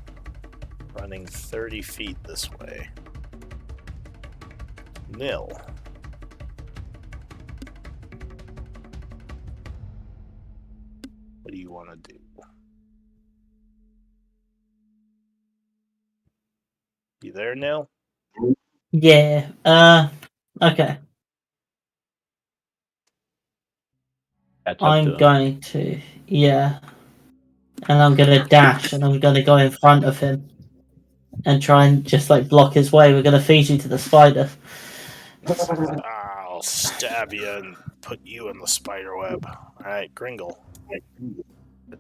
running 30 feet this way. Nil. What do you want to do? You there, Nil? Yeah. Okay. Catch up I'm to him. going to. Yeah. And I'm gonna dash, and I'm gonna go in front of him, and try and just like block his way. We're gonna feed you to the spider. I'll stab you and put you in the spider web. Alright, Gringle.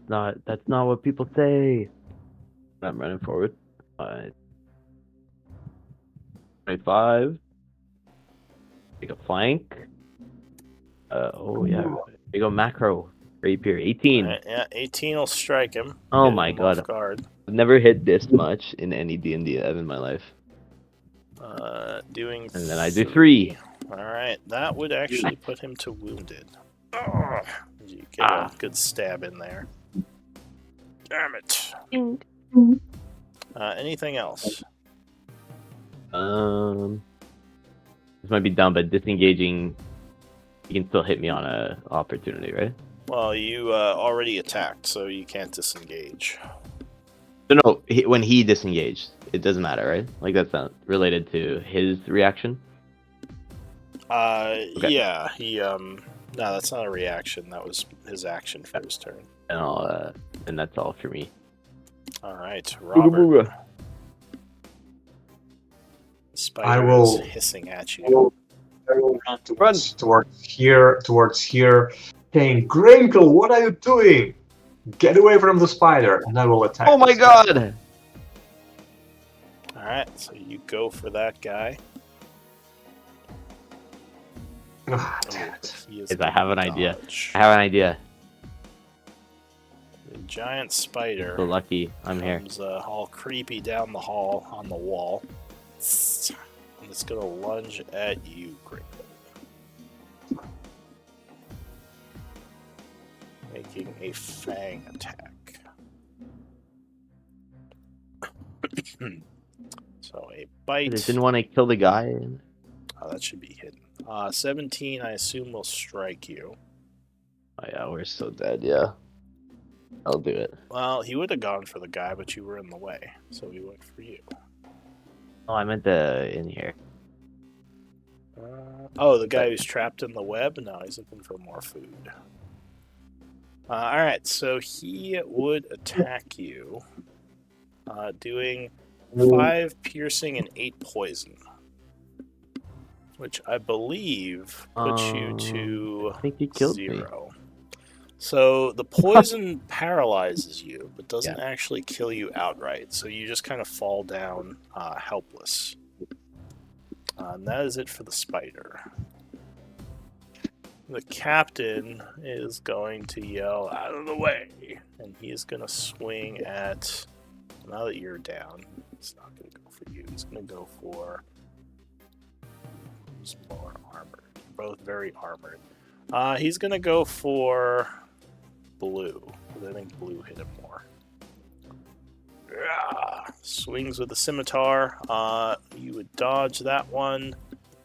That's not what people say. I'm running forward. 25. Take a flank. Oh yeah. Big old macro. Rapier. 18. Alright, yeah, 18 will strike him. Oh Hit my him god. off guard. I've never hit this much in any D&D in my life. Doing. And then I do 3. Alright, that would actually put him to wounded. Oh, you get a good stab in there. Damn it. Anything else? This might be dumb, but disengaging, you can still hit me on a opportunity, right? Well, you already attacked, so you can't disengage. No, when he disengaged, it doesn't matter, right? Like that's not related to his reaction. Okay. Yeah, he no, that's not a reaction. That was his action for his turn. And that's all for me. All right, Robert. The spider is hissing at you. I will run towards here, saying, Grinkle, what are you doing? Get away from the spider, and I will attack. Oh my god! Alright, so you go for that guy. Oh, damn it. I have an idea. The giant spider. So lucky I'm here. Comes all creepy down the hall on the wall. And it's gonna lunge at you, Grinkle. Making a fang attack. So a bite. I just didn't want to kill the guy. Oh, that should be hidden. 17, I assume, will strike you. Oh yeah, we're so dead, yeah. I'll do it. Well, he would have gone for the guy, but you were in the way, so he went for you. Oh, I meant the in here. Oh, the guy who's trapped in the web? No, he's looking for more food. Alright, so he would attack you, doing 5 piercing and 8 poison. Which I believe puts you to I think you killed 0. So the poison paralyzes you, but doesn't actually kill you outright. So you just kind of fall down helpless. And that is it for the spider. the captain is going to yell, "Out of the way!" And he's going to swing at... Now that you're down, it's not going to go for you. He's going to go for... Who's more armored? Both very armored. He's going to go for blue, because I think blue hit him more. Swings with the scimitar. You would dodge that one.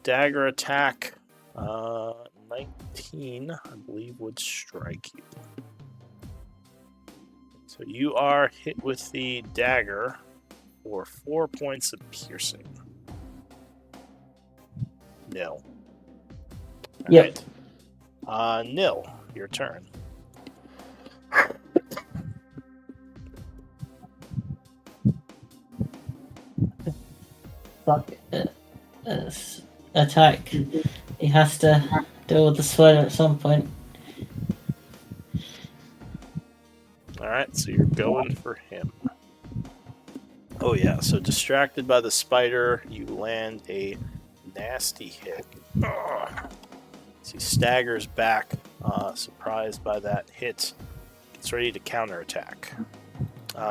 Dagger attack. 19, I believe, would strike you. So you are hit with the dagger for 4 points of piercing. Nil. Yep. Right. Nil, your turn. Attack. He has to deal with the spider at some point. Alright, so you're going for him. Oh yeah, so distracted by the spider, you land a nasty hit. Ugh. So he staggers back, surprised by that hit. Gets ready to counterattack.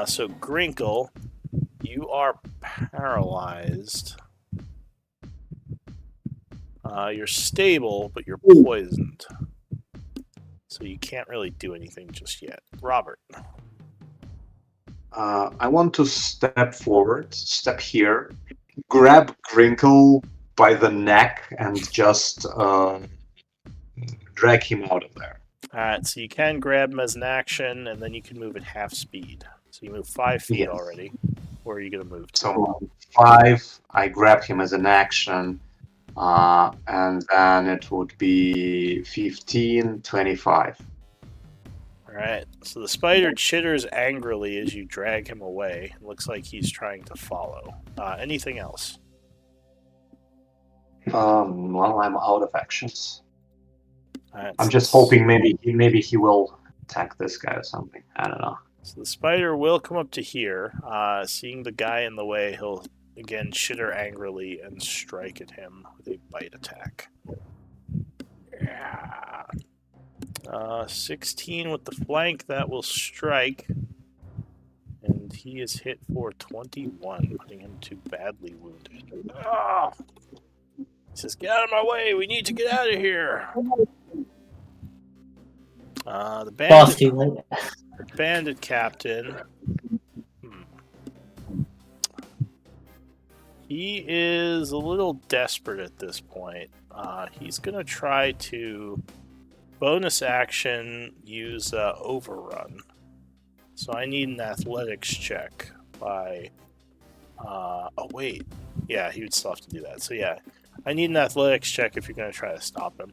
So Grinkle, you are paralyzed. You're stable, but you're poisoned. So you can't really do anything just yet. Robert. I want to step forward, step here, grab Grinkle by the neck, and just drag him out of there. Alright, so you can grab him as an action, and then you can move at half speed. So you move 5 feet Yes. already. Where are you going to move to? So 5, I grab him as an action, and then it would be 15, 25. Alright, so the spider chitters angrily as you drag him away. It looks like he's trying to follow. Anything else? Well, I'm out of actions. Alright, I'm so just hoping maybe he will attack this guy or something. I don't know. So the spider will come up to here. Seeing the guy in the way, he'll again chitter angrily and strike at him with a bite attack. Yeah. 16 with the flank, that will strike. And he is hit for 21, putting him to badly wounded. Oh! He says, "Get out of my way, we need to get out of here." The bandit captain. He is a little desperate at this point. He's going to try to bonus action use overrun. So I need an athletics check by... oh, wait. Yeah, he would still have to do that. So yeah, I need an athletics check if you're going to try to stop him.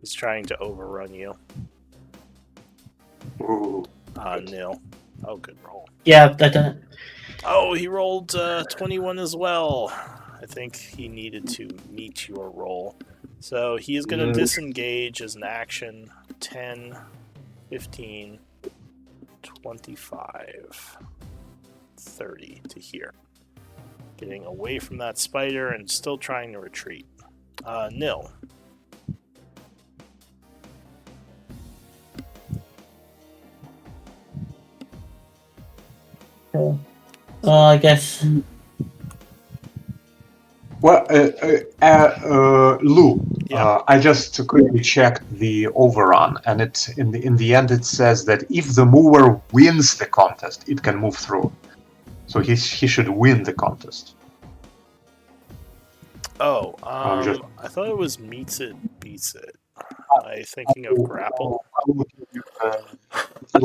He's trying to overrun you. Ooh. Nil. Oh, good roll. Yeah, I don't. Oh, he rolled 21 as well. I think he needed to meet your roll. So he is going to disengage as an action. 10, 15, 25, 30 to here. Getting away from that spider and still trying to retreat. Nil. I guess. Well, Lou, Yeah. I just quickly checked the overrun, and it in the end it says that if the mover wins the contest, it can move through. So he should win the contest. Oh, I thought it was meets it, beats it. Am I thinking of grapple? I will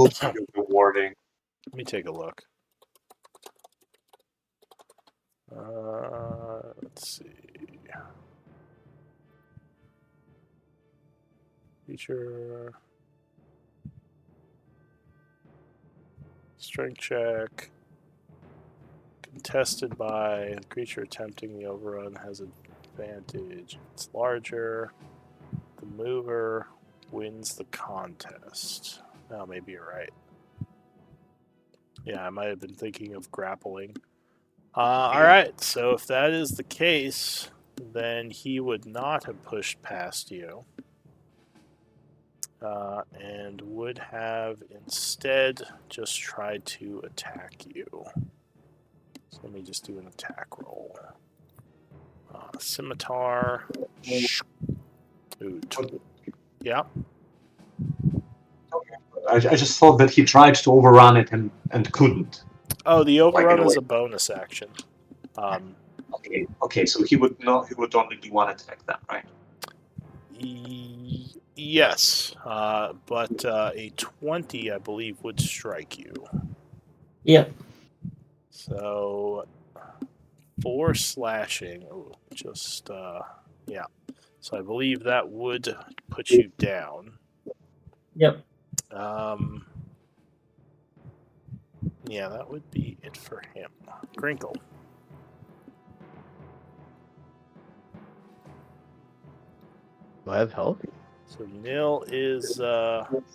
give you the wording. Let me take a look. Let's see. Feature. Strength check. Contested by the creature attempting the overrun has advantage. It's larger. The mover wins the contest. Oh, maybe you're right. Yeah, I might have been thinking of grappling. Alright, so if that is the case, then he would not have pushed past you. and would have instead just tried to attack you. So let me just do an attack roll. Scimitar. Ooh, yeah. I just thought that he tried to overrun it and couldn't. Oh, the overrun in a is way. a bonus action. Okay, so he would only do one attack then, right? Yes, but a 20, I believe, would strike you. Yep. So 4 slashing. Oh, just yeah. So I believe that would put you down. Yep. Yeah, that would be it for him. Grinkle. Do I have health? So Nil is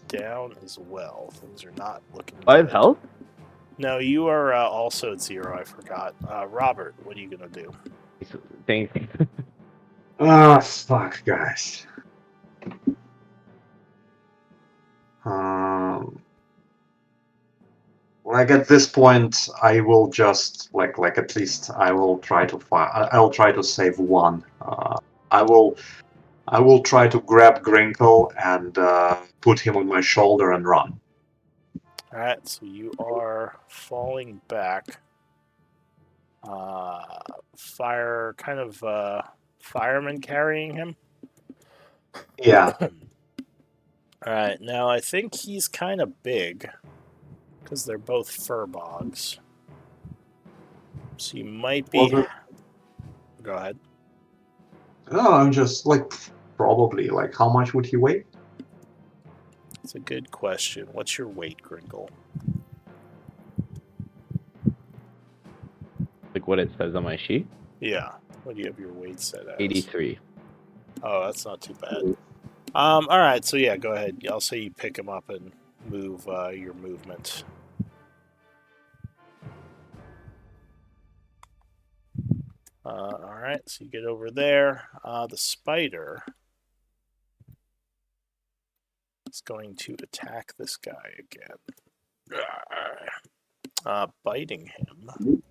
down as well. Things are not looking Do I have good. health? No, you are also at 0, I forgot. Robert, what are you going to do? Thanks. Ah, fuck, guys. Like at this point, I will just like at least I will try to I'll try to save one. I will try to grab Grinkle and put him on my shoulder and run. All right, so you are falling back. Fireman carrying him. Yeah. All right, now I think he's kind of big because they're both furbogs. So you might be. Go ahead. No, I'm just like probably like how much would he weigh? It's a good question. What's your weight, Grinkle? Like what it says on my sheet? Yeah. What do you have your weight set as? 83. Oh, that's not too bad. All right, so yeah, go ahead. I'll say you pick him up and move your movement. All right, so you get over there. The spider is going to attack this guy again. Biting him.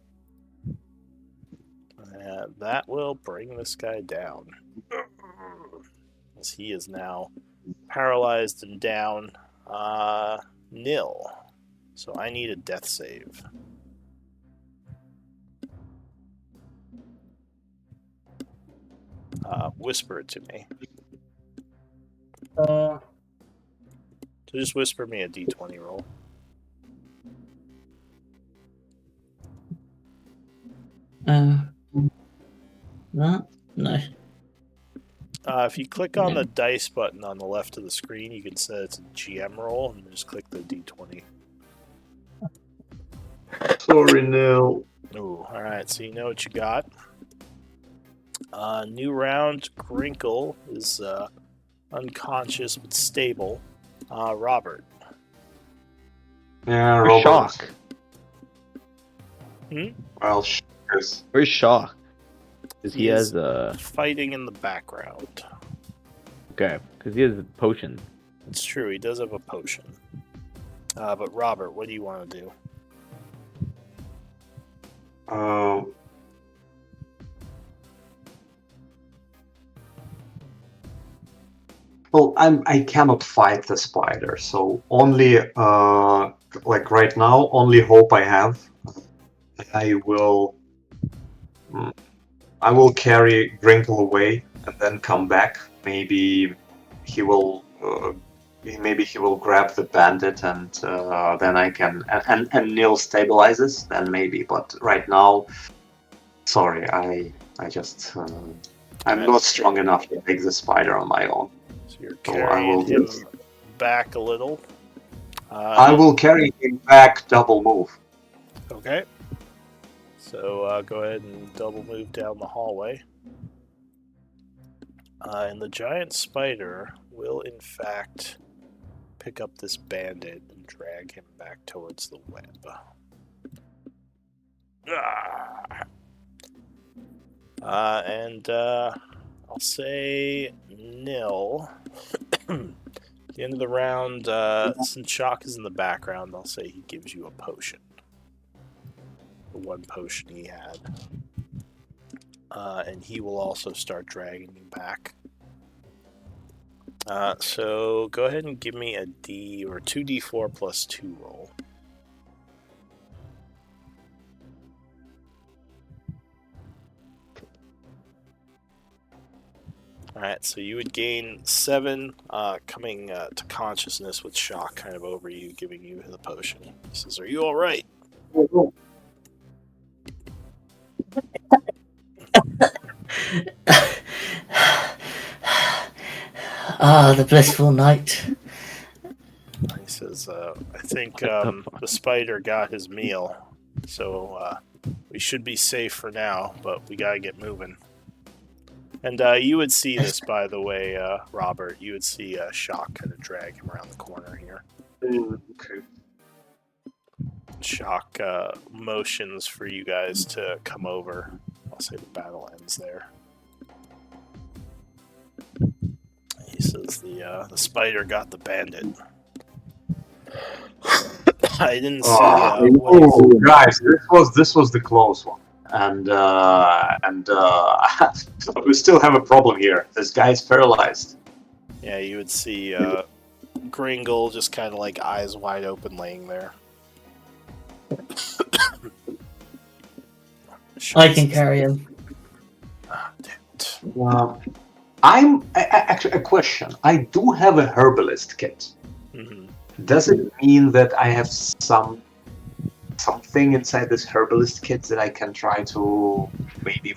That will bring this guy down. As he is now paralyzed and down. Nil. So I need a death save. Whisper it to me. So just whisper me a d20 roll. No. If you click on the dice button on the left of the screen, you can set it's a GM roll and just click the d20. Sorry, Nil. Ooh, all right, so you know what you got. New round. Grinkle is unconscious but stable. Robert. Yeah, Where's Robert. Shock? Well, Where's Shock? Because he is has fighting in the background. Okay, because he has a potion. It's true, he does have a potion. But Robert, what do you want to do? Well, I cannot fight the spider, so only like right now, only hope I have. I will carry Grinkle away and then come back. Maybe he will grab the bandit and then I can and Nil stabilizes. Then maybe, but right now, sorry, I just I'm not strong enough to take the spider on my own. So you're carrying him back a little. I will carry him back, double move. Okay. So go ahead and double move down the hallway. And the giant spider will, in fact, pick up this bandit and drag him back towards the web. And I'll say Nil. the end of the round, since Shock is in the background, I'll say he gives you a potion. The one potion he had. And he will also start dragging you back. So go ahead and give me a D or 2d4 plus 2 roll. Alright, so you would gain 7 coming to consciousness with Shock kind of over you, giving you the potion. He says, "Are you alright?" Ah, the blissful night. He says, "I think the spider got his meal, so we should be safe for now, but we gotta get moving." And you would see this, by the way, Robert. You would see Shock kind of drag him around the corner here. Okay. Shock motions for you guys to come over. I'll say the battle ends there. He says the spider got the bandit. I didn't see guys, this was the close one, and we still have a problem here. This guy's paralyzed. Yeah, you would see Gringle just kind of like eyes wide open, laying there. I can carry him. Ah, damn it. Actually a question. I do have a herbalist kit. Mm-hmm. Does it mean that I have something inside this herbalist kit that I can try to maybe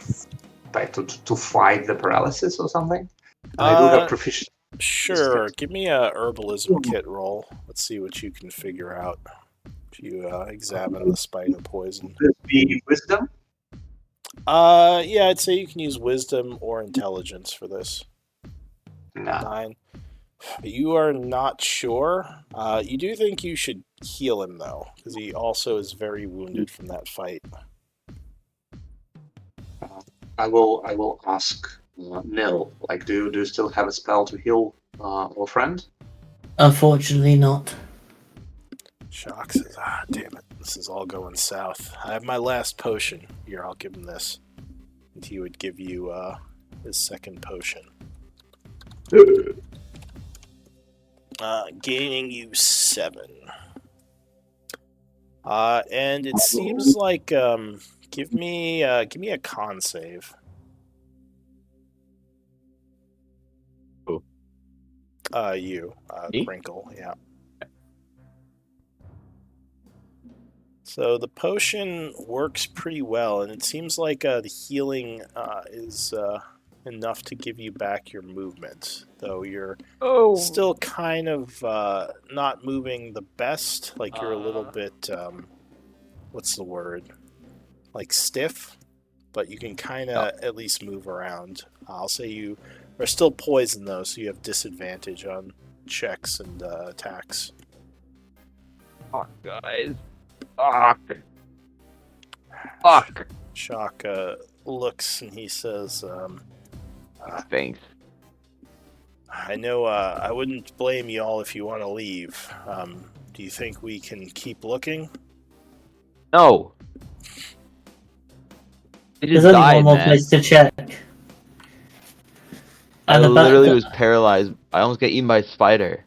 try to fight the paralysis or something? I do have proficiency. Sure. Give me a herbalism kit roll. Let's see what you can figure out. If you examine the spider poison. Would this be wisdom? Yeah, I'd say you can use wisdom or intelligence for this. No. 9. You are not sure. You do think you should heal him, though, because he also is very wounded from that fight. I will ask Nil. Like, do you still have a spell to heal our friend? Unfortunately, not. Shock says, "Ah, damn it. This is all going south. I have my last potion. Here, I'll give him this." And he would give you his second potion. Gaining you 7. And it seems like give me a con save. Who? You, Me? Crinkle, yeah. So the potion works pretty well, and it seems like the healing is enough to give you back your movement, though you're still kind of not moving the best. Like you're a little bit, what's the word? Like stiff, but you can kind of at least move around. I'll say you are still poisoned, though, so you have disadvantage on checks and attacks. Fuck, guys. Fuck. Shock looks and he says, Thanks. "I know I wouldn't blame you all if you want to leave. Do you think we can keep looking?" No. He There's just only died, one more man. place to check. I And literally was paralyzed. I almost got eaten by a spider.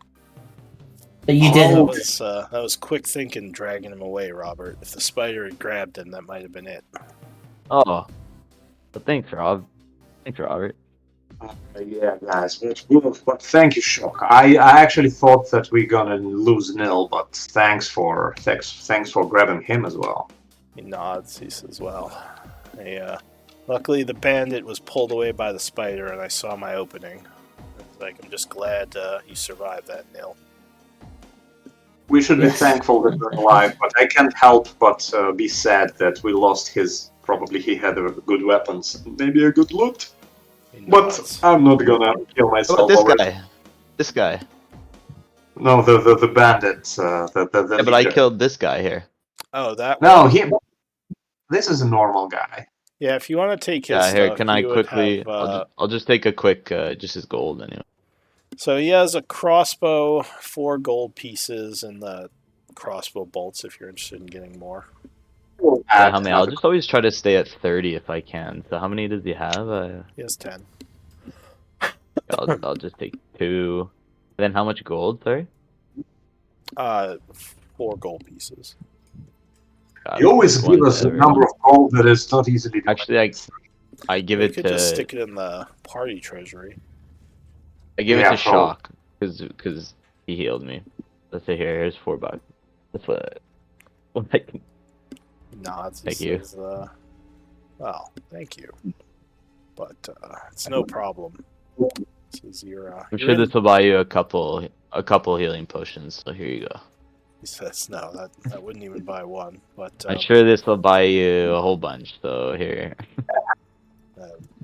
But you That didn't. was quick thinking, dragging him away, Robert. If the spider had grabbed him, that might have been it. Oh. But thanks, Rob. Thanks, Robert. Yeah, guys. But thank you, Shock. I actually thought that we're gonna lose Nil, but thanks for grabbing him as well. He nods. He says, "Well, luckily the bandit was pulled away by the spider, and I saw my opening. It's like, I'm just glad you survived that, Nil." We should be Yes. thankful that we're alive, but I can't help but be sad that we lost his. Probably he had good weapons, maybe a good loot. He But nods. I'm not gonna kill What myself about this over it. guy? This guy. No, the bandit. The Yeah, but I leader. killed this guy here. Oh, that No, one? this is a normal guy. Yeah, if you want to take his Yeah, here, stuff, can I you would quickly... have, I'll just take a quick, just his gold, anyway. So he has a crossbow, 4 gold pieces, and the crossbow bolts if you're interested in getting more. Yeah, how many? I'll just always try to stay at 30 if I can. So how many does he have? He has 10. I'll just take 2. Then how much gold? Sorry. 4 gold pieces. You always give us a number of gold that is not easily divided. Actually, I give You it could to. just stick it in the party treasury. I give it to Shock because he healed me. Let's say here's $4. That's what I can. Nods. Thank you. Says, well, thank you, but it's no problem. Says I'm sure this will buy you a couple healing potions. So here you go. He says no, that wouldn't even buy one. But I'm sure this will buy you a whole bunch. So here.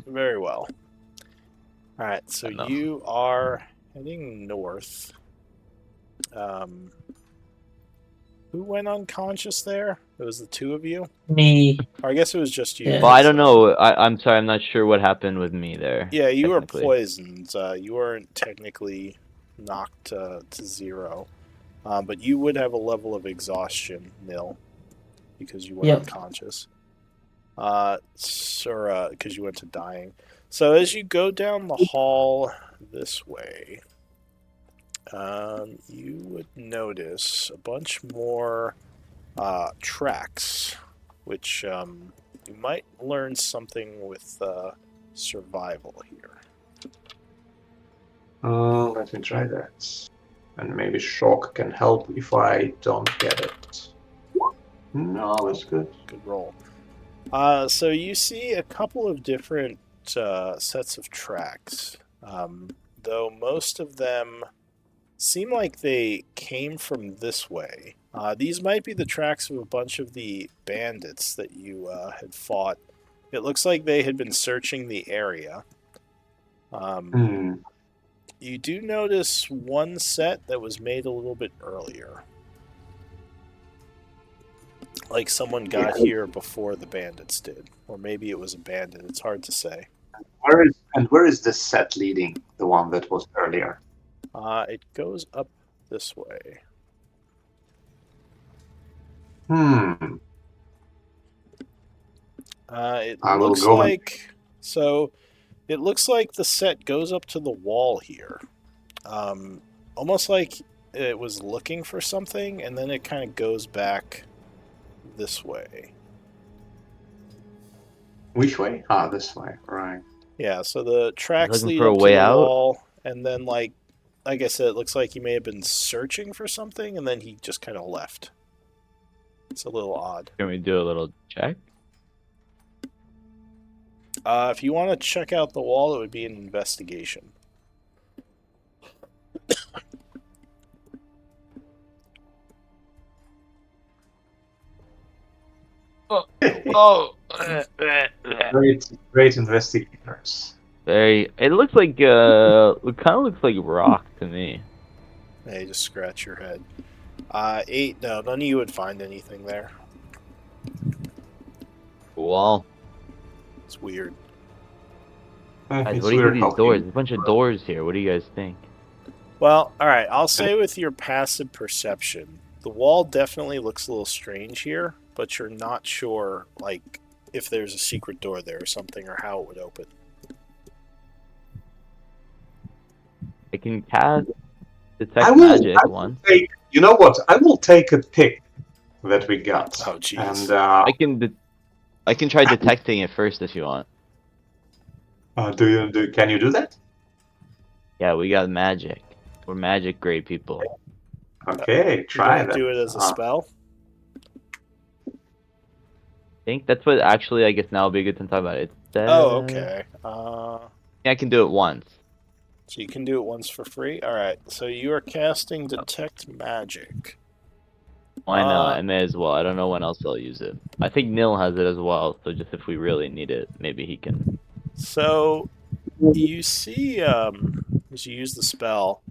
Very well. All right, so you are heading north. Who went unconscious there? It was the 2 of you? Me. Or I guess it was just you. Yeah. Well, I don't know. I'm sorry. I'm not sure what happened with me there. Yeah, you were poisoned. You weren't technically knocked to 0. But you would have a level of exhaustion, Nil, because you went unconscious. Because you went to dying. So as you go down the hall this way, you would notice a bunch more tracks, which you might learn something with survival here. Let me try that. And maybe Shock can help if I don't get it. No, that's good. Good roll. So you see a couple of different sets of tracks, though most of them seem like they came from this way. These might be the tracks of a bunch of the bandits that you had fought. It looks like they had been searching the area. You do notice one set that was made a little bit earlier. Like someone got here before the bandits did. Or maybe it was a bandit. It's hard to say. Where is this set leading? The one that was earlier? It goes up this way. It looks like... So, it looks like the set goes up to the wall here. Almost like it was looking for something, and then it kind of goes back this way. Which way? This way. Right. Yeah, so the tracks lead for a up to way the out? wall, and then, like I said, it looks like he may have been searching for something, and then he just kind of left. It's a little odd. Can we do a little check? If you want to check out the wall, it would be an investigation. Great investigators. It looks like it kind of looks like rock to me. Hey, just scratch your head. 8. No, none of you would find anything there. Cool. It's weird. Guys, what do you think of these doors? There's a bunch of doors here. What do you guys think? Well, alright, I'll say with your passive perception, the wall definitely looks a little strange here, but you're not sure, like, if there's a secret door there or something, or how it would open. I can cast detect magic once. You know what? I will take a pick that we got. Oh, jeez. And I can try detecting it first if you want. Can you do that? Yeah, we got magic. We're magic grade people. Okay, try that. Do it as a spell? I think that's what actually, I guess now would be a good time to talk about it. Okay. Yeah, I can do it once. So you can do it once for free? Alright, so you are casting Detect Magic. Why not? I may as well. I don't know when else I'll use it. I think Nil has it as well, so just if we really need it, maybe he can. So, you see, as you use the spell,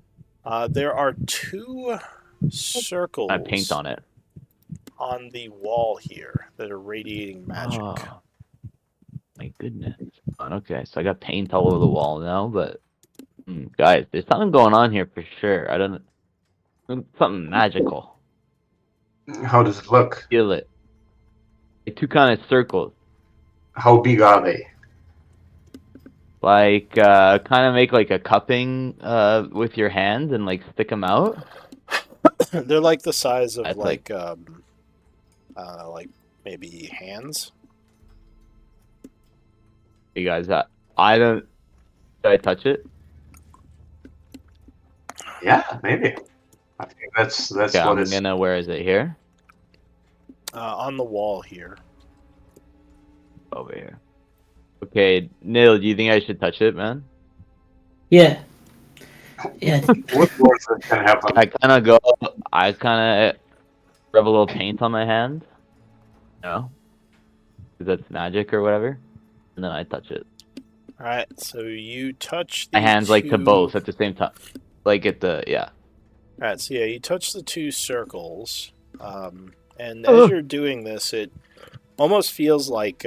there are 2 circles I paint on it. on the wall here that are radiating magic. Oh, my goodness. Okay, so I got paint all over the wall now, but Guys, there's something going on here for sure. I don't know. Something magical. How does it look? Feel it. Like two kind of circles. How big are they? Like, kind of make like a cupping with your hand and like stick them out. They're like the size of That's like maybe hands. You guys, I don't. Should I touch it? Yeah, maybe. I think that's Okay, what I'm it's. gonna. Where is it? Here? On the wall here. Over here. Okay, Neil, do you think I should touch it, man? Yeah. Yeah. What worse can happen? I kind of rub a little paint on my hand. No, because that's magic or whatever, and then I touch it. All right, so you touch My the hands like to two- both at the same time, like at the yeah. All right, so yeah, you touch the two circles, and as you're doing this, it almost feels like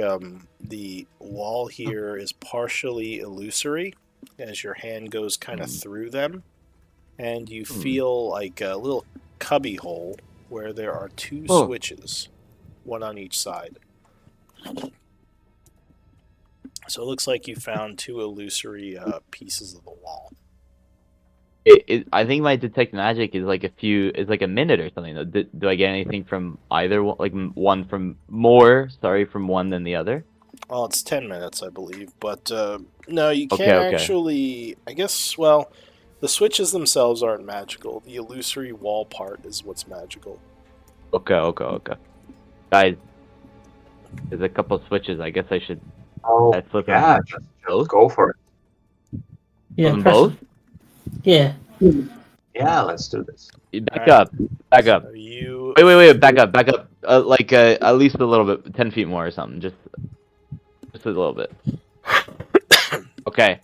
the wall here is partially illusory, as your hand goes kind of through them, and you feel like a little cubby hole where there are two switches, one on each side. So it looks like you found two illusory pieces of the wall. I think my detect magic is like a minute or something. Though. Do I get anything from either one? Like one from more? Sorry, from one than the other. Well, it's 10 minutes, I believe, but no, you can't Okay. actually. I guess. Well, the switches themselves aren't magical. The illusory wall part is what's magical. Okay. Guys, there's a couple switches. I guess I should. Oh, Let's flip yeah, them. just go for it. Yeah. Them press both? them. Yeah. Yeah, let's do this. Back Alright. up. So you. Wait, back up. Like at least a little bit, 10 feet more or something. Just a little bit. Okay.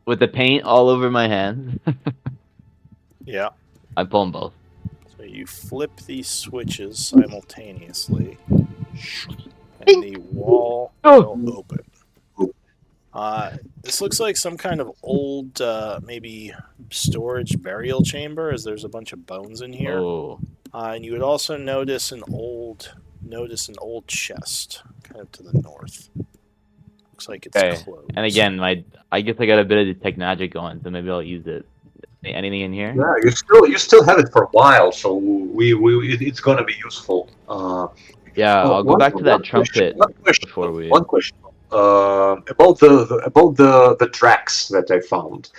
With the paint all over my hands, Yeah. I pull them both. So you flip these switches simultaneously, and the wall will open. This looks like some kind of old, maybe storage burial chamber, as there's a bunch of bones in here. Oh. And you would also notice an old chest, kind of to the north. Looks like it's Okay. closed. And again, I guess I got a bit of detect magic going, so maybe I'll use it. Anything in here? Yeah, you still have it for a while, so it's gonna be useful. Yeah, I'll go back to that trumpet before we. One question. About the tracks that I found.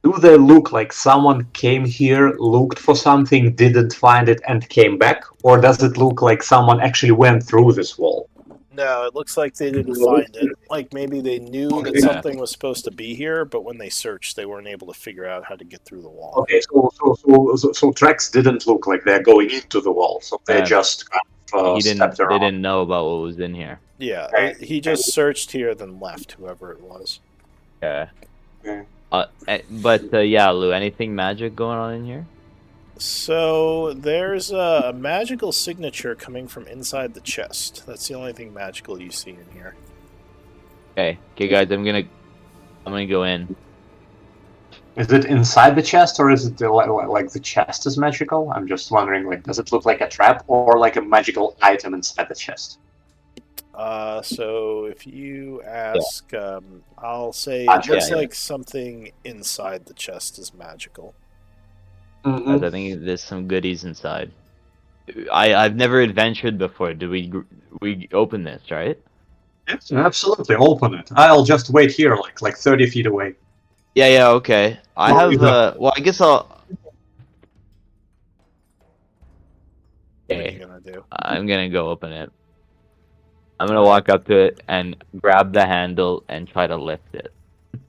Do they look like someone came here, looked for something, didn't find it, and came back, or does it look like someone actually went through this wall? No, it looks like they didn't find it. Like maybe they knew that something was supposed to be here, but when they searched, they weren't able to figure out how to get through the wall. Okay, so tracks didn't look like they're going into the wall, so they just kind of stepped around. They didn't know about what was in here. Yeah, he just searched here, then left, whoever it was. Okay. Okay. Yeah, Lou, anything magic going on in here? So there's a magical signature coming from inside the chest. That's the only thing magical you see in here. Okay, guys, I'm gonna go in. Is it inside the chest, or is it like the chest is magical? I'm just wondering, like, does it look like a trap or like a magical item inside the chest? So if you ask, I'll say it looks like something inside the chest is magical. Guys, I think there's some goodies inside. I've never adventured before. Do we open this, right? Yes, absolutely. Open it. I'll just wait here, like 30 feet away. Yeah, okay. I have, well, I guess I'll... What are Okay, you gonna do? I'm gonna go open it. I'm gonna walk up to it and grab the handle and try to lift it.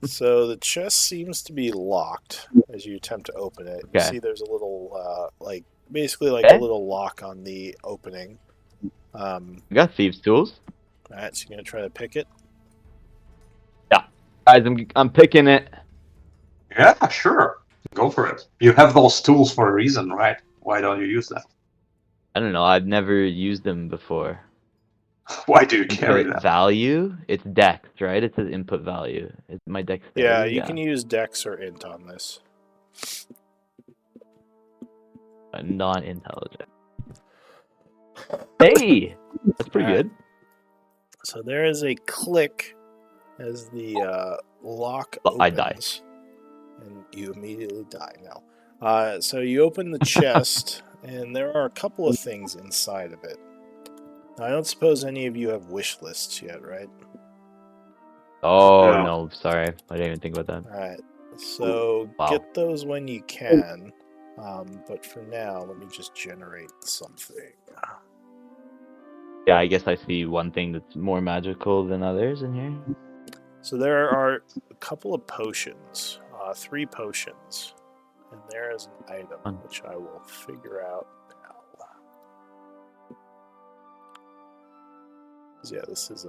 So the chest seems to be locked as you attempt to open it. You see there's a little, basically a little lock on the opening. You got thieves' tools? Alright, so you're gonna try to pick it? Yeah. Guys, I'm picking it. Yeah, sure. Go for it. You have those tools for a reason, right? Why don't you use them? I don't know, I've never used them before. Why do you carry input that? value. It's dex, right? It says input value. It's my dexterity. Yeah, you can use Dex or Int on this. Non-intelligent. Hey, that's pretty Alright. good. So there is a click as the lock I die. opens, and you immediately die now. So you open the chest, and there are a couple of things inside of it. Now, I don't suppose any of you have wish lists yet, right? Oh No. no, sorry, I didn't even think about that. Alright, so Wow. get those when you can. But for now, let me just generate something. Yeah, I guess I see one thing that's more magical than others in here. So there are a couple of potions, 3 potions, and there is an item which I will figure out now. Yeah, this is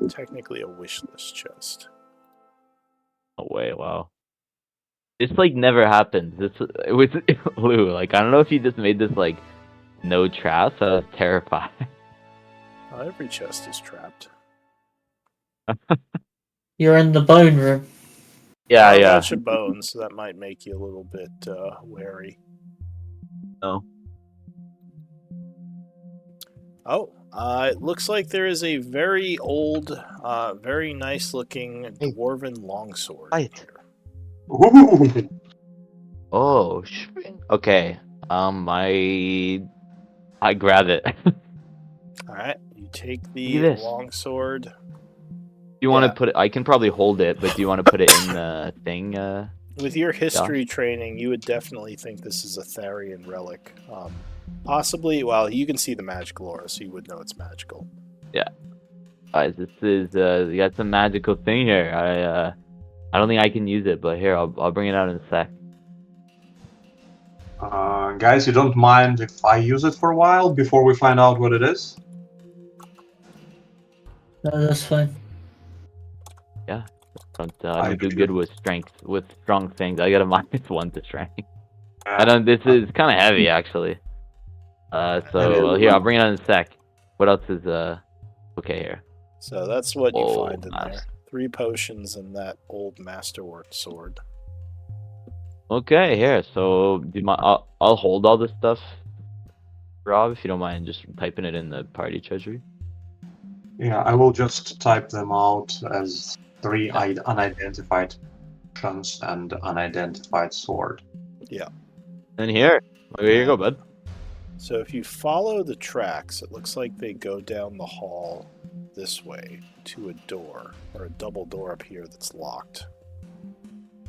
technically a wish list chest. Oh wait, wow. This like never happens. This with Lou. Like I don't know if you just made this like no traps. I was terrified. Every chest is trapped. You're in the bone room. Yeah, A yeah. bunch of bones, so that might make you a little bit wary. No. Oh, it looks like there is a very old, very nice-looking dwarven longsword in Right. here. Ooh. Oh, okay. I grab it. All right, you take Look the at this. longsword. You want to Yeah. put it? I can probably hold it, but do you want to put it in the thing? With your history training, you would definitely think this is a Tharian relic. Possibly, well, you can see the magical aura, so you would know it's magical. Guys, this is you got some magical thing here. I don't think I can use it, but here I'll bring it out in a sec. Guys, you don't mind if I use it for a while before we find out what it is? No, that's fine. I don't do good with strength, with strong things. I got a -1 to strength. I Yeah. don't. This is kind of heavy, actually. So here, I'll bring it out in a sec. What else is okay here? So that's what you Oh, find in nice. there. 3 potions and that old masterwork sword. Okay, here. So do you mind? I'll hold all this stuff, Rob, if you don't mind, just typing it in the party treasury. Yeah, I will just type them out as 3 unidentified potions and unidentified sword. And here you go, bud. So if you follow the tracks, it looks like they go down the hall this way to a door, or a double door up here that's locked.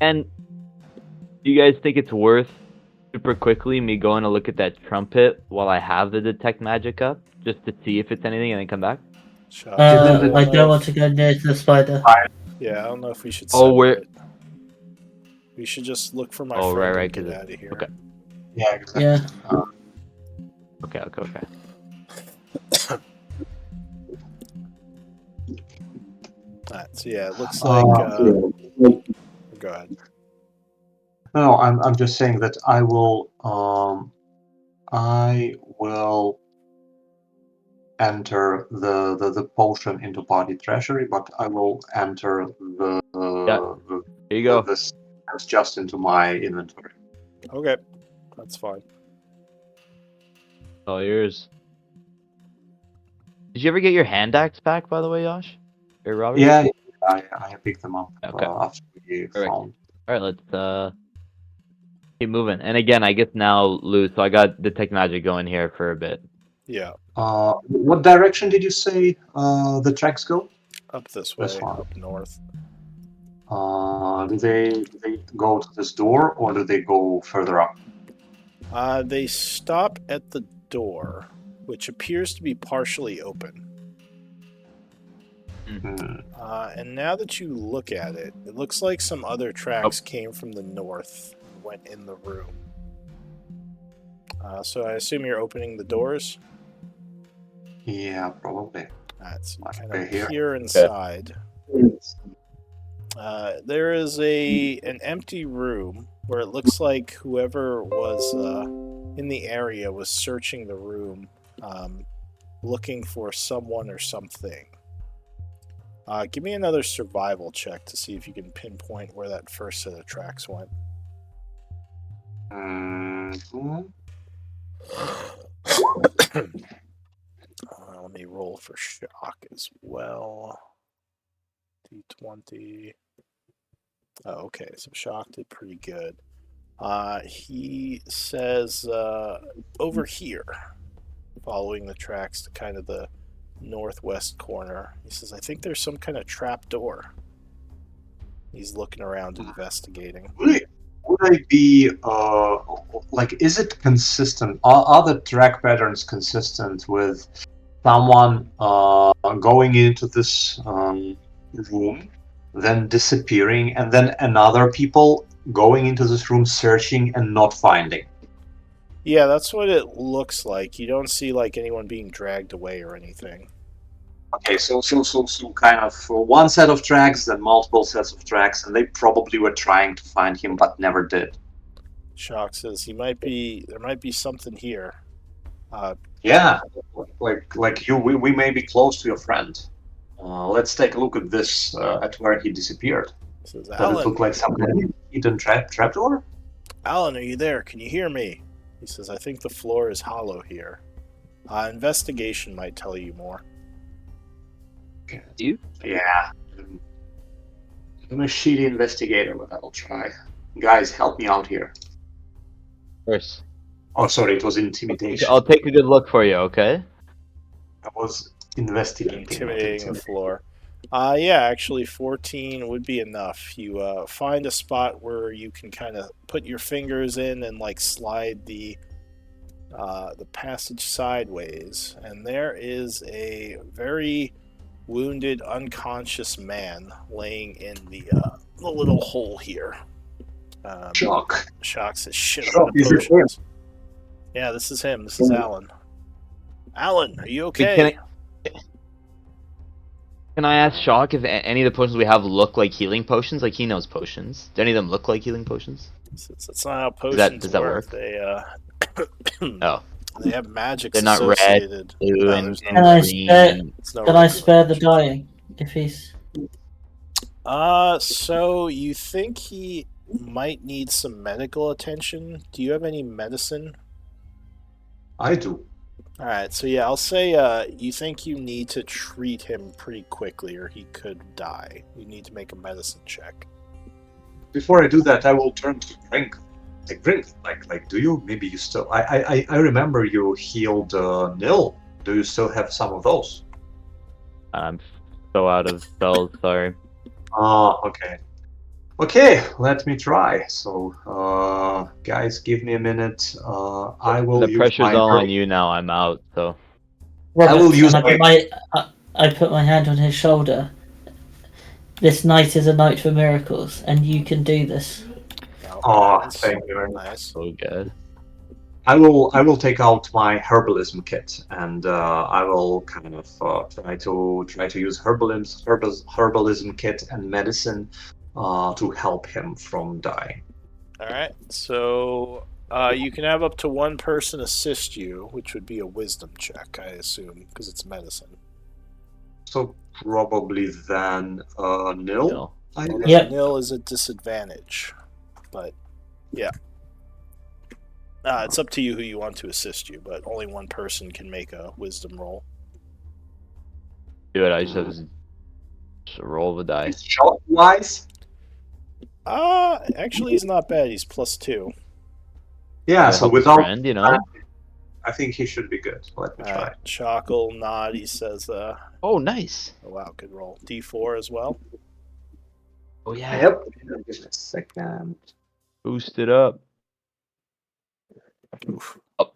And do you guys think it's worth super quickly me going to look at that trumpet while I have the detect magic up, just to see if it's anything, and then come back? I don't want to go near to the spider. Yeah, I don't know if we should. Oh, where? It. We should just look for my Oh, friend right, and get 'cause out of here. okay. Yeah, exactly. Yeah. Okay. Alright, so yeah, it looks like. Go ahead. No, I'm just saying that I will enter the potion into party treasury, but I will enter Here you go. this just into my inventory. Okay, that's fine. All yours. Did you ever get your hand axe back, by the way, Josh? Or Robert? Yeah, I picked them up Okay. after we Perfect. found. All right, let's keep moving. And again, I guess now, Lou, so I got detect magic going here for a bit. Yeah, What direction did you say the tracks go? up this way, This one. up north. Do they go to this door or do they go further up? They stop at the door, which appears to be partially open. And now that you look at it, it looks like some other tracks came from the north and went in the room. So I assume you're opening the doors? Yeah, probably. So you kind Okay, of here. peer inside. There is an empty room where it looks like whoever was in the area was searching the room looking for someone or something. Give me another survival check to see if you can pinpoint where that first set of tracks went. Mhm. Let me roll for shock as well. D20. Oh, okay, so shock did pretty good. He says over here, following the tracks to kind of the northwest corner. He says, I think there's some kind of trap door. He's looking around investigating. Would I be like? Is it consistent? Are the track patterns consistent with someone going into this room, then disappearing, and then another people going into this room searching and not finding? Yeah, that's what it looks like. You don't see like anyone being dragged away or anything. Okay, so kind of one set of tracks, then multiple sets of tracks, and they probably were trying to find him but never did. Shock says there might be something here. Yeah, like you, we may be close to your friend. Let's take a look at this at where he disappeared. Says Does it look like some kind of hidden trapdoor? Alan, are you there? Can you hear me? He says, I think the floor is hollow here. Investigation might tell you more. You? Yeah. I'm a shitty investigator, but I'll try. Guys, help me out here. First. Oh, sorry, it was intimidation. I'll take a good look for you, okay? I was investigating. Intimidating the floor. Yeah, actually 14 would be enough. You find a spot where you can kind of put your fingers in and like slide the passage sideways, and there is a very wounded, unconscious man laying in the little hole here. Shock. Shock says, shit, I'm Shock, out of is it him? potions. Yeah, this is him. This is Alan. Alan, are you okay? Can I ask Shock if any of the potions we have look like healing potions? Like, he knows potions. Do any of them look like healing potions? That's not how potions does that work. work? They Oh. they have magics They're not red, associated. blue, No, and there's no Can I green. spare? It's no Can I red spare the magic. dying if he's? So you think he might need some medical attention? Do you have any medicine? I do. All right, so yeah, I'll say you think you need to treat him pretty quickly, or he could die. You need to make a medicine check. Before I do that, I will turn to drink. Like, do you? Maybe you still. I remember you healed Nil. Do you still have some of those? I'm so out of spells, sorry. Okay. Okay, let me try. So, guys, give me a minute. I will The use pressure's my all herb. on you now, I'm out, so. I will Robert, use and I put my hand on his shoulder. This night is a night for miracles, and you can do this. Oh, That's thank you very much. nice. So good. I will take out my herbalism kit and I will kind of try to use herbalism kit and medicine to help him from dying. All right, so you can have up to one person assist you, which would be a wisdom check, I assume, because it's medicine. So probably then Nil. Nil. Yep. Nil is a disadvantage, but yeah. It's up to you who you want to assist you, but only one person can make a wisdom roll. Do it, I just have to roll the dice. Shot wise. Actually, he's not bad. He's +2. Yeah, so without friend, you know. I think he should be good. Let me try. Chockle nod. He says, Oh, nice. Oh, wow, good roll. D4 as well. Oh, yeah. Yep. Just a second. Boost it up. Oof. Oh.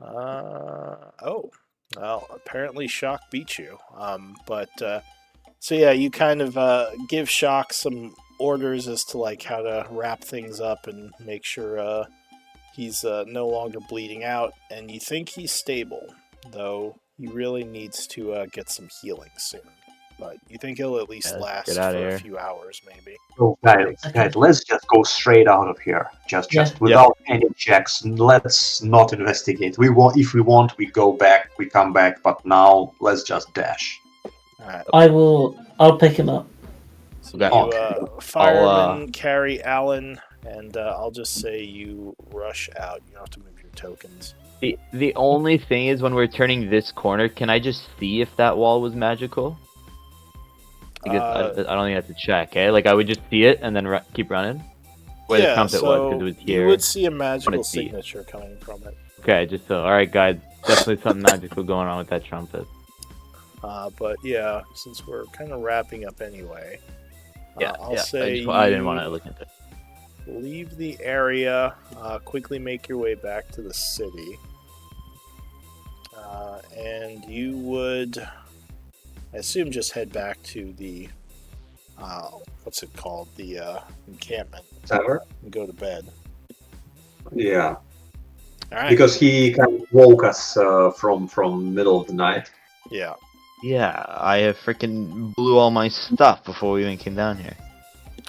All right. Well, apparently Shock beat you. So yeah, you kind of give Shock some orders as to like how to wrap things up and make sure he's no longer bleeding out, and you think he's stable, though he really needs to get some healing soon. but you think he'll at least Yeah, let's last get outta for a here. few hours, maybe. So guys, let's just go straight out of here. Just Yeah. without any checks. Let's not investigate. If we want, we go back, we come back. But now, let's just dash. All right. I'll pick him up. So Okay. you fireman carry Alan, and I'll just say you rush out. You don't have to move your tokens. The only thing is when we're turning this corner, can I just see if that wall was magical? Because I don't think I have to check, eh? Like I would just see it and then keep running. Where the trumpet was, because it was here. You would see a magical see. signature coming from it. Okay, just so. All right, guys. Definitely something magical going on with that trumpet. But yeah, since we're kind of wrapping up anyway, I'll yeah. say I didn't want to look into it. Leave the area, quickly make your way back to the city, and you would, I assume, just head back to the, what's it called, the encampment, Tower? and go to bed. Yeah. All right. Because he kind of woke us from middle of the night. Yeah. Yeah, I freaking blew all my stuff before we even came down here.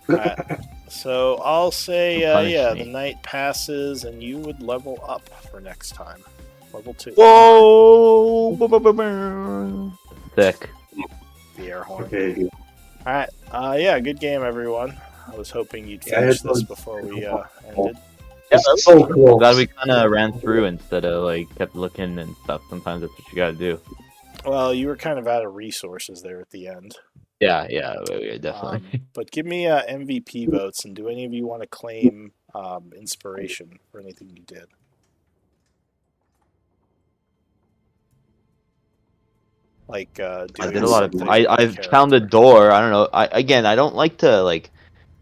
All right. So I'll say, Punish yeah, me. the night passes, and you would level up for next time. Level 2. Whoa! Sick. The air horn. Okay. All right. Yeah, good game, everyone. I was hoping you'd Yeah, finish it this was- before we ended. It's so cool. Glad we kind of ran through instead of like kept looking and stuff. Sometimes that's what you gotta do. Well, you were kind of out of resources there at the end. Yeah, definitely. But give me MVP votes, and do any of you want to claim inspiration for anything you did? Like, I doing did a lot of. something I with your found the character. door. I don't know. I don't like to like.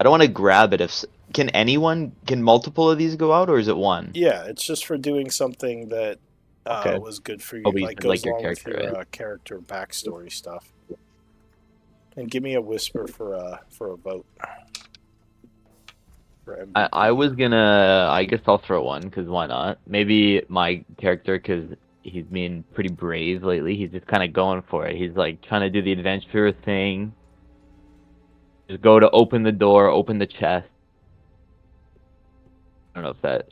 I don't want to grab it. Can multiple of these go out, or is it one? Yeah, it's just for doing something that Okay. was good for you. Oh, but you Like said, goes like, your along with character, your character backstory stuff. And give me a whisper for a vote. For MVP. I was gonna. I guess I'll throw one because why not? Maybe my character because he's being pretty brave lately. He's just kind of going for it. He's like trying to do the adventure thing. Just go to open the door, open the chest. I don't know if that.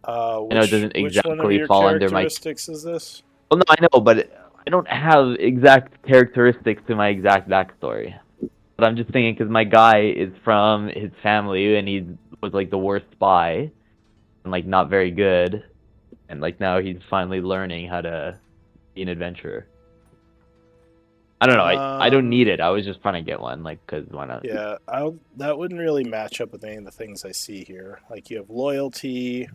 Which, I know it doesn't which one of exactly your fall under my. characteristics is this? Well, no, I know, but I don't have exact characteristics to my exact backstory. But I'm just thinking because my guy is from his family and he was like the worst spy and like not very good, and like now he's finally learning how to be an adventurer. I don't know. I don't need it. I was just trying to get one, like, cause why not? Yeah, that wouldn't really match up with any of the things I see here. Like you have loyalty,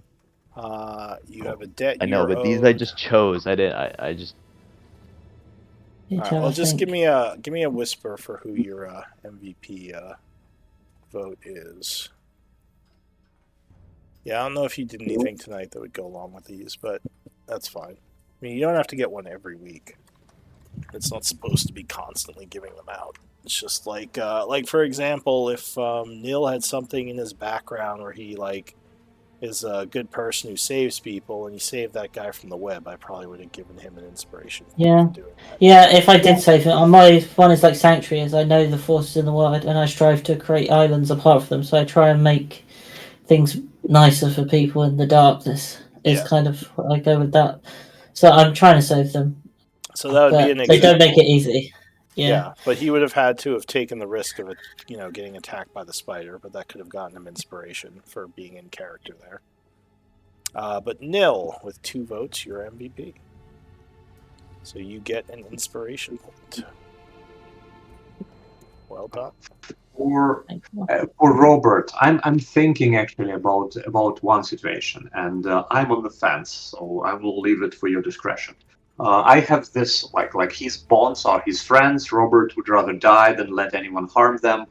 you have a debt. I know, you're but these I owed. just chose. I didn't. I just. You All right, tell well, us, just think. give me a whisper for who your MVP vote is. Yeah, I don't know if you did anything tonight that would go along with these, but that's fine. I mean, you don't have to get one every week. It's not supposed to be constantly giving them out. It's just like for example, if Neil had something in his background where he like is a good person who saves people, and he saved that guy from the web, I probably would have given him an inspiration. Yeah. For doing that. Yeah, if I did save it, my one is like Sanctuary, as I know the forces in the world, and I strive to create islands apart from them, so I try and make things nicer for people in the darkness. Is Yeah. kind of what I go with that. So I'm trying to save them. So that would But be an they example. don't make it easy. Yeah. Yeah. But he would have had to have taken the risk of it, getting attacked by the spider, but that could have gotten him inspiration for being in character there. But Nil, with 2 votes, you're MVP. So you get an inspiration point. Well done. For Robert, I'm thinking actually about one situation, and I'm on the fence, so I will leave it for your discretion. I have this like his bonds are his friends. Robert would rather die than let anyone harm them,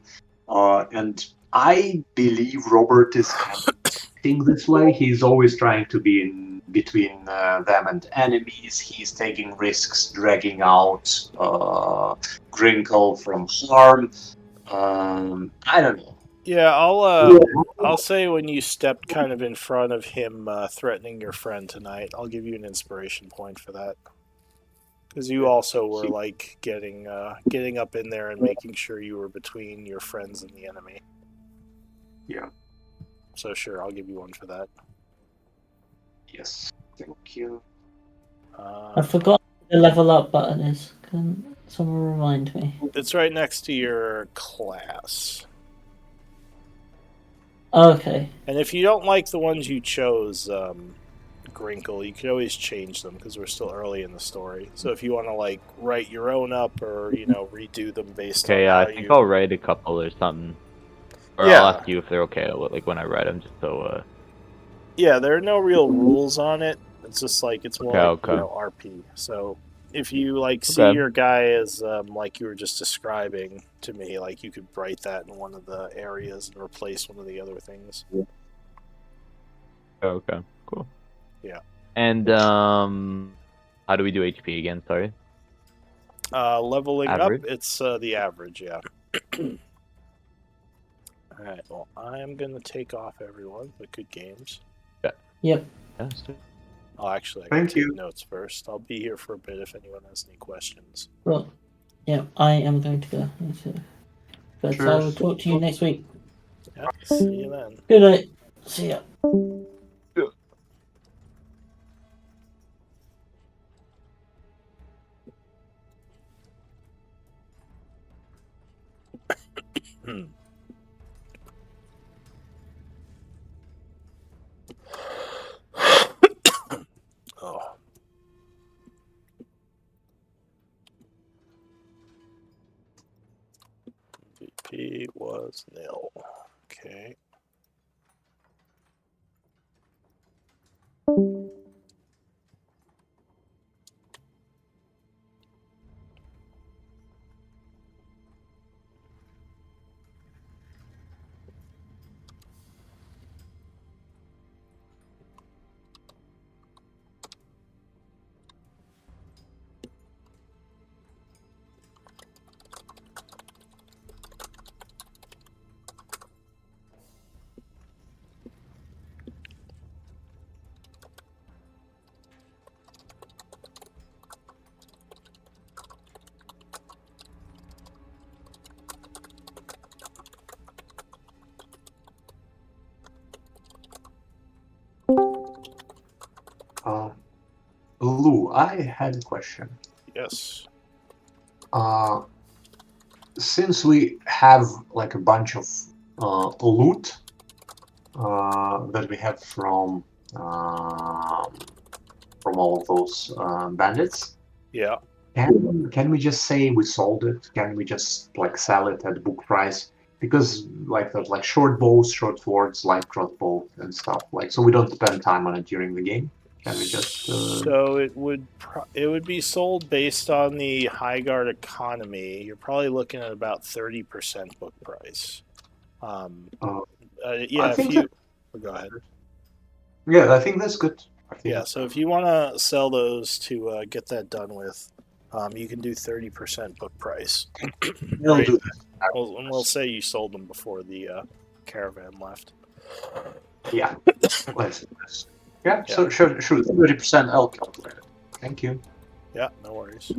and I believe Robert is kind of acting this way. He's always trying to be in between them and enemies. He's taking risks, dragging out Grinkle from harm. I don't know. Yeah, I'll say when you stepped kind of in front of him threatening your friend tonight, I'll give you an inspiration point for that. Because you also were like getting up in there and making sure you were between your friends and the enemy. Yeah. So sure, I'll give you one for that. Yes. Thank you. I forgot what the level up button is. Can someone remind me? It's right next to your class. Okay. And if you don't like the ones you chose, Grinkle, you can always change them because we're still early in the story. So if you want to like write your own up or redo them based Okay, on how I think I'll write a couple or something. Or Yeah. I'll ask you if they're okay, like when I write them, just so. Yeah, there are no real rules on it. It's just like it's more Okay, like okay. RP. So if you like see Okay. your guy as like you were just describing to me, like you could write that in one of the areas and replace one of the other things. Okay, cool. Yeah. And how do we do HP again? Sorry. Leveling Average? up, it's the average, yeah. Alright, well, I'm going to take off everyone, but good games. Yep. Yeah, Oh, actually, I gotta Thank take you. notes first. I'll be here for a bit if anyone has any questions. Well, yeah, I am going to go. But Sure. I will talk to you next week. Yeah, see you then. Good night. See ya. Oh. VP was nil. Okay. Lou, I had a question. Yes. Since we have like a bunch of loot that we have from all of those bandits, Yeah. can we just say we sold it? Can we just like sell it at book price? Because like there's like short bows, short swords, light crossbow, and stuff like so we don't spend time on it during the game. Can we just? So it would be sold based on the High Guard economy. You're probably looking at about 30% book price. Yeah. I If think you go ahead. Yeah, I think that's good. Yeah. So if you want to sell those to get that done with, you can do 30% book price. We'll do that. And we'll say you sold them before the caravan left. Yeah. Yeah. So sure, 30%. I'll calculate it. Thank you. Yeah. No worries.